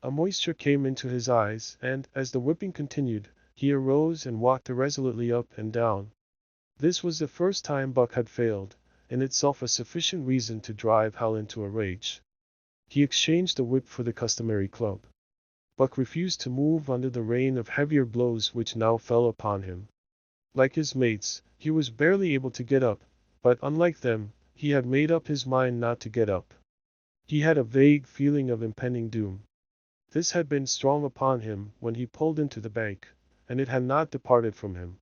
A moisture came into his eyes, and, as the whipping continued, he arose and walked irresolutely up and down. This was the first time Buck had failed, in itself a sufficient reason to drive Hal into a rage. He exchanged the whip for the customary club. Buck refused to move under the rain of heavier blows which now fell upon him. Like his mates, he was barely able to get up, but unlike them, he had made up his mind not to get up. He had a vague feeling of impending doom. This had been strong upon him when he pulled into the bank, and it had not departed from him.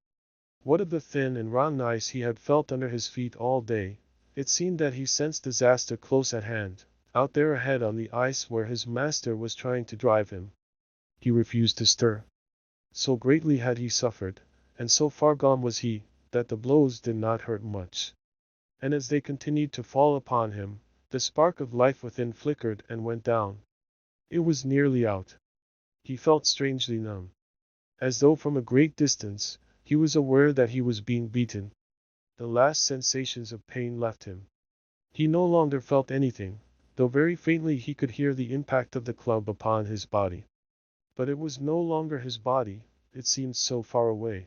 What of the thin and rotten ice he had felt under his feet all day? It seemed that he sensed disaster close at hand, out there ahead on the ice where his master was trying to drive him. He refused to stir. So greatly had he suffered, and so far gone was he, that the blows did not hurt much. And as they continued to fall upon him, the spark of life within flickered and went down. It was nearly out. He felt strangely numb. As though from a great distance, he was aware that he was being beaten. The last sensations of pain left him. He no longer felt anything, though very faintly he could hear the impact of the club upon his body. But it was no longer his body, it seemed so far away.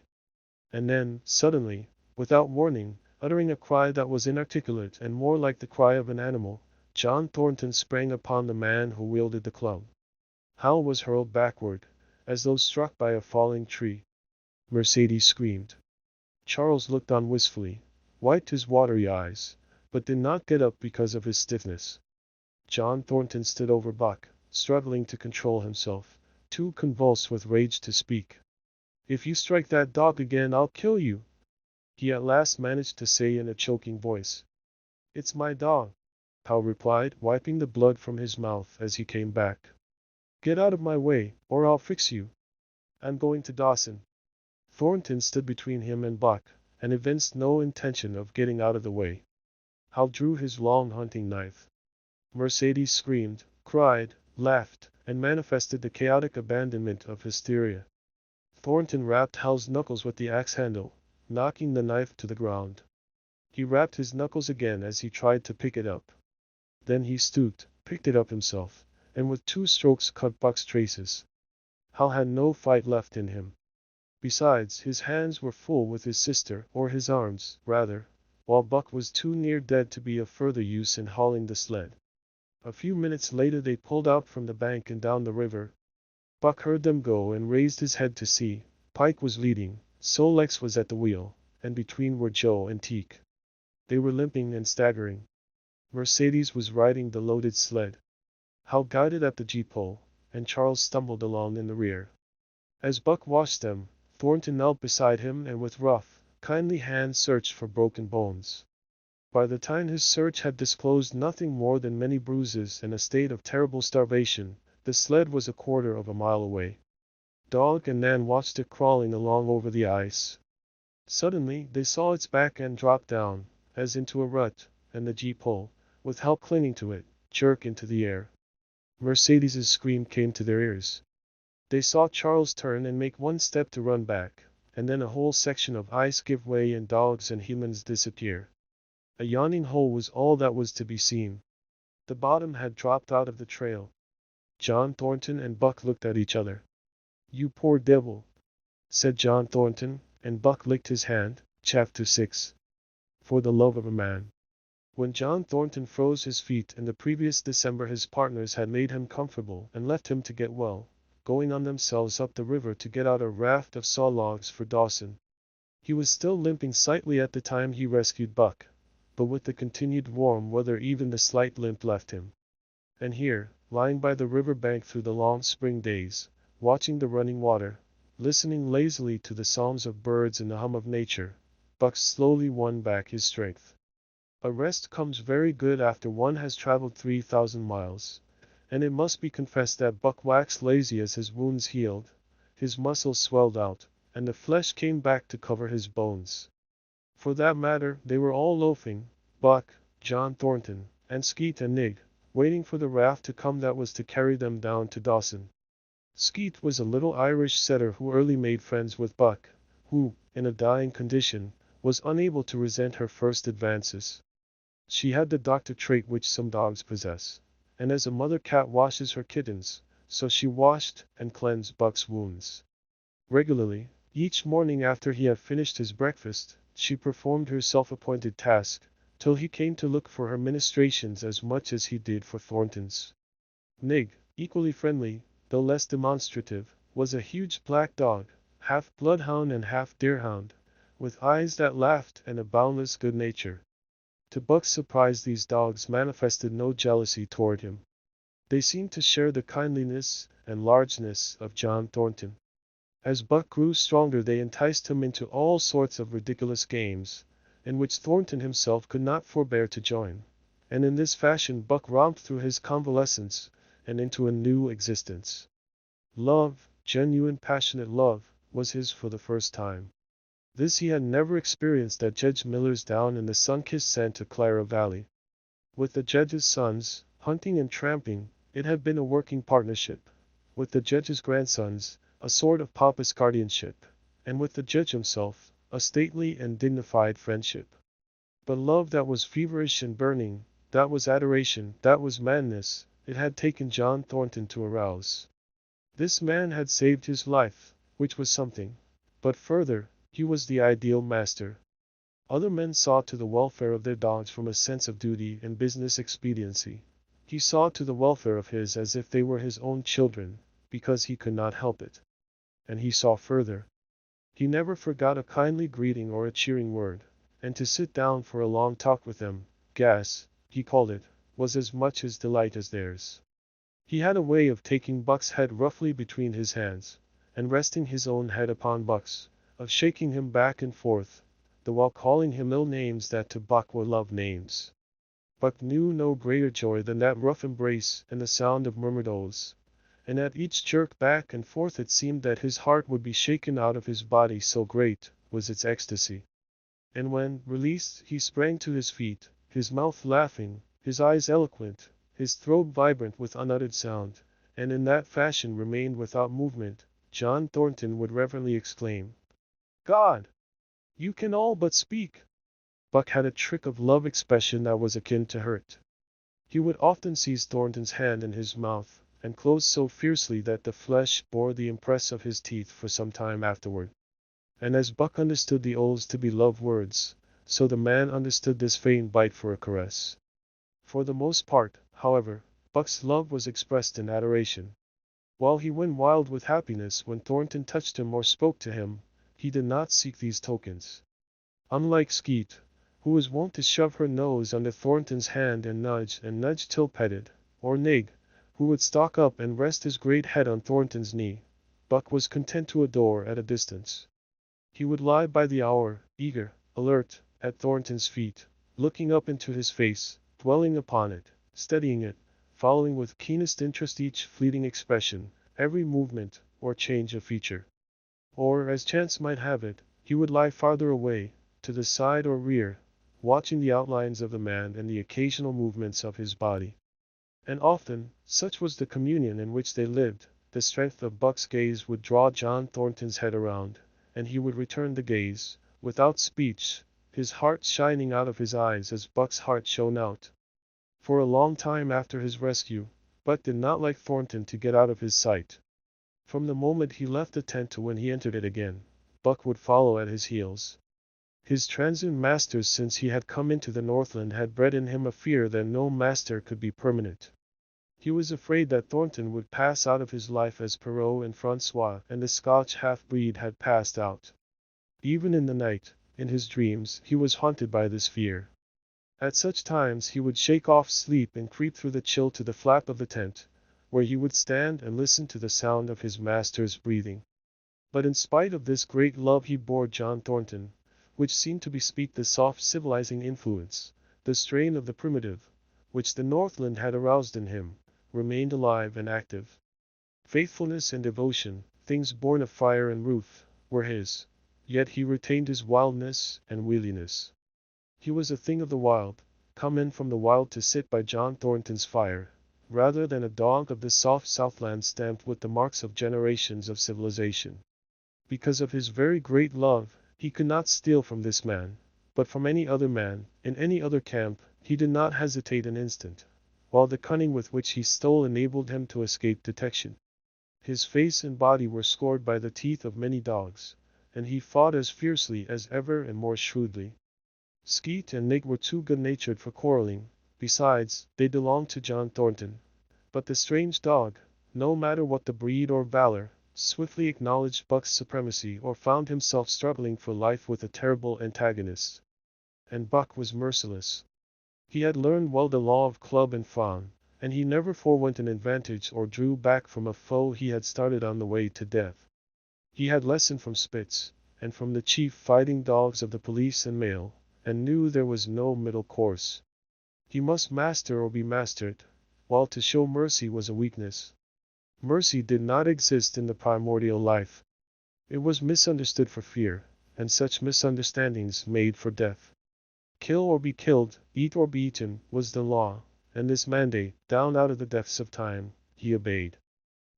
And then, suddenly, without warning, uttering a cry that was inarticulate and more like the cry of an animal, John Thornton sprang upon the man who wielded the club. Hal was hurled backward, as though struck by a falling tree. Mercedes screamed. Charles looked on wistfully, wiped his watery eyes, but did not get up because of his stiffness. John Thornton stood over Buck, struggling to control himself, too convulsed with rage to speak. "If you strike that dog again, I'll kill you," he at last managed to say in a choking voice. "It's my dog," Hal replied, wiping the blood from his mouth as he came back. "Get out of my way, or I'll fix you. I'm going to Dawson." Thornton stood between him and Buck, and evinced no intention of getting out of the way. Hal drew his long hunting knife. Mercedes screamed, cried, laughed, and manifested the chaotic abandonment of hysteria. Thornton rapped Hal's knuckles with the axe handle, knocking the knife to the ground. He rapped his knuckles again as he tried to pick it up. Then he stooped, picked it up himself, and with 2 strokes cut Buck's traces. Hal had no fight left in him. Besides, his hands were full with his sister, or his arms, rather, while Buck was too near dead to be of further use in hauling the sled. A few minutes later they pulled out from the bank and down the river. Buck heard them go and raised his head to see. Pike was leading, so Lex was at the wheel, and between were Joe and Teak. They were limping and staggering. Mercedes was riding the loaded sled. Hal guided at the gee-pole, and Charles stumbled along in the rear. As Buck watched them, Thornton knelt beside him and with rough, kindly hands searched for broken bones. By the time his search had disclosed nothing more than many bruises and a state of terrible starvation, the sled was a quarter of a mile away. Dog and Nan watched it crawling along over the ice. Suddenly, they saw its back end drop down, as into a rut, and the gee-pole, with Hal clinging to it, jerk into the air. Mercedes's scream came to their ears. They saw Charles turn and make one step to run back, and then a whole section of ice give way and dogs and humans disappear. A yawning hole was all that was to be seen. The bottom had dropped out of the trail. John Thornton and Buck looked at each other. "You poor devil," said John Thornton, and Buck licked his hand. Chapter 6. For the love of a man. When John Thornton froze his feet in the previous December, his partners had made him comfortable and left him to get well, going on themselves up the river to get out a raft of saw logs for Dawson. He was still limping slightly at the time he rescued Buck, but with the continued warm weather even the slight limp left him. And here, lying by the river bank through the long spring days, watching the running water, listening lazily to the songs of birds and the hum of nature, Buck slowly won back his strength. A rest comes very good after one has traveled 3,000 miles. And it must be confessed that Buck waxed lazy as his wounds healed, his muscles swelled out, and the flesh came back to cover his bones. For that matter, they were all loafing, Buck, John Thornton, and Skeet and Nig, waiting for the raft to come that was to carry them down to Dawson. Skeet was a little Irish setter who early made friends with Buck, who, in a dying condition, was unable to resent her first advances. She had the doctor trait which some dogs possess. And as a mother cat washes her kittens, so she washed and cleansed Buck's wounds. Regularly, each morning after he had finished his breakfast, she performed her self-appointed task, till he came to look for her ministrations as much as he did for Thornton's. Nig, equally friendly, though less demonstrative, was a huge black dog, half bloodhound and half deerhound, with eyes that laughed and a boundless good nature. To Buck's surprise these dogs manifested no jealousy toward him. They seemed to share the kindliness and largeness of John Thornton. As Buck grew stronger, they enticed him into all sorts of ridiculous games, in which Thornton himself could not forbear to join. And in this fashion Buck romped through his convalescence and into a new existence. Love, genuine passionate love, was his for the first time. This he had never experienced at Judge Miller's down in the sun-kissed Santa Clara Valley. With the Judge's sons, hunting and tramping, it had been a working partnership. With the Judge's grandsons, a sort of pompous guardianship. And with the Judge himself, a stately and dignified friendship. But love that was feverish and burning, that was adoration, that was madness, it had taken John Thornton to arouse. This man had saved his life, which was something. But further, he was the ideal master. Other men saw to the welfare of their dogs from a sense of duty and business expediency. He saw to the welfare of his as if they were his own children, because he could not help it. And he saw further. He never forgot a kindly greeting or a cheering word, and to sit down for a long talk with them, gas, he called it, was as much his delight as theirs. He had a way of taking Buck's head roughly between his hands, and resting his own head upon Buck's, of shaking him back and forth, the while calling him ill names that to Buck were love names. Buck knew no greater joy than that rough embrace and the sound of murmured oaths, and at each jerk back and forth it seemed that his heart would be shaken out of his body, so great was its ecstasy. And when, released, he sprang to his feet, his mouth laughing, his eyes eloquent, his throat vibrant with unuttered sound, and in that fashion remained without movement, John Thornton would reverently exclaim, "God! You can all but speak!" Buck had a trick of love expression that was akin to hurt. He would often seize Thornton's hand in his mouth, and close so fiercely that the flesh bore the impress of his teeth for some time afterward. And as Buck understood the oaths to be love words, so the man understood this faint bite for a caress. For the most part, however, Buck's love was expressed in adoration. While he went wild with happiness when Thornton touched him or spoke to him, he did not seek these tokens. Unlike Skeet, who was wont to shove her nose under Thornton's hand and nudge till petted, or Nig, who would stalk up and rest his great head on Thornton's knee, Buck was content to adore at a distance. He would lie by the hour, eager, alert, at Thornton's feet, looking up into his face, dwelling upon it, studying it, following with keenest interest each fleeting expression, every movement, or change of feature. Or, as chance might have it, he would lie farther away, to the side or rear, watching the outlines of the man and the occasional movements of his body. And often, such was the communion in which they lived, the strength of Buck's gaze would draw John Thornton's head around, and he would return the gaze, without speech, his heart shining out of his eyes as Buck's heart shone out. For a long time after his rescue, Buck did not like Thornton to get out of his sight. From the moment he left the tent to when he entered it again, Buck would follow at his heels. His transient masters since he had come into the Northland had bred in him a fear that no master could be permanent. He was afraid that Thornton would pass out of his life as Perrault and Francois and the Scotch half-breed had passed out. Even in the night, in his dreams, he was haunted by this fear. At such times he would shake off sleep and creep through the chill to the flap of the tent, where he would stand and listen to the sound of his master's breathing. But in spite of this great love he bore John Thornton, which seemed to bespeak the soft civilizing influence, the strain of the primitive, which the Northland had aroused in him, remained alive and active. Faithfulness and devotion, things born of fire and ruth, were his, yet he retained his wildness and wheeliness. He was a thing of the wild, come in from the wild to sit by John Thornton's fire, rather than a dog of the soft Southland stamped with the marks of generations of civilization. Because of his very great love, he could not steal from this man, but from any other man, in any other camp, he did not hesitate an instant, while the cunning with which he stole enabled him to escape detection. His face and body were scored by the teeth of many dogs, and he fought as fiercely as ever and more shrewdly. Skeet and Nig were too good-natured for quarreling, besides, they belonged to John Thornton. But the strange dog, no matter what the breed or valor, swiftly acknowledged Buck's supremacy or found himself struggling for life with a terrible antagonist. And Buck was merciless. He had learned well the law of club and fawn, and he never forewent an advantage or drew back from a foe he had started on the way to death. He had lesson from Spitz, and from the chief fighting dogs of the police and mail, and knew there was no middle course. He must master or be mastered, while to show mercy was a weakness. Mercy did not exist in the primordial life. It was misunderstood for fear, and such misunderstandings made for death. Kill or be killed, eat or be eaten, was the law, and this mandate, down out of the depths of time, he obeyed.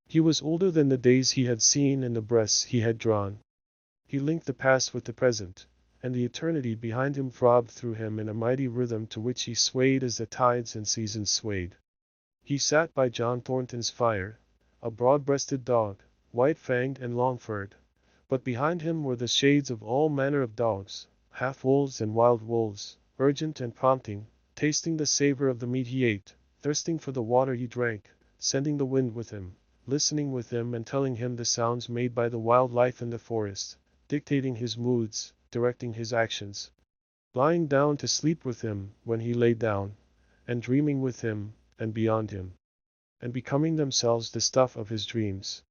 He was older than the days he had seen and the breaths he had drawn. He linked the past with the present, and the eternity behind him throbbed through him in a mighty rhythm to which he swayed as the tides and seasons swayed. He sat by John Thornton's fire, a broad-breasted dog, white-fanged and long-furred, but behind him were the shades of all manner of dogs, half-wolves and wild wolves, urgent and prompting, tasting the savor of the meat he ate, thirsting for the water he drank, sending the wind with him, listening with him and telling him the sounds made by the wild life in the forest, dictating his moods, directing his actions, lying down to sleep with him when he lay down, and dreaming with him, and beyond him, and becoming themselves the stuff of his dreams.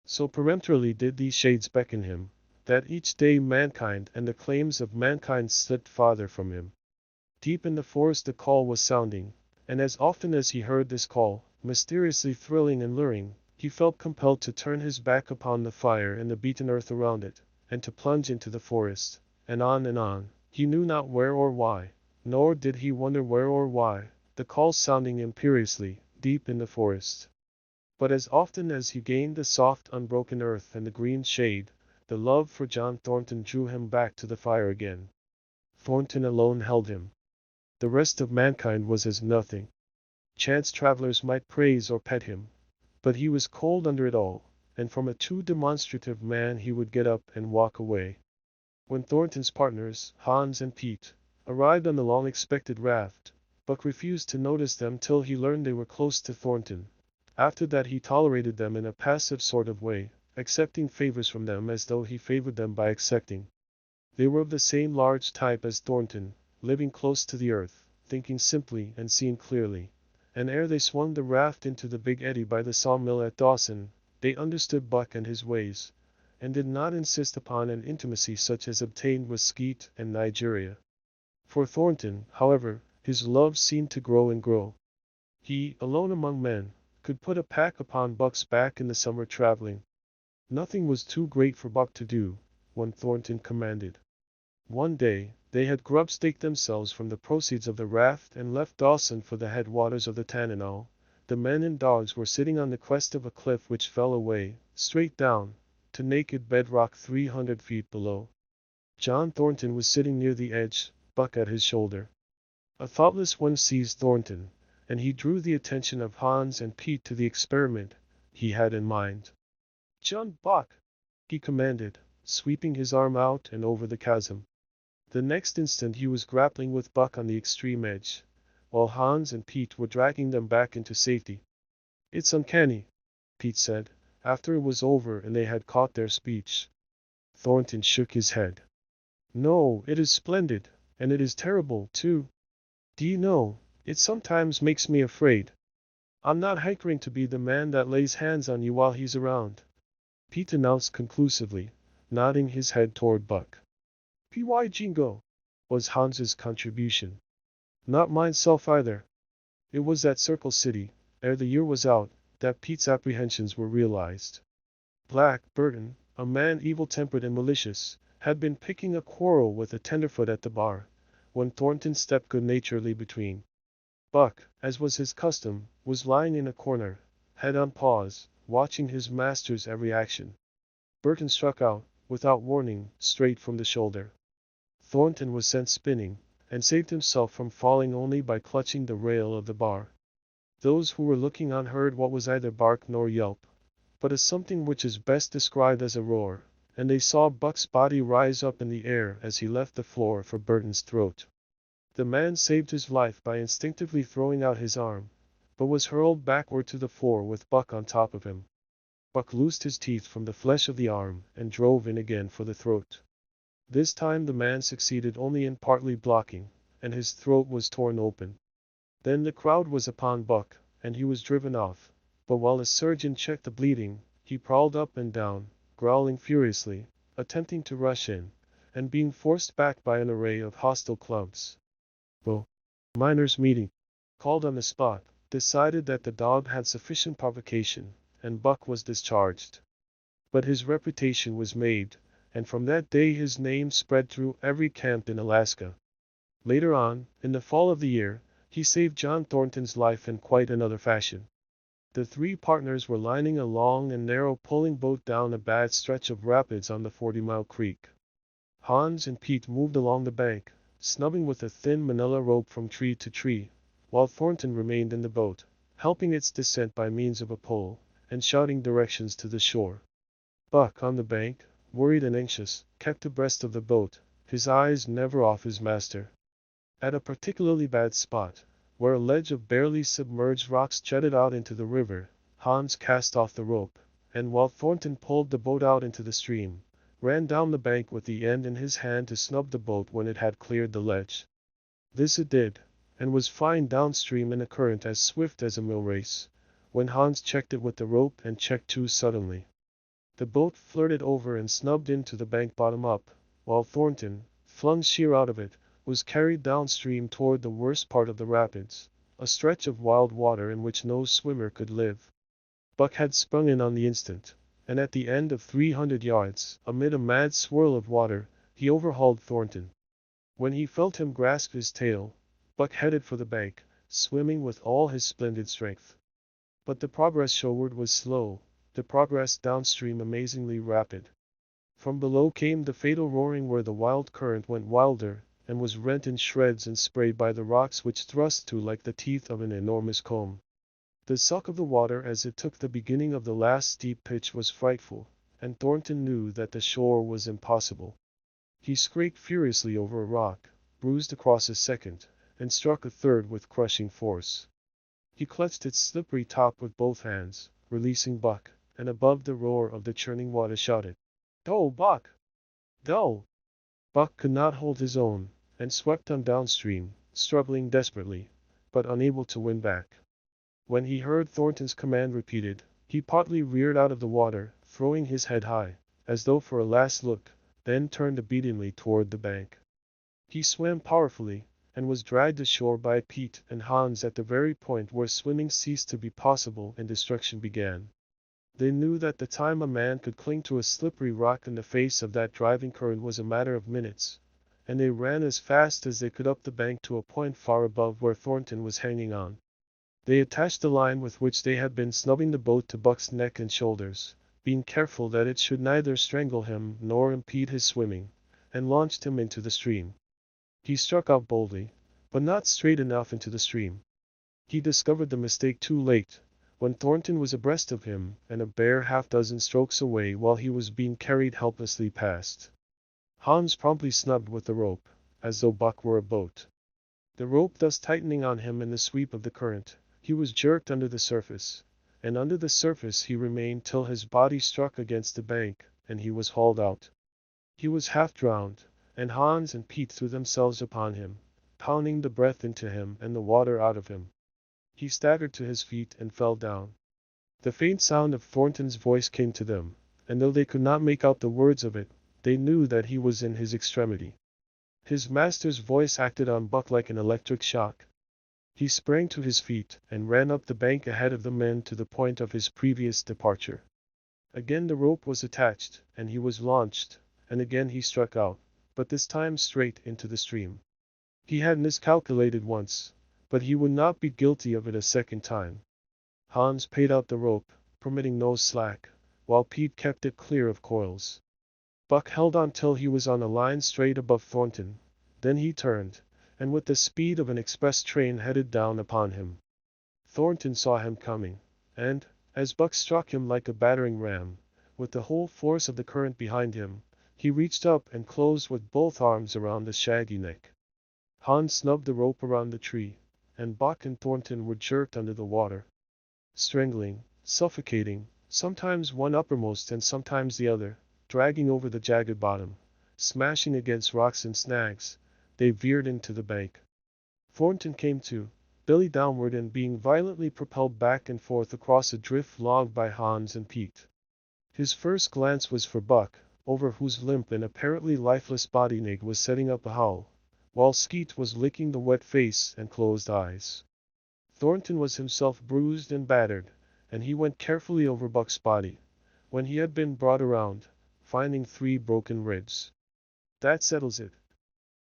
So peremptorily did these shades beckon him, that each day mankind and the claims of mankind slipped farther from him. Deep in the forest the call was sounding, and as often as he heard this call, mysteriously thrilling and luring, he felt compelled to turn his back upon the fire and the beaten earth around it, and to plunge into the forest, and on, he knew not where or why, nor did he wonder where or why, the call sounding imperiously, deep in the forest. But as often as he gained the soft unbroken earth and the green shade, the love for John Thornton drew him back to the fire again. Thornton alone held him. The rest of mankind was as nothing. Chance travelers might praise or pet him, but he was cold under it all, and from a too demonstrative man he would get up and walk away. When Thornton's partners, Hans and Pete, arrived on the long-expected raft, Buck refused to notice them till he learned they were close to Thornton. After that he tolerated them in a passive sort of way, accepting favors from them as though he favored them by accepting. They were of the same large type as Thornton, living close to the earth, thinking simply and seeing clearly. And ere they swung the raft into the big eddy by the sawmill at Dawson, they understood Buck and his ways, and did not insist upon an intimacy such as obtained with Skeet and Nigeria. For Thornton, however, his love seemed to grow and grow. He, alone among men, could put a pack upon Buck's back in the summer traveling. Nothing was too great for Buck to do, when Thornton commanded. One day, they had grub-staked themselves from the proceeds of the raft and left Dawson for the headwaters of the Tanana. The men and dogs were sitting on the crest of a cliff which fell away, straight down, to naked bedrock 300 feet below. John Thornton was sitting near the edge, Buck at his shoulder. A thoughtless one seized Thornton, and he drew the attention of Hans and Pete to the experiment he had in mind. "John Buck," he commanded, sweeping his arm out and over the chasm. The next instant he was grappling with Buck on the extreme edge, while Hans and Pete were dragging them back into safety. "It's uncanny," Pete said, after it was over and they had caught their speech. Thornton shook his head. "No, it is splendid, and it is terrible, too. Do you know, it sometimes makes me afraid. I'm not hankering to be the man that lays hands on you while he's around," Pete announced conclusively, nodding his head toward Buck. "Py Jingo," was Hans's contribution. "Not myself either." It was at Circle City, ere the year was out, that Pete's apprehensions were realized. Black Burton, a man evil-tempered and malicious, had been picking a quarrel with a tenderfoot at the bar, when Thornton stepped good-naturedly between. Buck, as was his custom, was lying in a corner, head on paws, watching his master's every action. Burton struck out, without warning, straight from the shoulder. Thornton was sent spinning, and saved himself from falling only by clutching the rail of the bar. Those who were looking on heard what was neither bark nor yelp, but a something which is best described as a roar, and they saw Buck's body rise up in the air as he left the floor for Burton's throat. The man saved his life by instinctively throwing out his arm, but was hurled backward to the floor with Buck on top of him. Buck loosed his teeth from the flesh of the arm and drove in again for the throat. This time the man succeeded only in partly blocking, and his throat was torn open. Then the crowd was upon Buck, and he was driven off. But while a surgeon checked the bleeding, he prowled up and down, growling furiously, attempting to rush in, and being forced back by an array of hostile clubs. Bo, miners' meeting, called on the spot, decided that the dog had sufficient provocation, and Buck was discharged. But his reputation was made, and from that day his name spread through every camp in Alaska. Later on, in the fall of the year, he saved John Thornton's life in quite another fashion. The three partners were lining a long and narrow pulling boat down a bad stretch of rapids on the 40-mile creek. Hans and Pete moved along the bank, snubbing with a thin manila rope from tree to tree, while Thornton remained in the boat, helping its descent by means of a pole, and shouting directions to the shore. Buck, on the bank, worried and anxious, kept abreast of the boat, his eyes never off his master. At a particularly bad spot, where a ledge of barely submerged rocks jutted out into the river, Hans cast off the rope, and while Thornton pulled the boat out into the stream, ran down the bank with the end in his hand to snub the boat when it had cleared the ledge. This it did, and was flying downstream in a current as swift as a mill race, when Hans checked it with the rope and checked too suddenly. The boat flirted over and snubbed into the bank bottom up, while Thornton, flung sheer out of it, was carried downstream toward the worst part of the rapids, a stretch of wild water in which no swimmer could live. Buck had sprung in on the instant, and at the end of 300 yards, amid a mad swirl of water, he overhauled Thornton. When he felt him grasp his tail, Buck headed for the bank, swimming with all his splendid strength. But the progress shoreward was slow, the progress downstream amazingly rapid. From below came the fatal roaring where the wild current went wilder, and was rent in shreds and sprayed by the rocks which thrust through like the teeth of an enormous comb. The suck of the water as it took the beginning of the last steep pitch was frightful, and Thornton knew that the shore was impossible. He scraped furiously over a rock, bruised across a second, and struck a third with crushing force. He clutched its slippery top with both hands, releasing Buck, and above the roar of the churning water shouted, "Go, Buck! Go!" Buck could not hold his own, and swept on downstream, struggling desperately, but unable to win back. When he heard Thornton's command repeated, he partly reared out of the water, throwing his head high, as though for a last look, then turned obediently toward the bank. He swam powerfully, and was dragged ashore by Pete and Hans at the very point where swimming ceased to be possible and destruction began. They knew that the time a man could cling to a slippery rock in the face of that driving current was a matter of minutes, and they ran as fast as they could up the bank to a point far above where Thornton was hanging on. They attached the line with which they had been snubbing the boat to Buck's neck and shoulders, being careful that it should neither strangle him nor impede his swimming, and launched him into the stream. He struck out boldly, but not straight enough into the stream. He discovered the mistake too late, when Thornton was abreast of him and a bare half-dozen strokes away while he was being carried helplessly past. Hans promptly snubbed with the rope, as though Buck were a boat. The rope thus tightening on him in the sweep of the current, he was jerked under the surface, and under the surface he remained till his body struck against the bank, and he was hauled out. He was half drowned, and Hans and Pete threw themselves upon him, pounding the breath into him and the water out of him. He staggered to his feet and fell down. The faint sound of Thornton's voice came to them, and though they could not make out the words of it, they knew that he was in his extremity. His master's voice acted on Buck like an electric shock. He sprang to his feet and ran up the bank ahead of the men to the point of his previous departure. Again the rope was attached, and he was launched, and again he struck out, but this time straight into the stream. He had miscalculated once, but he would not be guilty of it a second time. Hans paid out the rope, permitting no slack, while Pete kept it clear of coils. Buck held on till he was on a line straight above Thornton, then he turned, and with the speed of an express train headed down upon him. Thornton saw him coming, and, as Buck struck him like a battering ram, with the whole force of the current behind him, he reached up and closed with both arms around the shaggy neck. Hans snubbed the rope around the tree, and Buck and Thornton were jerked under the water. Strangling, suffocating, sometimes one uppermost and sometimes the other, dragging over the jagged bottom, smashing against rocks and snags, they veered into the bank. Thornton came to, belly downward and being violently propelled back and forth across a drift log by Hans and Pete. His first glance was for Buck, over whose limp and apparently lifeless body Nig was setting up a howl, while Skeet was licking the wet face and closed eyes. Thornton was himself bruised and battered, and he went carefully over Buck's body, when he had been brought around, finding 3 broken ribs. "That settles it,"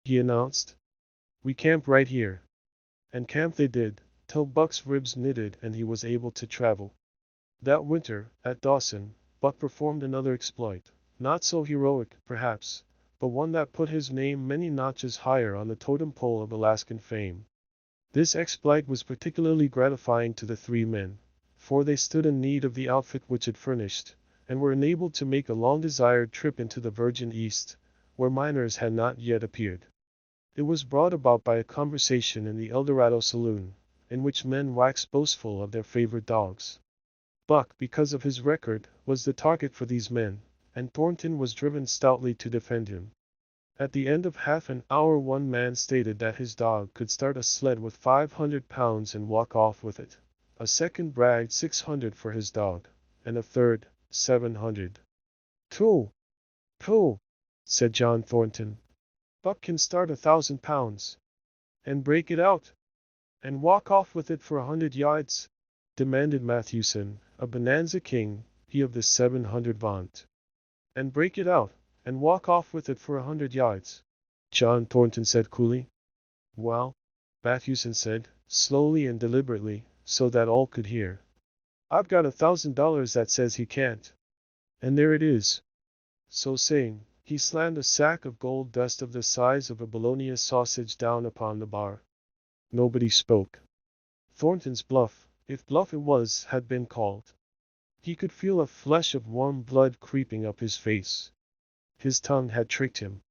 he announced. "We camp right here." And camp they did, till Buck's ribs knitted and he was able to travel. That winter, at Dawson, Buck performed another exploit, not so heroic, perhaps, but one that put his name many notches higher on the totem pole of Alaskan fame. This exploit was particularly gratifying to the 3 men, for they stood in need of the outfit which it furnished, and were enabled to make a long-desired trip into the Virgin East, where miners had not yet appeared. It was brought about by a conversation in the Eldorado saloon, in which men waxed boastful of their favorite dogs. Buck, because of his record, was the target for these men, and Thornton was driven stoutly to defend him. At the end of half an hour one man stated that his dog could start a sled with 500 pounds and walk off with it. A second bragged 600 for his dog, and a third, 700. "Pooh! Pooh!" said John Thornton. "Buck can start 1,000 pounds. And break it out. And walk off with it for 100 yards?" demanded Mathewson, a bonanza king, he of the 700 vaunt. "And break it out, and walk off with it for 100 yards," John Thornton said coolly. "Well," Mathewson said, slowly and deliberately, so that all could hear, "I've got $1,000 that says he can't. And there it is." So saying, he slammed a sack of gold dust of the size of a bologna sausage down upon the bar. Nobody spoke. Thornton's bluff, if bluff it was, had been called. He could feel a flush of warm blood creeping up his face. His tongue had tricked him.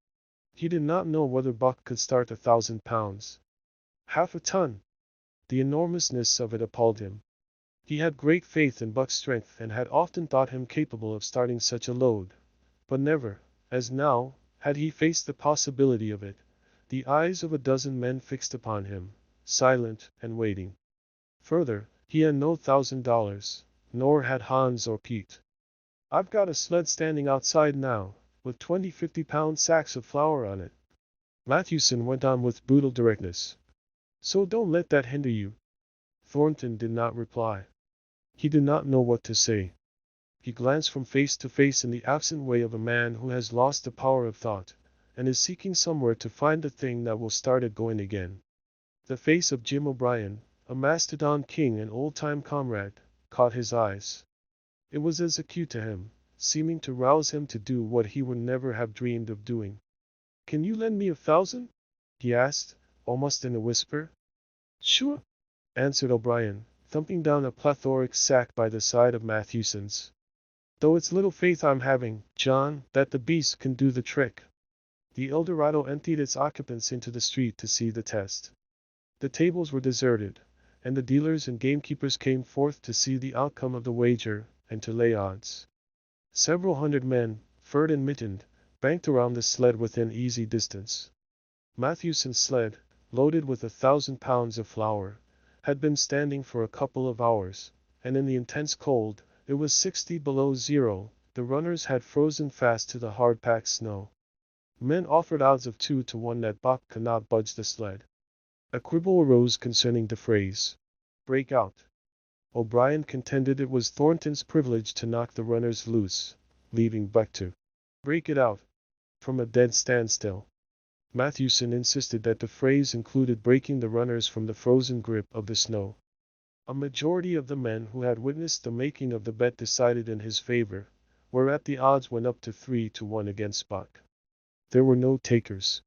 He did not know whether Buck could start 1,000 pounds. Half a ton! The enormousness of it appalled him. He had great faith in Buck's strength and had often thought him capable of starting such a load. But never, as now, had he faced the possibility of it, the eyes of a dozen men fixed upon him, silent and waiting. Further, he had no $1,000, nor had Hans or Pete. "I've got a sled standing outside now, with 20 50-pound sacks of flour on it," Mathewson went on with brutal directness. "So don't let that hinder you." Thornton did not reply. He did not know what to say. He glanced from face to face in the absent way of a man who has lost the power of thought, and is seeking somewhere to find the thing that will start it going again. The face of Jim O'Brien, a Mastodon king and old-time comrade, caught his eyes. It was as acute to him, seeming to rouse him to do what he would never have dreamed of doing. "Can you lend me 1,000?" he asked, almost in a whisper. "Sure," answered O'Brien, thumping down a plethoric sack by the side of Mathewson's. "Though it's little faith I'm having, John, that the beast can do the trick." The Eldorado emptied its occupants into the street to see the test. The tables were deserted, and the dealers and gamekeepers came forth to see the outcome of the wager, and to lay odds. Several hundred men, furred and mittened, banked around the sled within easy distance. Mathewson's sled, loaded with 1,000 pounds of flour, had been standing for a couple of hours, and in the intense cold, it was 60 below zero, the runners had frozen fast to the hard-packed snow. Men offered odds of 2 to 1 that Buck could not budge the sled. A quibble arose concerning the phrase, "break out." O'Brien contended it was Thornton's privilege to knock the runners loose, leaving Buck to break it out from a dead standstill. Mathewson insisted that the phrase included breaking the runners from the frozen grip of the snow. A majority of the men who had witnessed the making of the bet decided in his favor, whereat the odds went up to 3 to 1 against Buck. There were no takers.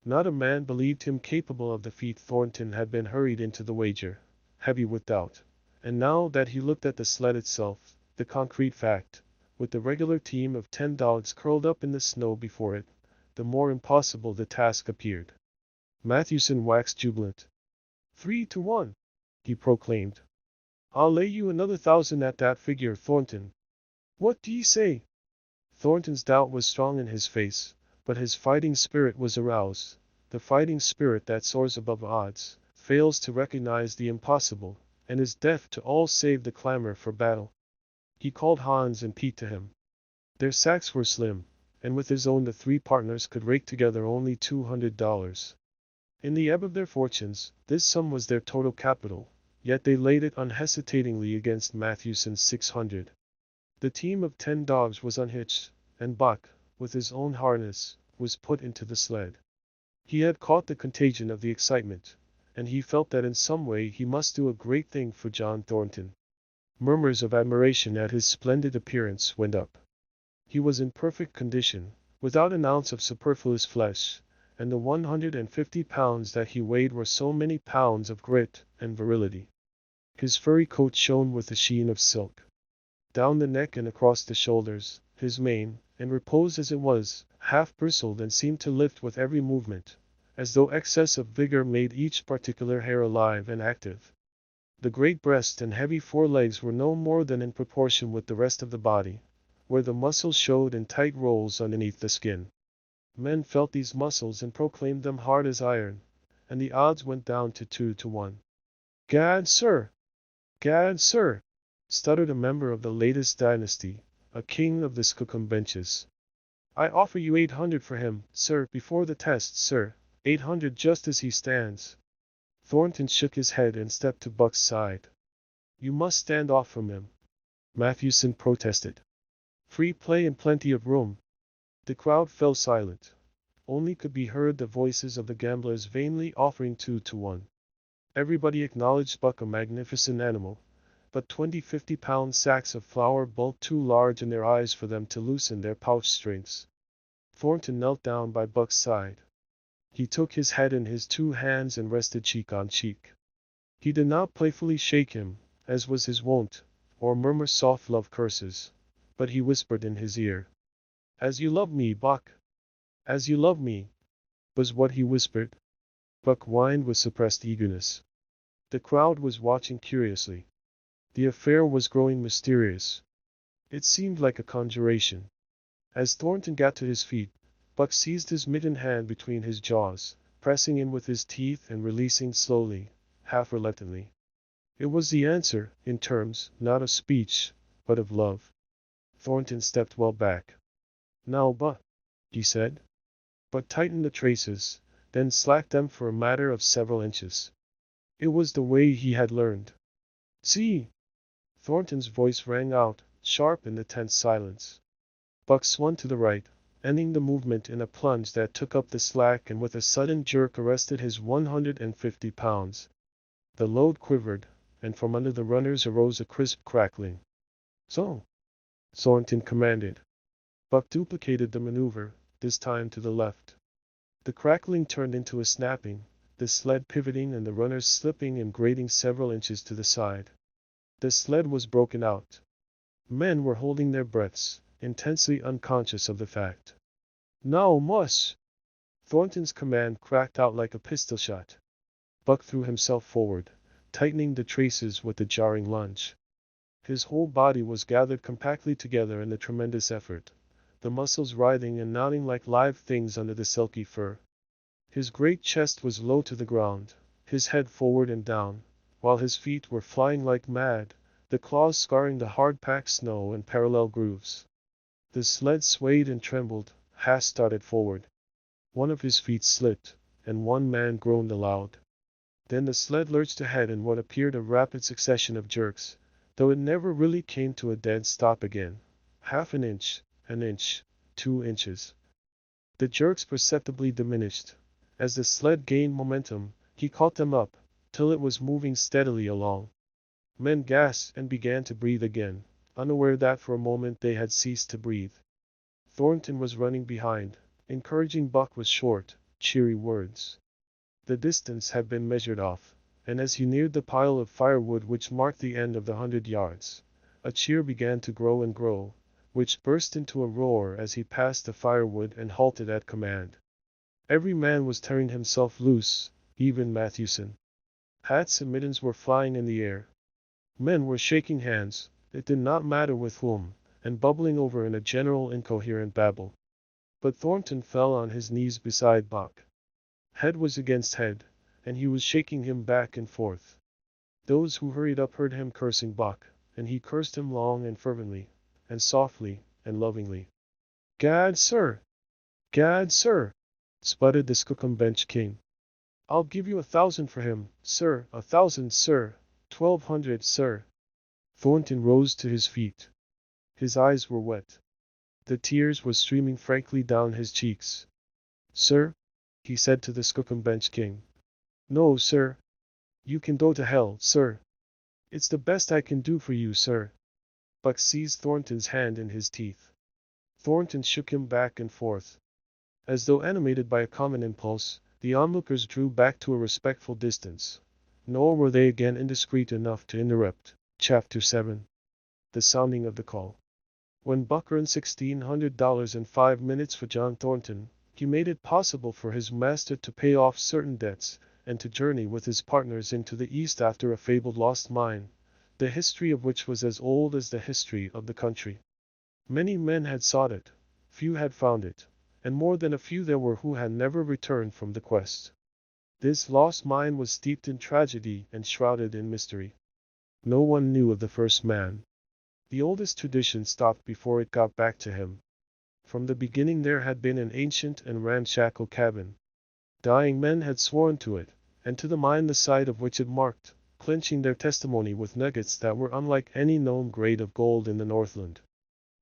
Not a man believed him capable of the feat. Thornton had been hurried into the wager, heavy with doubt, and now that he looked at the sled itself, the concrete fact, with the regular team of 10 dogs curled up in the snow before it, the more impossible the task appeared. Mathewson waxed jubilant. 3 to 1, he proclaimed. "I'll lay you another 1,000 at that figure, Thornton. What do ye say?" Thornton's doubt was strong in his face, but his fighting spirit was aroused, the fighting spirit that soars above odds, fails to recognize the impossible, and is deaf to all save the clamor for battle. He called Hans and Pete to him. Their sacks were slim, and with his own the three partners could rake together only $200. In the ebb of their fortunes, this sum was their total capital, yet they laid it unhesitatingly against Matthewson's 600. The team of 10 dogs was unhitched, and Buck, with his own harness, was put into the sled. He had caught the contagion of the excitement, and he felt that in some way he must do a great thing for John Thornton. Murmurs of admiration at his splendid appearance went up. He was in perfect condition, without an ounce of superfluous flesh, and the 150 pounds that he weighed were so many pounds of grit and virility. His furry coat shone with the sheen of silk. Down the neck and across the shoulders, his mane, in repose as it was, half bristled and seemed to lift with every movement, as though excess of vigor made each particular hair alive and active. The great breast and heavy forelegs were no more than in proportion with the rest of the body, where the muscles showed in tight rolls underneath the skin. Men felt these muscles and proclaimed them hard as iron, and the odds went down to 2 to 1. "Gad, sir! Gad, sir!" stuttered a member of the latest dynasty, a king of the Skookum benches. "I offer you 800 for him, sir, before the test, sir, 800 just as he stands." Thornton shook his head and stepped to Buck's side. "You must stand off from him," Matthewson protested. "Free play and plenty of room." The crowd fell silent. Only could be heard the voices of the gamblers vainly offering 2 to 1. Everybody acknowledged Buck a magnificent animal, but 20 50-pound sacks of flour bulked too large in their eyes for them to loosen their pouch strings. Thornton knelt down by Buck's side. He took his head in his 2 hands and rested cheek on cheek. He did not playfully shake him, as was his wont, or murmur soft love curses, but he whispered in his ear. "As you love me, Buck. As you love me," was what he whispered. Buck whined with suppressed eagerness. The crowd was watching curiously. The affair was growing mysterious. It seemed like a conjuration. As Thornton got to his feet, Buck seized his mittened hand between his jaws, pressing in with his teeth and releasing slowly, half reluctantly. It was the answer, in terms, not of speech, but of love. Thornton stepped well back. "Now, Buck," he said. Buck tightened the traces, then slacked them for a matter of several inches. It was the way he had learned. "See!" Thornton's voice rang out, sharp in the tense silence. Buck swung to the right, ending the movement in a plunge that took up the slack and with a sudden jerk arrested his 150 pounds. The load quivered, and from under the runners arose a crisp crackling. "So!" Thornton commanded. Buck duplicated the maneuver, this time to the left. The crackling turned into a snapping, the sled pivoting and the runners slipping and grating several inches to the side. The sled was broken out. Men were holding their breaths, intensely unconscious of the fact. "Now, muss!" Thornton's command cracked out like a pistol shot. Buck threw himself forward, tightening the traces with a jarring lunge. His whole body was gathered compactly together in the tremendous effort, the muscles writhing and knotting like live things under the silky fur. His great chest was low to the ground, his head forward and down, while his feet were flying like mad, the claws scarring the hard-packed snow in parallel grooves. The sled swayed and trembled. Haas started forward. One of his feet slipped, and one man groaned aloud. Then the sled lurched ahead in what appeared a rapid succession of jerks, though it never really came to a dead stop again. Half an inch, 2 inches. The jerks perceptibly diminished. As the sled gained momentum, he caught them up, till it was moving steadily along. Men gasped and began to breathe again, unaware that for a moment they had ceased to breathe. Thornton was running behind, encouraging Buck with short, cheery words. The distance had been measured off, and as he neared the pile of firewood which marked the end of the 100 yards, a cheer began to grow and grow, which burst into a roar as he passed the firewood and halted at command. Every man was tearing himself loose, even Matthewson. Hats and mittens were flying in the air. Men were shaking hands, it did not matter with whom, and bubbling over in a general incoherent babble. But Thornton fell on his knees beside Buck. Head was against head, and he was shaking him back and forth. Those who hurried up heard him cursing Buck, and he cursed him long and fervently, and softly, and lovingly. "Gad, sir! Gad, sir!" sputtered the Skookumbench King. "I'll give you 1,000 for him, sir, 1,000, sir, 1,200, sir." Thornton rose to his feet. His eyes were wet. The tears were streaming frankly down his cheeks. "Sir," he said to the Skookumbench King. "No, sir. You can go to hell, sir. It's the best I can do for you, sir." Buck seized Thornton's hand in his teeth. Thornton shook him back and forth. As though animated by a common impulse, the onlookers drew back to a respectful distance. Nor were they again indiscreet enough to interrupt. Chapter 7. The Sounding of the Call. When Buck earned $1,600 in 5 minutes for John Thornton, he made it possible for his master to pay off certain debts, and to journey with his partners into the East after a fabled lost mine, the history of which was as old as the history of the country. Many men had sought it, few had found it, and more than a few there were who had never returned from the quest. This lost mine was steeped in tragedy and shrouded in mystery. No one knew of the first man. The oldest tradition stopped before it got back to him. From the beginning there had been an ancient and ramshackle cabin. Dying men had sworn to it, and to the mine the site of which it marked, clinching their testimony with nuggets that were unlike any known grade of gold in the Northland.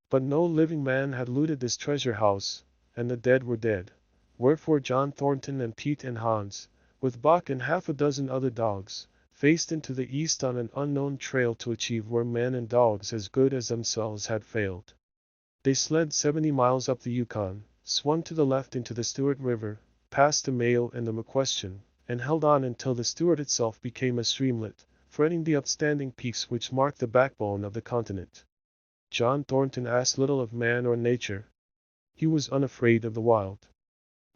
But no living man had looted this treasure house, and the dead were dead. Wherefore John Thornton and Pete and Hans, with Buck and half a dozen other dogs, faced into the east on an unknown trail to achieve where men and dogs as good as themselves had failed. They slid 70 miles up the Yukon, swung to the left into the Stewart River, past the Mayo and the McQuestion, and held on until the Stewart itself became a streamlet, fretting the upstanding peaks which marked the backbone of the continent. John Thornton asked little of man or nature. He was unafraid of the wild.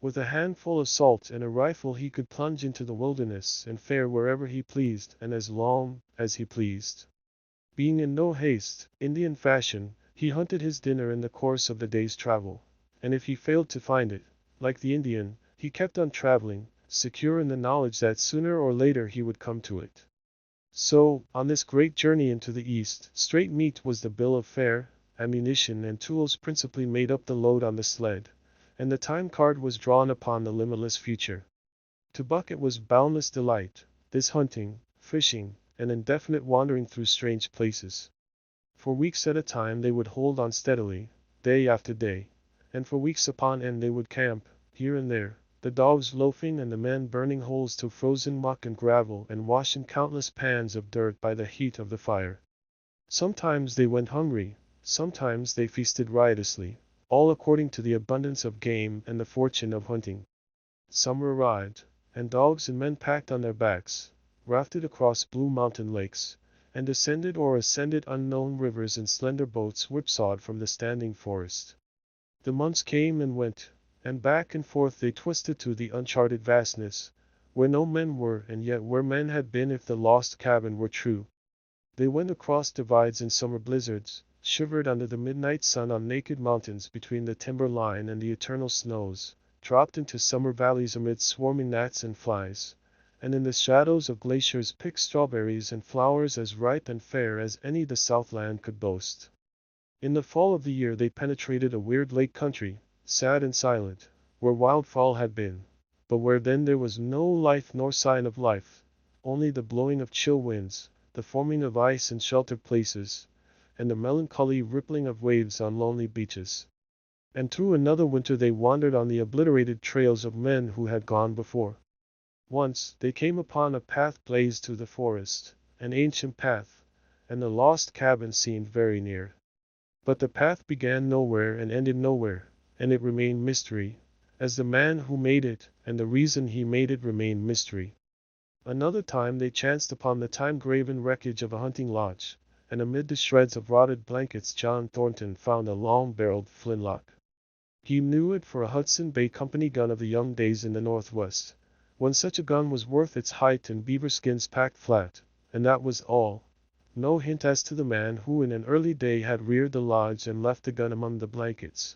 With a handful of salt and a rifle he could plunge into the wilderness and fare wherever he pleased and as long as he pleased. Being in no haste, Indian fashion, he hunted his dinner in the course of the day's travel, and if he failed to find it, like the Indian, he kept on traveling, secure in the knowledge that sooner or later he would come to it. So, on this great journey into the East, straight meat was the bill of fare, ammunition and tools principally made up the load on the sled, and the time card was drawn upon the limitless future. To Buck it was boundless delight, this hunting, fishing, and indefinite wandering through strange places. For weeks at a time they would hold on steadily, day after day, and for weeks upon end they would camp, here and there, the dogs loafing and the men burning holes through frozen muck and gravel and washing countless pans of dirt by the heat of the fire. Sometimes they went hungry, sometimes they feasted riotously, all according to the abundance of game and the fortune of hunting. Summer arrived, and dogs and men packed on their backs, rafted across blue mountain lakes, and descended or ascended unknown rivers in slender boats whipsawed from the standing forest. The months came and went, and back and forth they twisted to the uncharted vastness, where no men were and yet where men had been if the lost cabin were true. They went across divides in summer blizzards, shivered under the midnight sun on naked mountains between the timber line and the eternal snows, dropped into summer valleys amid swarming gnats and flies, and in the shadows of glaciers picked strawberries and flowers as ripe and fair as any the Southland could boast. In the fall of the year they penetrated a weird lake country, sad and silent, where wildfowl had been, but where then there was no life nor sign of life, only the blowing of chill winds, the forming of ice in sheltered places, and the melancholy rippling of waves on lonely beaches. And through another winter they wandered on the obliterated trails of men who had gone before. Once they came upon a path blazed through the forest, an ancient path, and the lost cabin seemed very near. But the path began nowhere and ended nowhere, and it remained mystery, as the man who made it and the reason he made it remained mystery. Another time they chanced upon the time-graven wreckage of a hunting lodge, and amid the shreds of rotted blankets John Thornton found a long-barreled flintlock. He knew it for a Hudson Bay Company gun of the young days in the Northwest, when such a gun was worth its height in beaver skins packed flat, and that was all. No hint as to the man who in an early day had reared the lodge and left the gun among the blankets.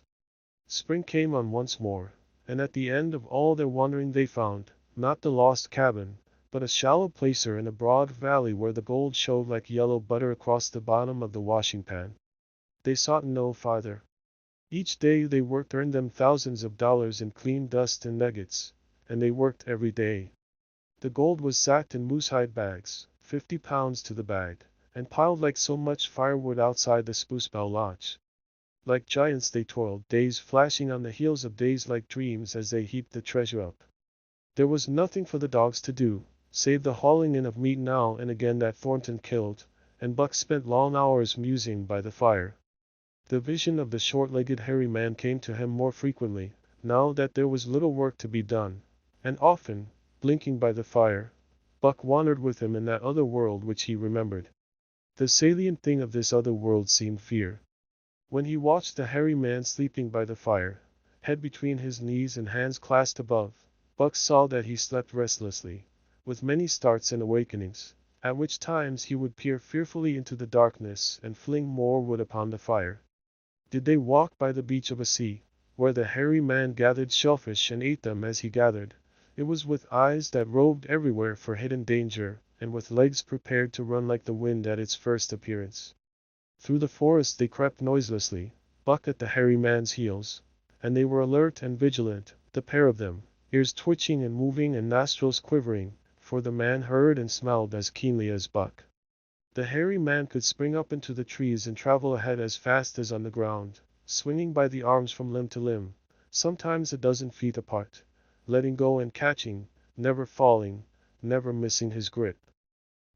Spring came on once more, and at the end of all their wandering they found, not the lost cabin, but a shallow placer in a broad valley where the gold showed like yellow butter across the bottom of the washing pan. They sought no farther. Each day they worked earned them thousands of dollars in clean dust and nuggets, and they worked every day. The gold was sacked in moosehide bags, 50 pounds to the bag, and piled like so much firewood outside the spruce bough lodge. Like giants they toiled, days flashing on the heels of days like dreams as they heaped the treasure up. There was nothing for the dogs to do, save the hauling in of meat now and again that Thornton killed, and Buck spent long hours musing by the fire. The vision of the short-legged hairy man came to him more frequently, now that there was little work to be done, and often, blinking by the fire, Buck wandered with him in that other world which he remembered. The salient thing of this other world seemed fear. When he watched the hairy man sleeping by the fire, head between his knees and hands clasped above, Buck saw that he slept restlessly, with many starts and awakenings, at which times he would peer fearfully into the darkness and fling more wood upon the fire. Did they walk by the beach of a sea, where the hairy man gathered shellfish and ate them as he gathered, it was with eyes that roved everywhere for hidden danger, and with legs prepared to run like the wind at its first appearance. Through the forest they crept noiselessly, Buck at the hairy man's heels, and they were alert and vigilant, the pair of them, ears twitching and moving and nostrils quivering, for the man heard and smelled as keenly as Buck. The hairy man could spring up into the trees and travel ahead as fast as on the ground, swinging by the arms from limb to limb, sometimes a dozen feet apart, letting go and catching, never falling, never missing his grip.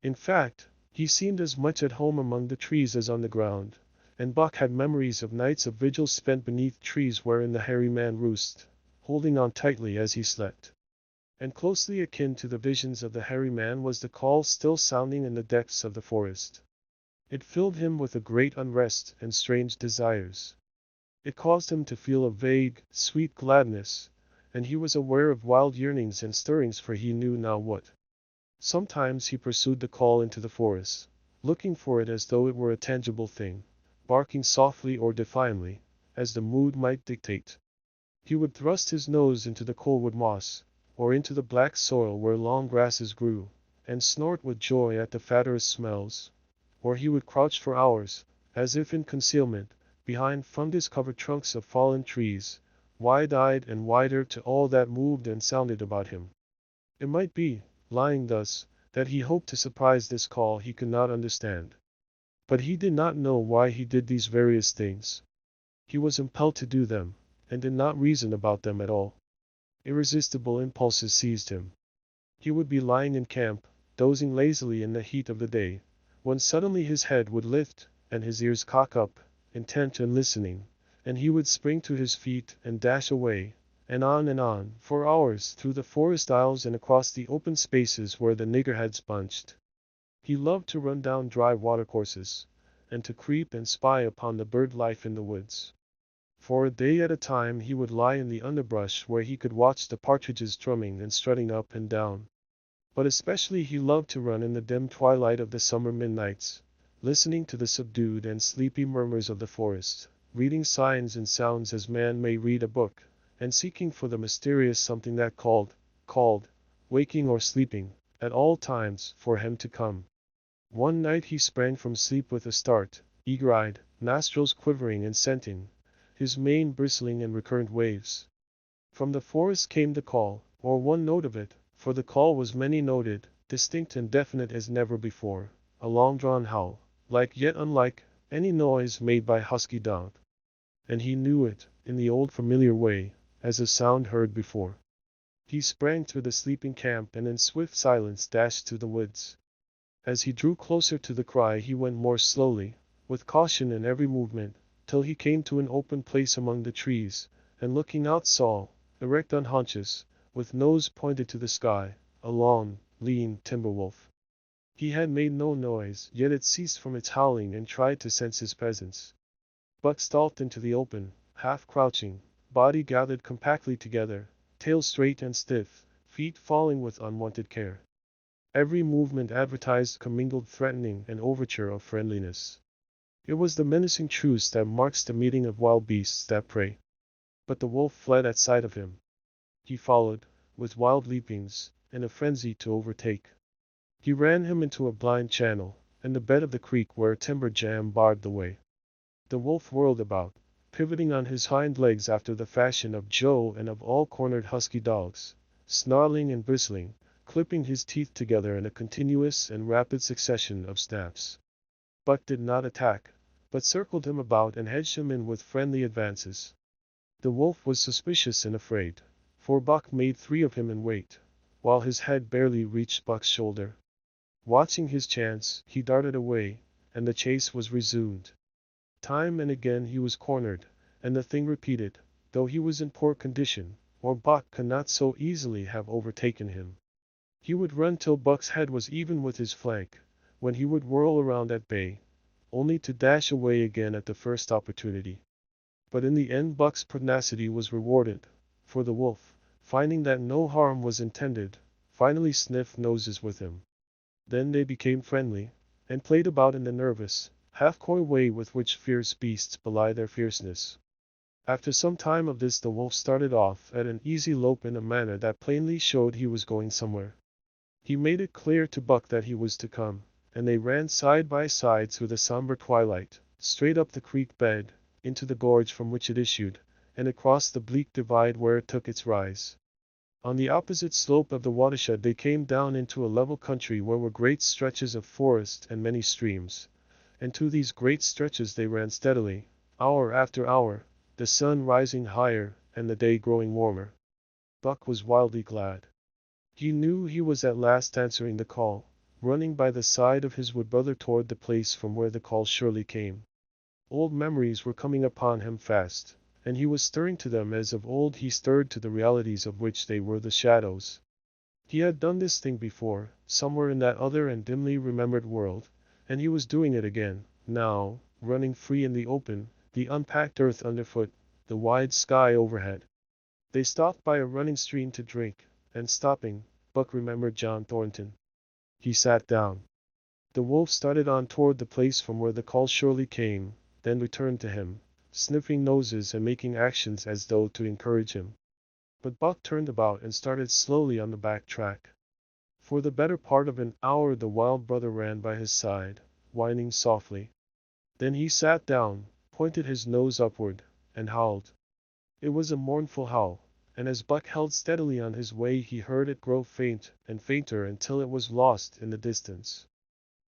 In fact, he seemed as much at home among the trees as on the ground, and Buck had memories of nights of vigil spent beneath trees wherein the hairy man roosted, holding on tightly as he slept. And closely akin to the visions of the hairy man was the call still sounding in the depths of the forest. It filled him with a great unrest and strange desires. It caused him to feel a vague, sweet gladness, and he was aware of wild yearnings and stirrings for he knew now what. Sometimes he pursued the call into the forest, looking for it as though it were a tangible thing, barking softly or defiantly, as the mood might dictate. He would thrust his nose into the coalwood moss, or into the black soil where long grasses grew, and snort with joy at the fattest smells, or he would crouch for hours, as if in concealment, behind fungus-covered trunks of fallen trees, wide-eyed and wider to all that moved and sounded about him. It might be, lying thus, that he hoped to surprise this call he could not understand. But he did not know why he did these various things. He was impelled to do them, and did not reason about them at all. Irresistible impulses seized him. He would be lying in camp, dozing lazily in the heat of the day, when suddenly his head would lift, and his ears cock up, intent and listening, and he would spring to his feet and dash away, and on, for hours, through the forest aisles and across the open spaces where the niggerheads bunched. He loved to run down dry watercourses, and to creep and spy upon the bird life in the woods. For a day at a time he would lie in the underbrush where he could watch the partridges drumming and strutting up and down. But especially he loved to run in the dim twilight of the summer midnights, listening to the subdued and sleepy murmurs of the forest, reading signs and sounds as man may read a book, and seeking for the mysterious something that called, waking or sleeping, at all times, for him to come. One night he sprang from sleep with a start, eager-eyed, nostrils quivering and scenting, his mane bristling in recurrent waves. From the forest came the call, or one note of it, for the call was many-noted, distinct and definite as never before, a long-drawn howl, like yet unlike any noise made by husky dog. And he knew it, in the old familiar way, as a sound heard before. He sprang through the sleeping camp and in swift silence dashed to the woods. As he drew closer to the cry he went more slowly, with caution in every movement, till he came to an open place among the trees, and looking out saw, erect on haunches, with nose pointed to the sky, a long, lean timber wolf. He had made no noise, yet it ceased from its howling and tried to sense his presence. Buck stalked into the open, half crouching, body gathered compactly together, tail straight and stiff, feet falling with unwonted care. Every movement advertised commingled threatening and overture of friendliness. It was the menacing truce that marks the meeting of wild beasts that prey. But the wolf fled at sight of him. He followed, with wild leapings, in a frenzy to overtake. He ran him into a blind channel, in the bed of the creek where a timber jam barred the way. The wolf whirled about, pivoting on his hind legs after the fashion of Joe and of all cornered husky dogs, snarling and bristling, clipping his teeth together in a continuous and rapid succession of snaps. Buck did not attack, but circled him about and hedged him in with friendly advances. The wolf was suspicious and afraid, for Buck made 3 of him in weight, while his head barely reached Buck's shoulder. Watching his chance, he darted away, and the chase was resumed. Time and again he was cornered, and the thing repeated, though he was in poor condition, or Buck could not so easily have overtaken him. He would run till Buck's head was even with his flank, when he would whirl around at bay, only to dash away again at the first opportunity. But in the end Buck's pugnacity was rewarded, for the wolf, finding that no harm was intended, finally sniffed noses with him. Then they became friendly, and played about in the nervous, half-coy way with which fierce beasts belie their fierceness. After some time of this the wolf started off at an easy lope in a manner that plainly showed he was going somewhere. He made it clear to Buck that he was to come, and they ran side by side through the somber twilight, straight up the creek bed, into the gorge from which it issued, and across the bleak divide where it took its rise. On the opposite slope of the watershed they came down into a level country where were great stretches of forest and many streams, and to these great stretches they ran steadily, hour after hour, the sun rising higher and the day growing warmer. Buck was wildly glad. He knew he was at last answering the call, running by the side of his wood-brother toward the place from where the call surely came. Old memories were coming upon him fast, and he was stirring to them as of old he stirred to the realities of which they were the shadows. He had done this thing before, somewhere in that other and dimly remembered world, and he was doing it again, now, running free in the open, the unpacked earth underfoot, the wide sky overhead. They stopped by a running stream to drink, and stopping, Buck remembered John Thornton. He sat down. The wolf started on toward the place from where the call surely came, then returned to him, sniffing noses and making actions as though to encourage him. But Buck turned about and started slowly on the back track. For the better part of an hour the wild brother ran by his side, whining softly. Then he sat down, pointed his nose upward, and howled. It was a mournful howl, and as Buck held steadily on his way he heard it grow faint and fainter until it was lost in the distance.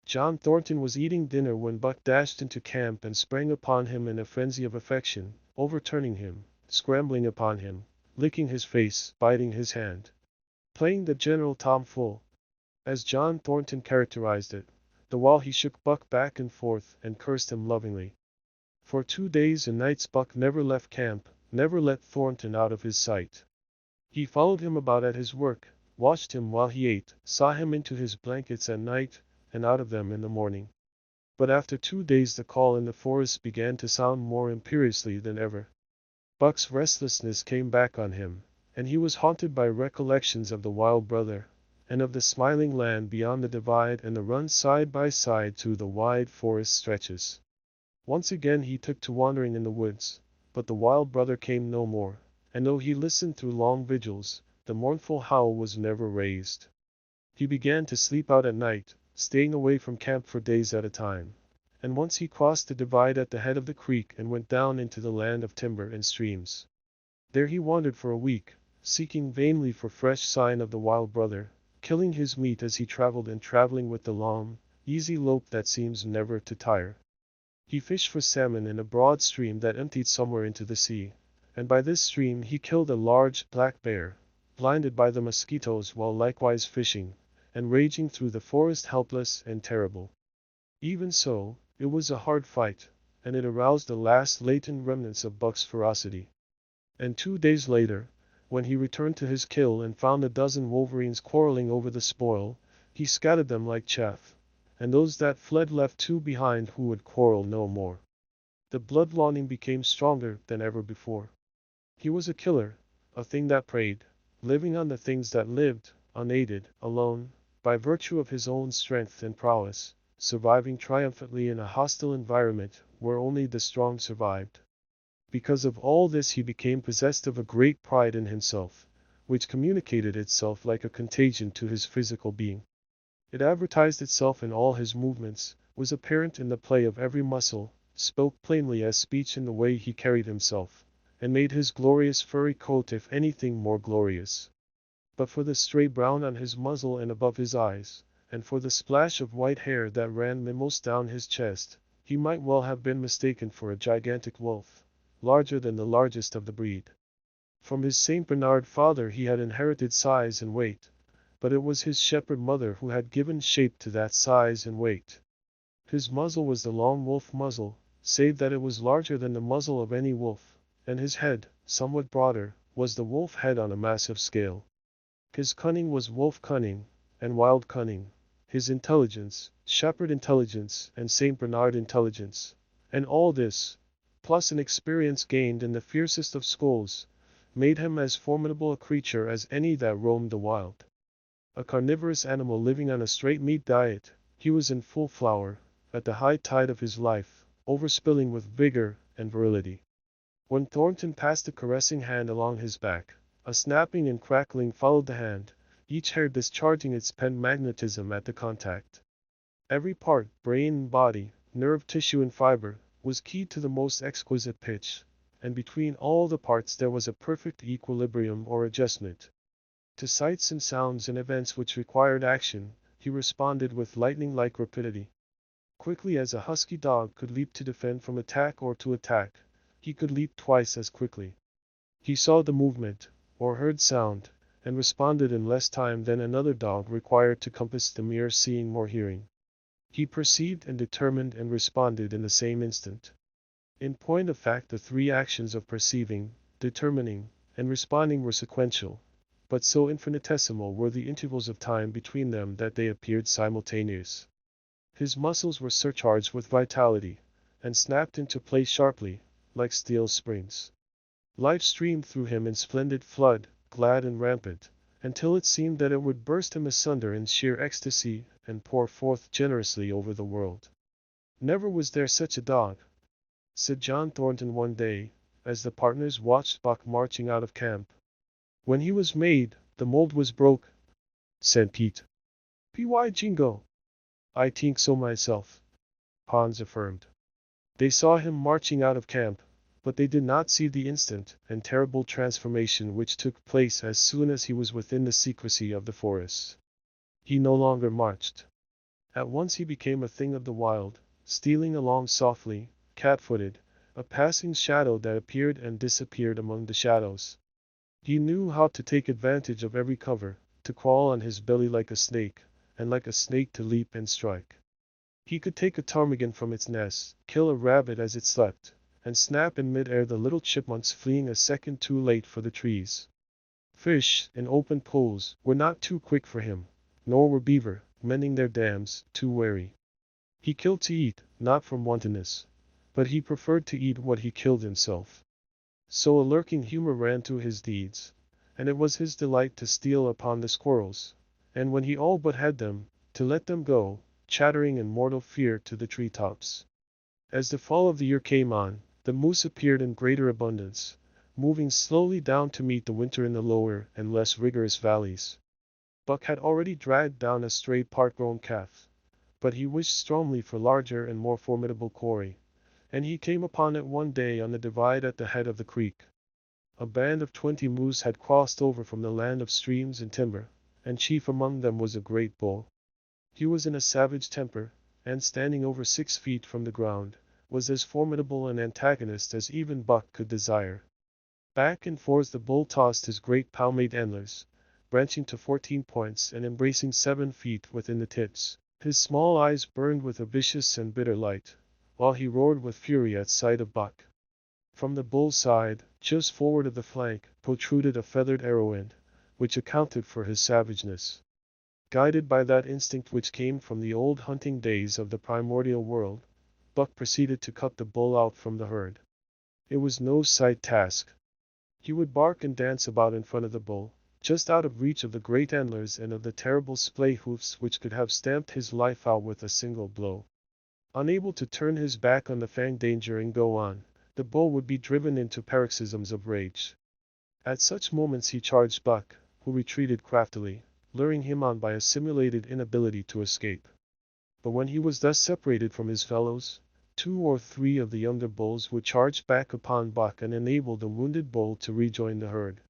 John Thornton was eating dinner when Buck dashed into camp and sprang upon him in a frenzy of affection, overturning him, scrambling upon him, licking his face, biting his hand. Playing the general tomfool, as John Thornton characterized it, the while he shook Buck back and forth and cursed him lovingly. For 2 days and nights Buck never left camp, never let Thornton out of his sight. He followed him about at his work, watched him while he ate, saw him into his blankets at night, and out of them in the morning. But after 2 days the call in the forest began to sound more imperiously than ever. Buck's restlessness came back on him, and he was haunted by recollections of the wild brother, and of the smiling land beyond the divide and the run side by side through the wide forest stretches. Once again he took to wandering in the woods, but the wild brother came no more, and though he listened through long vigils, the mournful howl was never raised. He began to sleep out at night, staying away from camp for days at a time, and once he crossed the divide at the head of the creek and went down into the land of timber and streams. There he wandered for a week, seeking vainly for fresh sign of the wild brother, killing his meat as he traveled and traveling with the long, easy lope that seems never to tire. He fished for salmon in a broad stream that emptied somewhere into the sea, and by this stream he killed a large black bear, blinded by the mosquitoes while likewise fishing, and raging through the forest helpless and terrible. Even so, it was a hard fight, and it aroused the last latent remnants of Buck's ferocity. And 2 days later, when he returned to his kill and found a dozen wolverines quarreling over the spoil, he scattered them like chaff, and those that fled left 2 behind who would quarrel no more. The blood longing became stronger than ever before. He was a killer, a thing that preyed, living on the things that lived, unaided, alone, by virtue of his own strength and prowess, surviving triumphantly in a hostile environment where only the strong survived. Because of all this he became possessed of a great pride in himself, which communicated itself like a contagion to his physical being. It advertised itself in all his movements, was apparent in the play of every muscle, spoke plainly as speech in the way he carried himself, and made his glorious furry coat if anything more glorious. But for the stray brown on his muzzle and above his eyes, and for the splash of white hair that ran mimose down his chest, he might well have been mistaken for a gigantic wolf, larger than the largest of the breed. From his Saint Bernard father he had inherited size and weight, but it was his shepherd mother who had given shape to that size and weight. His muzzle was the long wolf muzzle, save that it was larger than the muzzle of any wolf, and his head, somewhat broader, was the wolf head on a massive scale. His cunning was wolf cunning, and wild cunning. His intelligence, shepherd intelligence, and Saint Bernard intelligence. And all this, plus an experience gained in the fiercest of schools, made him as formidable a creature as any that roamed the wild. A carnivorous animal living on a straight meat diet, he was in full flower, at the high tide of his life, overspilling with vigor and virility. When Thornton passed a caressing hand along his back, a snapping and crackling followed the hand, each hair discharging its pent magnetism at the contact. Every part, brain and body, nerve tissue and fiber, was keyed to the most exquisite pitch, and between all the parts there was a perfect equilibrium or adjustment. To sights and sounds and events which required action, he responded with lightning-like rapidity. Quickly as a husky dog could leap to defend from attack or to attack, he could leap twice as quickly. He saw the movement, or heard sound, and responded in less time than another dog required to compass the mere seeing or hearing. He perceived and determined and responded in the same instant. In point of fact, the three actions of perceiving, determining, and responding were sequential, but so infinitesimal were the intervals of time between them that they appeared simultaneous. His muscles were surcharged with vitality, and snapped into place sharply, like steel springs. Life streamed through him in splendid flood, glad and rampant, until it seemed that it would burst him asunder in sheer ecstasy, and pour forth generously over the world. "Never was there such a dog," said John Thornton one day, as the partners watched Buck marching out of camp. "When he was made, the mold was broke," said Pete. "P.Y. Jingo." "I think so myself," Hans affirmed. They saw him marching out of camp, but they did not see the instant and terrible transformation which took place as soon as he was within the secrecy of the forest. He no longer marched. At once he became a thing of the wild, stealing along softly, cat-footed, a passing shadow that appeared and disappeared among the shadows. He knew how to take advantage of every cover, to crawl on his belly like a snake, and like a snake to leap and strike. He could take a ptarmigan from its nest, kill a rabbit as it slept, and snap in mid-air the little chipmunks fleeing a second too late for the trees. Fish, in open pools, were not too quick for him, nor were beaver, mending their dams, too wary. He killed to eat, not from wantonness, but he preferred to eat what he killed himself. So a lurking humor ran to his deeds, and it was his delight to steal upon the squirrels, and when he all but had them, to let them go, chattering in mortal fear to the treetops. As the fall of the year came on, the moose appeared in greater abundance, moving slowly down to meet the winter in the lower and less rigorous valleys. Buck had already dragged down a stray part-grown calf, but he wished strongly for larger and more formidable quarry, and he came upon it one day on the divide at the head of the creek. A band of 20 moose had crossed over from the land of streams and timber, and chief among them was a great bull. He was in a savage temper, and standing over 6 feet from the ground, was as formidable an antagonist as even Buck could desire. Back and forth the bull tossed his great palmate antlers, branching to 14 points and embracing 7 feet within the tips. His small eyes burned with a vicious and bitter light, while he roared with fury at sight of Buck. From the bull's side, just forward of the flank, protruded a feathered arrow end, which accounted for his savageness. Guided by that instinct which came from the old hunting days of the primordial world, Buck proceeded to cut the bull out from the herd. It was no slight task. He would bark and dance about in front of the bull, just out of reach of the great antlers and of the terrible splay hoofs which could have stamped his life out with a single blow. Unable to turn his back on the Fang danger and go on, the bull would be driven into paroxysms of rage. At such moments he charged Buck, who retreated craftily, luring him on by a simulated inability to escape. But when he was thus separated from his fellows, 2 or 3 of the younger bulls would charge back upon Buck and enable the wounded bull to rejoin the herd.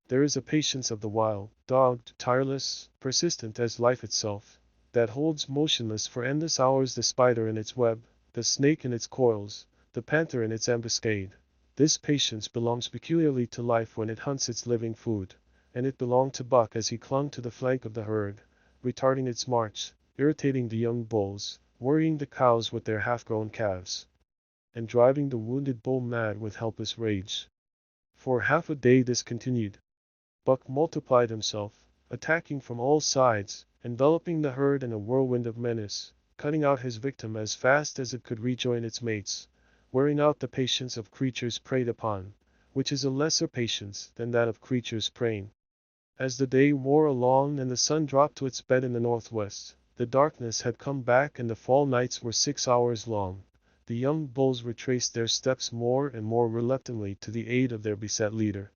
There is a patience of the wild, dogged, tireless, persistent as life itself, that holds motionless for endless hours the spider in its web, the snake in its coils, the panther in its ambuscade. This patience belongs peculiarly to life when it hunts its living food, and it belonged to Buck as he clung to the flank of the herd, retarding its march, irritating the young bulls, worrying the cows with their half-grown calves, and driving the wounded bull mad with helpless rage. For half a day this continued. Buck multiplied himself, attacking from all sides, enveloping the herd in a whirlwind of menace, cutting out his victim as fast as it could rejoin its mates, wearing out the patience of creatures preyed upon, which is a lesser patience than that of creatures preying. As the day wore along and the sun dropped to its bed in the northwest, the darkness had come back and the fall nights were 6 hours long. The young bulls retraced their steps more and more reluctantly to the aid of their beset leader.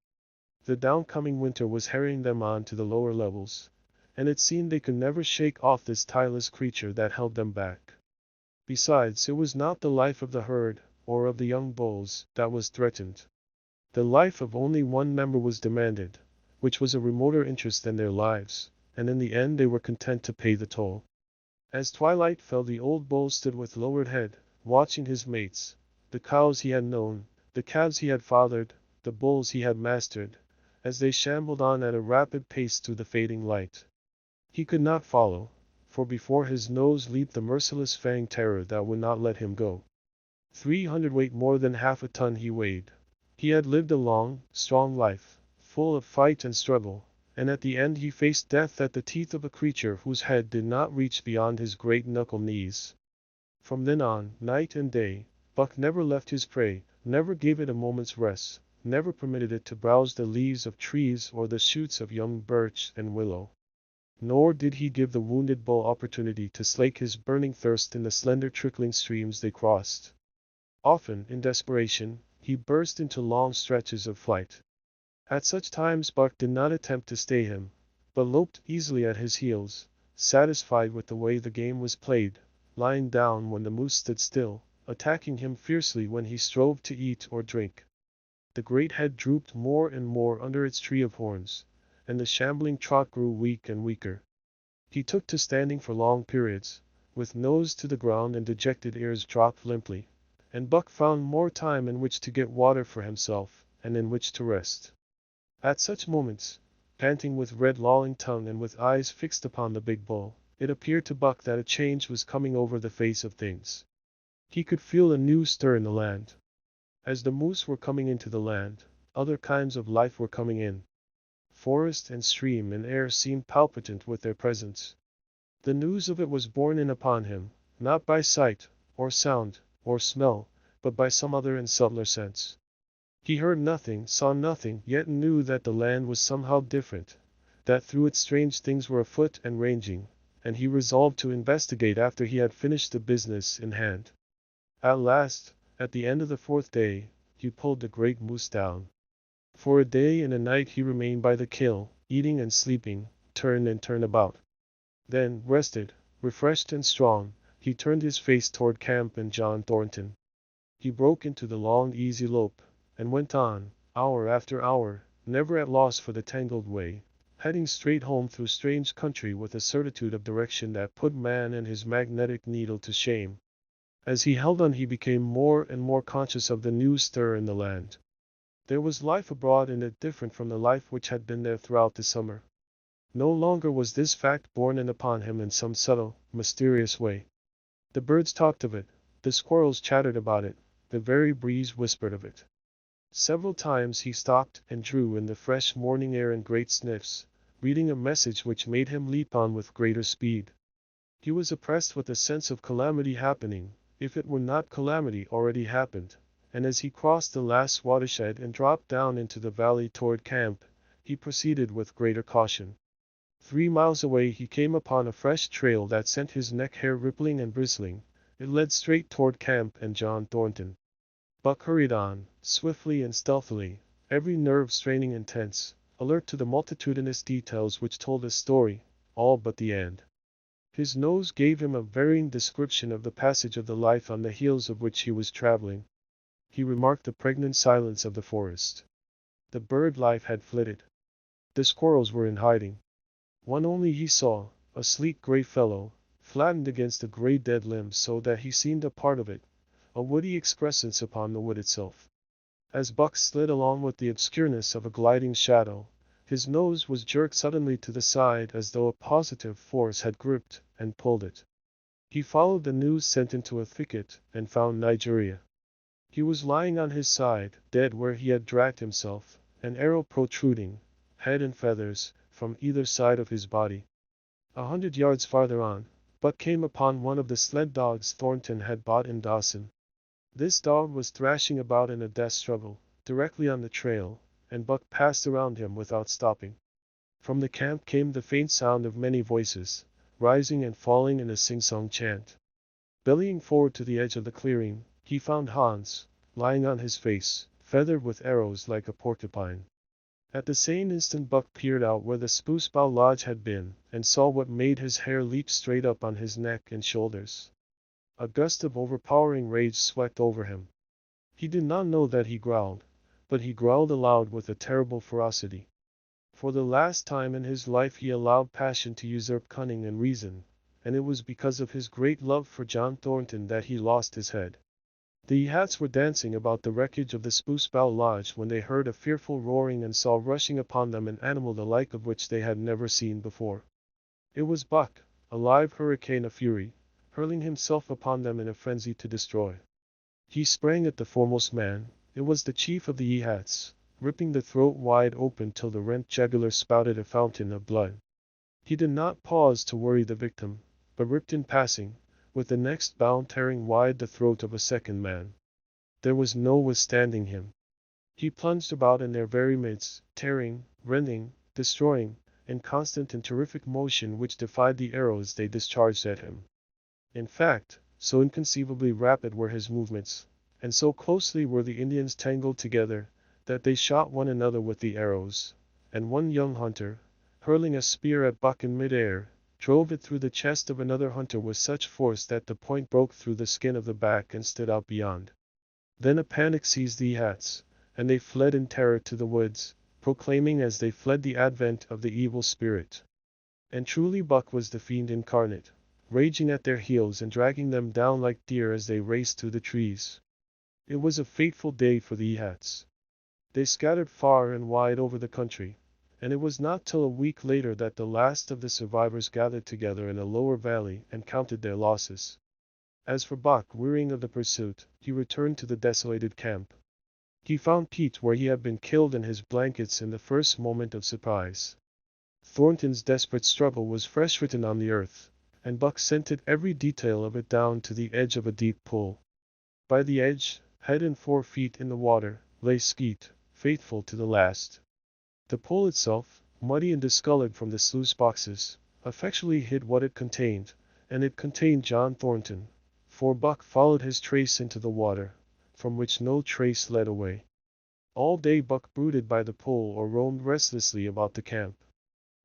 The downcoming winter was harrying them on to the lower levels, and it seemed they could never shake off this tireless creature that held them back. Besides, it was not the life of the herd, or of the young bulls, that was threatened. The life of only one member was demanded, which was a remoter interest than their lives, and in the end they were content to pay the toll. As twilight fell, the old bull stood with lowered head, watching his mates, the cows he had known, the calves he had fathered, the bulls he had mastered, as they shambled on at a rapid pace through the fading light. He could not follow, for before his nose leaped the merciless Fang terror that would not let him go. 300 weight, more than half a ton he weighed. He had lived a long, strong life, full of fight and struggle, and at the end he faced death at the teeth of a creature whose head did not reach beyond his great knuckle knees. From then on, night and day, Buck never left his prey, never gave it a moment's rest, never permitted it to browse the leaves of trees or the shoots of young birch and willow. Nor did he give the wounded bull opportunity to slake his burning thirst in the slender trickling streams they crossed. Often, in desperation, he burst into long stretches of flight. At such times Buck did not attempt to stay him, but loped easily at his heels, satisfied with the way the game was played, lying down when the moose stood still, attacking him fiercely when he strove to eat or drink. The great head drooped more and more under its tree of horns, and the shambling trot grew weak and weaker. He took to standing for long periods, with nose to the ground and dejected ears dropped limply, and Buck found more time in which to get water for himself, and in which to rest. At such moments, panting with red lolling tongue and with eyes fixed upon the big bull, it appeared to Buck that a change was coming over the face of things. He could feel a new stir in the land. As the moose were coming into the land, other kinds of life were coming in. Forest and stream and air seemed palpitant with their presence. The news of it was borne in upon him, not by sight, or sound, or smell, but by some other and subtler sense. He heard nothing, saw nothing, yet knew that the land was somehow different, that through it strange things were afoot and ranging, and he resolved to investigate after he had finished the business in hand. At last, at the end of the 4th day, he pulled the great moose down. For a day and a night he remained by the kill, eating and sleeping, turn and turn about. Then, rested, refreshed and strong, he turned his face toward camp and John Thornton. He broke into the long easy lope, and went on, hour after hour, never at loss for the tangled way, heading straight home through strange country with a certitude of direction that put man and his magnetic needle to shame. As he held on he became more and more conscious of the new stir in the land. There was life abroad in it different from the life which had been there throughout the summer. No longer was this fact borne in upon him in some subtle, mysterious way. The birds talked of it, the squirrels chattered about it, the very breeze whispered of it. Several times he stopped and drew in the fresh morning air in great sniffs, reading a message which made him leap on with greater speed. He was oppressed with a sense of calamity happening, if it were not calamity already happened, and as he crossed the last watershed and dropped down into the valley toward camp, he proceeded with greater caution. 3 miles away he came upon a fresh trail that sent his neck hair rippling and bristling. It led straight toward camp and John Thornton. Buck hurried on, swiftly and stealthily, every nerve straining and tense, alert to the multitudinous details which told a story, all but the end. His nose gave him a varying description of the passage of the life on the heels of which he was traveling. He remarked the pregnant silence of the forest. The bird life had flitted. The squirrels were in hiding. One only he saw, a sleek gray fellow, flattened against a gray dead limb so that he seemed a part of it, a woody excrescence upon the wood itself. As Buck slid along with the obscureness of a gliding shadow, his nose was jerked suddenly to the side as though a positive force had gripped and pulled it. He followed the news scent into a thicket and found Nigeria. He was lying on his side, dead where he had dragged himself, an arrow protruding, head and feathers, from either side of his body. 100 yards farther on, Buck came upon one of the sled dogs Thornton had bought in Dawson. This dog was thrashing about in a death struggle, directly on the trail, and Buck passed around him without stopping. From the camp came the faint sound of many voices, rising and falling in a sing-song chant. Bellying forward to the edge of the clearing, he found Hans, lying on his face, feathered with arrows like a porcupine. At the same instant Buck peered out where the spruce bough lodge had been, and saw what made his hair leap straight up on his neck and shoulders. A gust of overpowering rage swept over him. He did not know that he growled, but he growled aloud with a terrible ferocity. For the last time in his life he allowed passion to usurp cunning and reason, and it was because of his great love for John Thornton that he lost his head. The Ehats were dancing about the wreckage of the Spruce Bough Lodge when they heard a fearful roaring and saw rushing upon them an animal the like of which they had never seen before. It was Buck, a live hurricane of fury, hurling himself upon them in a frenzy to destroy. He sprang at the foremost man. It was the chief of the Ehats, ripping the throat wide open till the rent jugular spouted a fountain of blood. He did not pause to worry the victim, but ripped in passing, with the next bound tearing wide the throat of a second man. There was no withstanding him. He plunged about in their very midst, tearing, rending, destroying, in constant and terrific motion which defied the arrows they discharged at him. In fact, so inconceivably rapid were his movements, and so closely were the Indians tangled together, that they shot one another with the arrows, and one young hunter, hurling a spear at Buck in mid-air, drove it through the chest of another hunter with such force that the point broke through the skin of the back and stood out beyond. Then a panic seized the Ehats, and they fled in terror to the woods, proclaiming as they fled the advent of the evil spirit. And truly Buck was the fiend incarnate, raging at their heels and dragging them down like deer as they raced through the trees. It was a fateful day for the Ehats. They scattered far and wide over the country, and it was not till a week later that the last of the survivors gathered together in a lower valley and counted their losses. As for Buck, wearying of the pursuit, he returned to the desolated camp. He found Pete where he had been killed in his blankets in the first moment of surprise. Thornton's desperate struggle was fresh written on the earth, and Buck scented every detail of it down to the edge of a deep pool. By the edge, head and 4 feet in the water, lay Skeet, faithful to the last. The pool itself, muddy and discolored from the sluice boxes, effectually hid what it contained, and it contained John Thornton, for Buck followed his trace into the water, from which no trace led away. All day Buck brooded by the pool or roamed restlessly about the camp.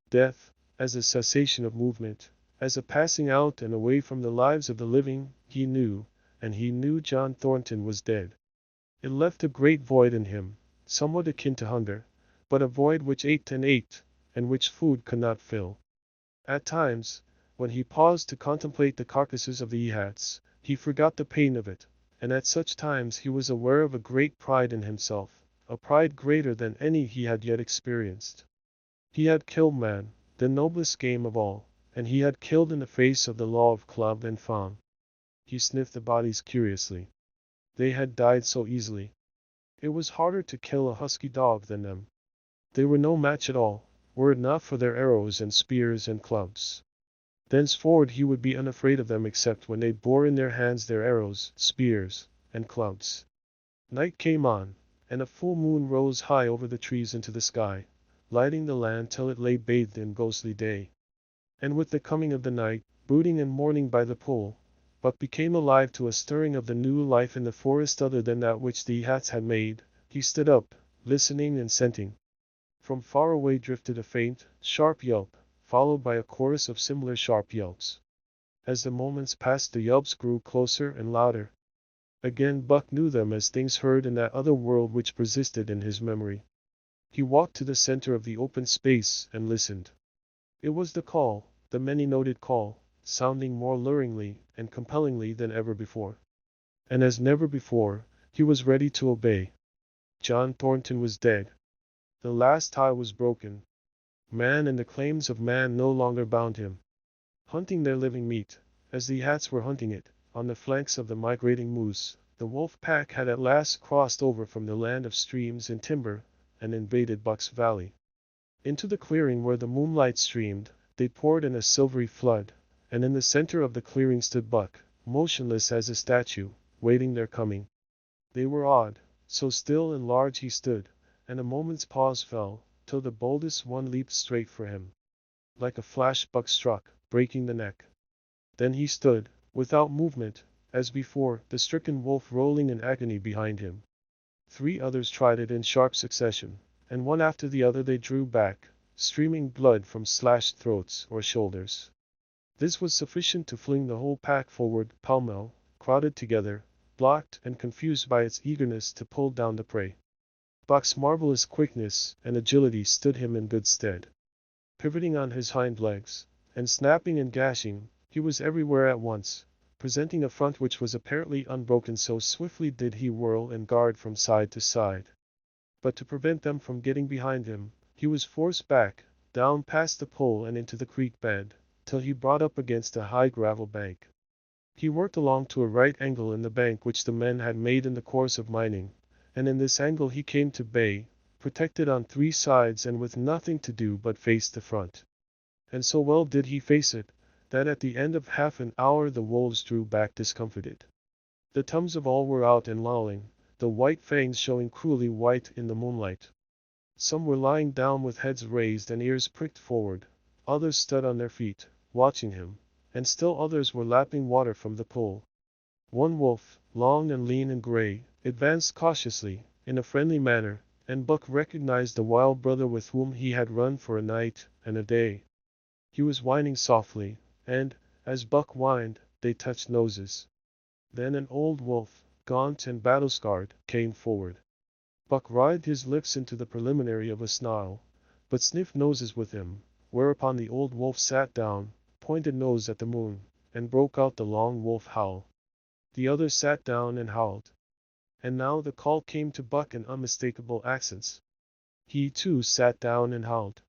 Death, as a cessation of movement, as a passing out and away from the lives of the living, he knew, and he knew John Thornton was dead. It left a great void in him, somewhat akin to hunger, but a void which ate, and which food could not fill. At times, when he paused to contemplate the carcasses of the Ehats, he forgot the pain of it, and at such times he was aware of a great pride in himself, a pride greater than any he had yet experienced. He had killed man, the noblest game of all, and he had killed in the face of the law of club and Fang. He sniffed the bodies curiously. They had died so easily. It was harder to kill a husky dog than them. They were no match at all, were it not for their arrows and spears and clubs. Thenceforward he would be unafraid of them except when they bore in their hands their arrows, spears, and clubs. Night came on, and a full moon rose high over the trees into the sky, lighting the land till it lay bathed in ghostly day. And with the coming of the night, brooding and mourning by the pool, Buck became alive to a stirring of the new life in the forest other than that which the Ehats had made. He stood up, listening and scenting. From far away drifted a faint, sharp yelp, followed by a chorus of similar sharp yelps. As the moments passed, the yelps grew closer and louder. Again Buck knew them as things heard in that other world which persisted in his memory. He walked to the center of the open space and listened. It was the call, the many-noted call, sounding more luringly and compellingly than ever before. And as never before, he was ready to obey. John Thornton was dead. The last tie was broken. Man and the claims of man no longer bound him. Hunting their living meat, as the Hats were hunting it, on the flanks of the migrating moose, the wolf pack had at last crossed over from the land of streams and timber, and invaded Buck's Valley. Into the clearing where the moonlight streamed, they poured in a silvery flood, and in the center of the clearing stood Buck, motionless as a statue, waiting their coming. They were awed, so still and large he stood, and a moment's pause fell, till the boldest one leaped straight for him. Like a flash Buck struck, breaking the neck. Then he stood, without movement, as before, the stricken wolf rolling in agony behind him. 3 others tried it in sharp succession, and one after the other they drew back, streaming blood from slashed throats or shoulders. This was sufficient to fling the whole pack forward, pell-mell, crowded together, blocked and confused by its eagerness to pull down the prey. Buck's marvelous quickness and agility stood him in good stead. Pivoting on his hind legs, and snapping and gashing, he was everywhere at once, presenting a front which was apparently unbroken, so swiftly did he whirl and guard from side to side. But to prevent them from getting behind him, he was forced back, down past the pole and into the creek bed, till he brought up against a high gravel bank. He worked along to a right angle in the bank which the men had made in the course of mining, and in this angle he came to bay, protected on 3 sides and with nothing to do but face the front. And so well did he face it, that at the end of half an hour the wolves drew back discomfited. The tongues of all were out and lolling, the white fangs showing cruelly white in the moonlight. Some were lying down with heads raised and ears pricked forward, others stood on their feet, watching him, and still others were lapping water from the pool. One wolf, long and lean and gray, advanced cautiously, in a friendly manner, and Buck recognized the wild brother with whom he had run for a night and a day. He was whining softly, and, as Buck whined, they touched noses. Then an old wolf, gaunt and battle-scarred, came forward. Buck writhed his lips into the preliminary of a snarl, but sniffed noses with him, whereupon the old wolf sat down, pointed nose at the moon, and broke out the long wolf howl. The others sat down and howled. And now the call came to Buck in unmistakable accents. He too sat down and howled.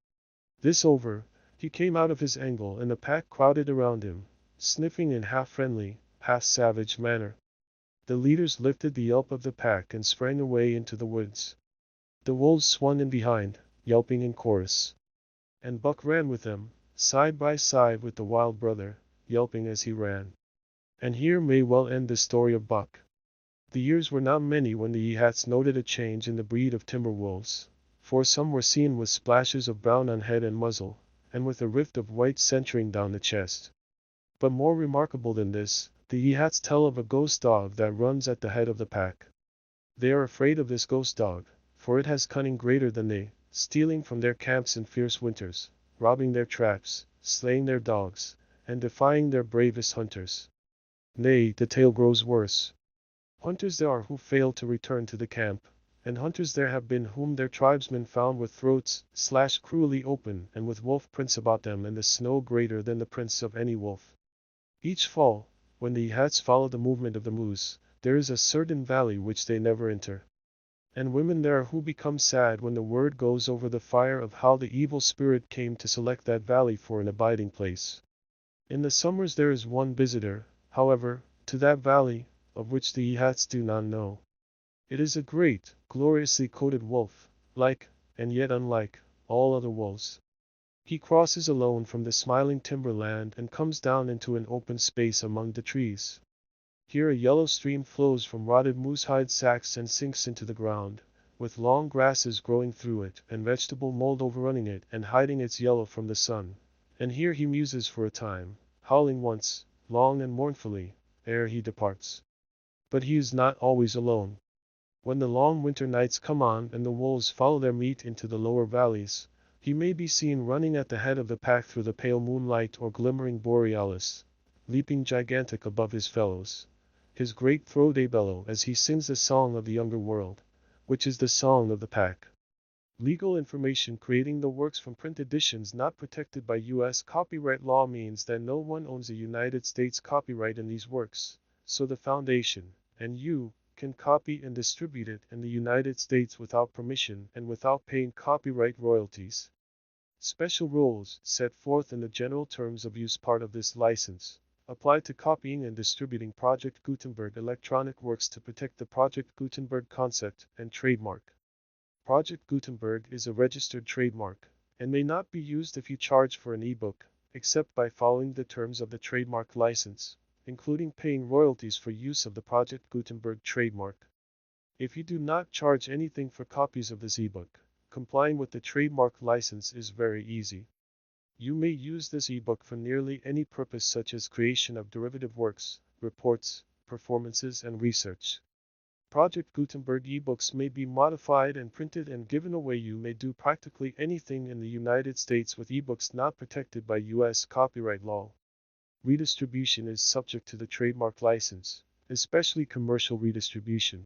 This over, he came out of his angle and the pack crowded around him, sniffing in half-friendly, half-savage manner. The leaders lifted the yelp of the pack and sprang away into the woods. The wolves swung in behind, yelping in chorus. And Buck ran with them, side by side with the wild brother, yelping as he ran. And here may well end the story of Buck. The years were not many when the Hats noted a change in the breed of timber wolves, for some were seen with splashes of brown on head and muzzle, and with a rift of white centering down the chest. But more remarkable than this, the Hats tell of a ghost dog that runs at the head of the pack. They are afraid of this ghost dog, for it has cunning greater than they, stealing from their camps in fierce winters, robbing their traps, slaying their dogs, and defying their bravest hunters. Nay, the tale grows worse. Hunters there are who fail to return to the camp, and hunters there have been whom their tribesmen found with throats slashed cruelly open and with wolf prints about them and the snow greater than the prints of any wolf. Each fall, when the Hats follow the movement of the moose, there is a certain valley which they never enter. And women there are who become sad when the word goes over the fire of how the evil spirit came to select that valley for an abiding place. In the summers there is one visitor, however, to that valley, of which the Hats do not know. It is a great, gloriously coated wolf, like, and yet unlike, all other wolves. He crosses alone from the smiling timberland and comes down into an open space among the trees. Here a yellow stream flows from rotted moosehide sacks and sinks into the ground, with long grasses growing through it and vegetable mold overrunning it and hiding its yellow from the sun. And here he muses for a time, howling once, long and mournfully, ere he departs. But he is not always alone. When the long winter nights come on and the wolves follow their meat into the lower valleys, he may be seen running at the head of the pack through the pale moonlight or glimmering borealis, leaping gigantic above his fellows. His great throat a bellow as he sings the song of the younger world, which is the song of the pack. Legal information: creating the works from print editions not protected by U.S. copyright law means that no one owns a United States copyright in these works, so the Foundation, and you, can copy and distribute it in the United States without permission and without paying copyright royalties. Special rules, set forth in the general terms of use part of this license, apply to copying and distributing Project Gutenberg electronic works to protect the Project Gutenberg concept and trademark. Project Gutenberg is a registered trademark, and may not be used if you charge for an ebook, except by following the terms of the trademark license, including paying royalties for use of the Project Gutenberg trademark. If you do not charge anything for copies of this ebook, complying with the trademark license is very easy. You may use this ebook for nearly any purpose, such as creation of derivative works, reports, performances, and research. Project Gutenberg ebooks may be modified and printed and given away. You may do practically anything in the United States with ebooks not protected by U.S. copyright law. Redistribution is subject to the trademark license, especially commercial redistribution.